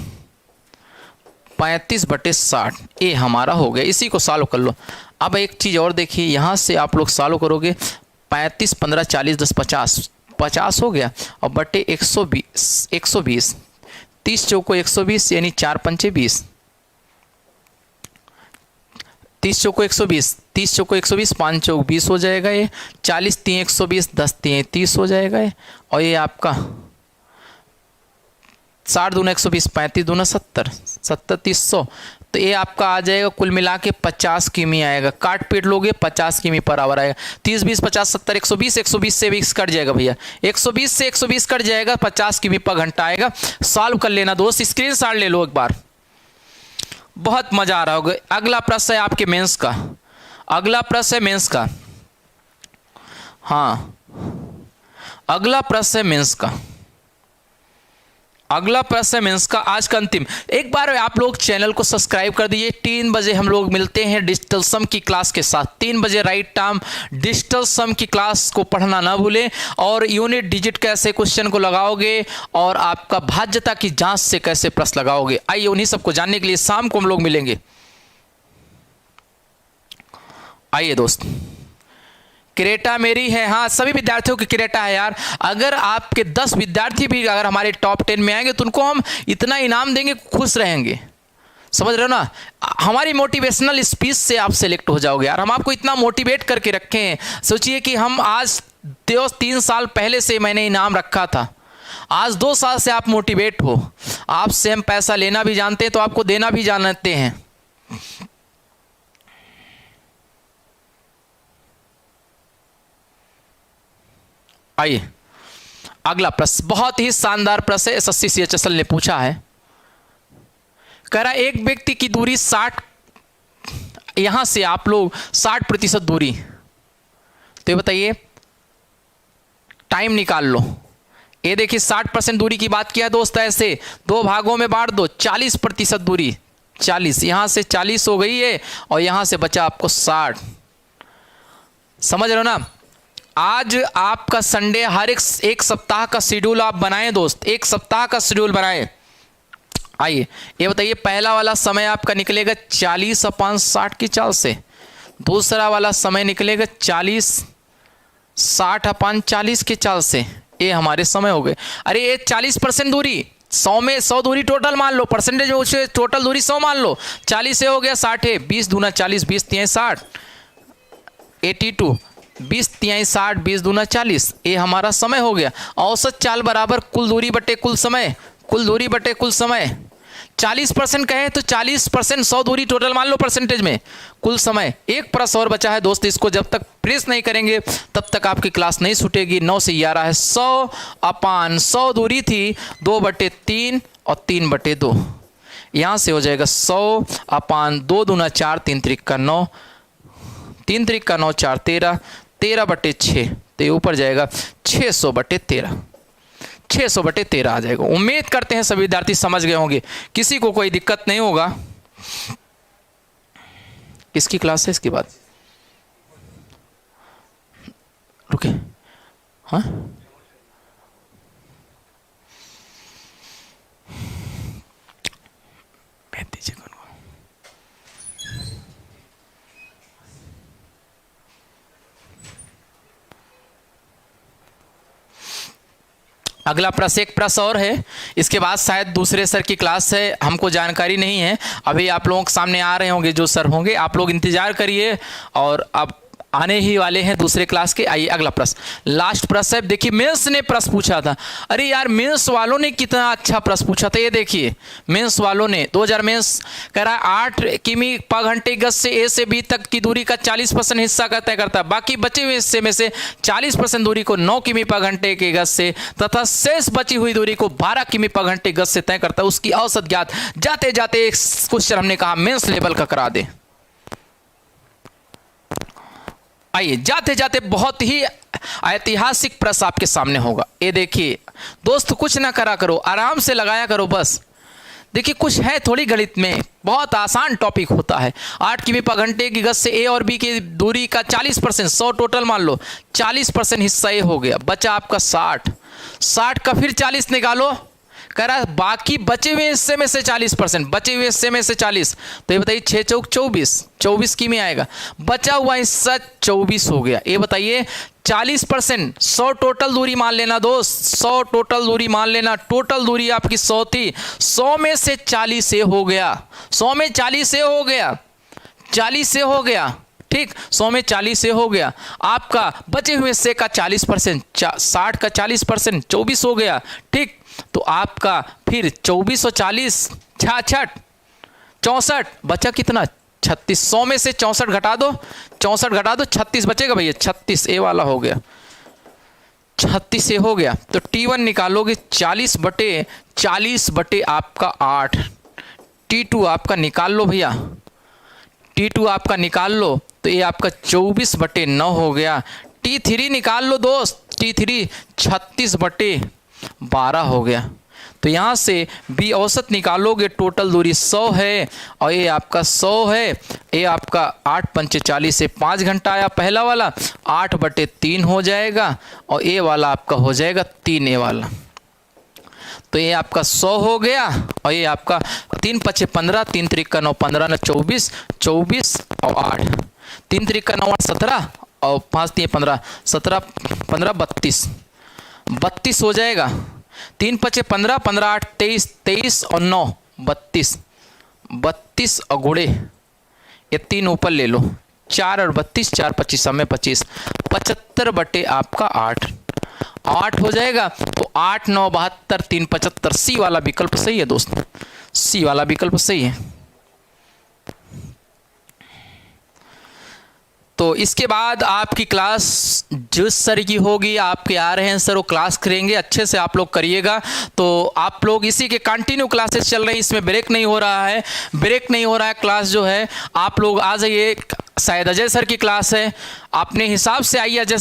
35 बटे 60, ये हमारा हो गया। इसी को सॉल्व कर लो। अब एक चीज़ और देखिए, यहाँ से आप लोग सॉल्व करोगे, 35 15 40 10 50, 50 हो गया, और बटे 120, 120, 30 चौको 120 यानी 4 पंचे 20, 30 चौको 120, 30 चौको 120, 5 चौक 20 हो जाएगा ये, 40 3 120, 10 3 30 हो जाएगा ये, और ये आपका 60 दूना 120, 35 दूना 70, 70 30 100, तो ये आपका आ जाएगा कुल मिला के 50 किमी आएगा। काट पीट लोगे 50 किमी पर आवर आएगा। 30 20 50 70 120, 120 से 20 कट जाएगा भैया, 120 से 120 कट जाएगा, 50 किमी पर घंटा आएगा। सॉल्व कर लेना दोस्त, स्क्रीनशॉट ले लो एक बार, बहुत मजा आ रहा होगा। अगला प्रश्न है आपके मेंस का, अगला प्रश्न है मेंस का, हाँ अगला प्रश्न है मेंस का, अगला प्रश्न है मेंस का, आज का अंतिम। एक बार आप लोग चैनल को सब्सक्राइब कर दीजिए। 3 बजे हम लोग मिलते हैं डिजिटल सम की क्लास के साथ। 3 बजे राइट टाइम डिजिटल सम की क्लास को पढ़ना ना भूलें। और यूनिट डिजिट कैसे क्वेश्चन को लगाओगे और आपका भाज्यता की जांच से कैसे प्रश्न लगाओगे, आइए उन्हीं सबको जानने के लिए शाम को हम लोग मिलेंगे। आइए दोस्त, क्रेटा मेरी है, हाँ सभी विद्यार्थियों की क्रेटा है यार। अगर आपके 10 विद्यार्थी भी अगर हमारे टॉप 10 में आएंगे तो उनको हम इतना इनाम देंगे, खुश रहेंगे। समझ रहे हो ना? हमारी मोटिवेशनल स्पीच से आप सेलेक्ट हो जाओगे यार। हम आपको इतना मोटिवेट करके रखे हैं। सोचिए कि हम आज 3 साल पहले से मैंने इनाम रखा था, आज 2 साल से आप मोटिवेट हो। आपसे हम पैसा लेना भी जानते हैं तो आपको देना भी जानते हैं। आइए अगला प्रश्न, बहुत ही शानदार प्रश्न है, SSC CHSL ने पूछा है। कह रहा एक व्यक्ति की दूरी 60, यहां से आप लोग 60% दूरी, तो ये बताइए टाइम निकाल लो। ये देखिए 60% दूरी की बात किया दोस्त, ऐसे 2 भागों में बांट दो, 40% दूरी, 40 यहां से 40 हो गई है और यहां से बचा आपको 60। समझ रहे हो ना? आज आपका संडे, हर एक सप्ताह का शेड्यूल आप बनाएं दोस्त, एक सप्ताह का शेड्यूल बनाएं। आइए ये बताइए, पहला वाला समय आपका निकलेगा 40/60 की चाल से, दूसरा वाला समय निकलेगा 40/60/40 की चाल से। ये हमारे समय हो गए। अरे ये 40% दूरी, 100 में 100 दूरी टोटल मान लो, परसेंटेज में उसे टोटल दूरी 100 मान लो। 40 से हो गया 60 है, 20 दूना 40, 20 तिहाई 60, 82, 20 तिहाई 60, 20 दूना 40। ये हमारा समय हो गया। औसत चाल बराबर कुल दूरी बटे कुल समय, कुल दूरी बटे कुल समय। 40% कहे तो 40% 100 दूरी टोटल मान लो परसेंटेज में, कुल समय। एक प्रश्न और बचा है दोस्त, इसको जब तक प्रेस नहीं करेंगे तब तक आपकी क्लास नहीं छूटेगी। 9 से 11 है। 100/100 दूरी थी, 2/3 और 3/2। यहाँ से हो जाएगा 100/2 दूना 4, 3 त्रिक 9, 3 त्रिक 9, 4 13, 13/6, तो ये ऊपर जाएगा 600/13, 600/13 आ जाएगा। उम्मीद करते हैं सभी विद्यार्थी समझ गए होंगे, किसी को कोई दिक्कत नहीं होगा। किसकी क्लास है इसके बाद? रुके, हाँ भेज दीजिए उनको। अगला प्रश्न, एक प्रश्न और है, इसके बाद शायद दूसरे सर की क्लास है, हमको जानकारी नहीं है। अभी आप लोगों के सामने आ रहे होंगे जो सर होंगे, आप लोग इंतजार करिए और अब आने ही वाले हैं दूसरे क्लास के। आइए अगला प्रश्न, लास्ट प्रश्न है। देखिए मेंस ने प्रश्न पूछा था। अरे यार मेंस वालों ने कितना अच्छा प्रश्न पूछा था। ये देखिए मेंस वालों ने 2000 मेंस करा 8 किमी पर घंटे गज से ए से बी तक की दूरी का 40% हिस्सा का तय करता है। बाकी बचे हुए हिस्से में से 40% दूरी को 9 किमी पर घंटे के गज से तथा शेष बची हुई दूरी को 12 किमी पर घंटे गज से तय करता है। उसकी औसत ज्ञात। जाते जाते एक क्वेश्चन हमने कहा मेंस लेवल का करा दे। आइए जाते जाते बहुत ही ऐतिहासिक प्रश्न आपके सामने होगा। ये देखिए दोस्त, कुछ ना करा करो, आराम से लगाया करो बस। देखिए कुछ है थोड़ी गणित में, बहुत आसान टॉपिक होता है। 8 किमी पर घंटे की गज से ए और बी की दूरी का 40%, 100 टोटल मान लो, 40% हिस्सा ए हो गया, बचा आपका 60 का फिर 40 निकालो, कह रहा बाकी बचे हुए हिस्से में से 40%, बचे हुए हिस्से में से 40, तो ये बताइए 6 चौक 24 की में आएगा। बचा हुआ हिस्सा 24 हो गया। ये बताइए 40%, 100 टोटल दूरी मान लेना दोस्त, 100 टोटल दूरी मान लेना। टोटल दूरी आपकी 100 थी, 100 में से 40 से हो गया, 100 में 40 से हो गया, 40 से हो गया, ठीक, 100 में 40 से हो गया। आपका बचे हुए हिस्से का 40%, 60 का 40%, 24 हो गया, ठीक। तो आपका फिर 24 और 40 66, 64, बचा कितना 36। 100 में से 64 घटा दो, 64 घटा दो, 36 बचेगा भैया, 36 ए वाला हो गया, 36 ए हो गया। तो T1 निकालोगे 40/40 आपका 8। T2 आपका निकाल लो भैया, T2 आपका निकाल लो, तो ये आपका 24/9 हो गया। T3 निकाल लो दोस्त, T3 36/12 हो गया। तो यहाँ से बी औसत निकालोगे, टोटल दूरी 100 है और ये आपका 100 है। ये आपका 8 पंचे 40 से 5 घंटा आया पहला वाला, 8/3 हो जाएगा और ये वाला आपका हो जाएगा 3 ए वाला। तो ये आपका 100 हो गया और ये आपका 3 पचे 15, 3 त्रिक 9, 15 9 24, 24 और 8, 3 त्रिक 9 8 17 और 5 3 15, 17 15 32 हो जाएगा। 3 पचे 15, 15 8 23, 23 और 9 32 और गुड़े ये 3 ऊपर ले लो, 4 और 32, 4 25 में 25, 75 आपका 8 हो जाएगा। तो 8 9 72, 3 75, सी वाला विकल्प सही है दोस्त, सी वाला विकल्प सही है। तो इसके बाद आपकी क्लास जिस सर की होगी, आपके आ रहे हैं सर वो क्लास करेंगे, अच्छे से आप लोग करिएगा। तो आप लोग इसी के कंटिन्यू क्लासेस चल रही हैं, इसमें ब्रेक नहीं हो रहा है, ब्रेक नहीं हो रहा है। क्लास जो है आप लोग आ जाइए, शायद अजय सर की क्लास है, अपने हिसाब से आइए। अजय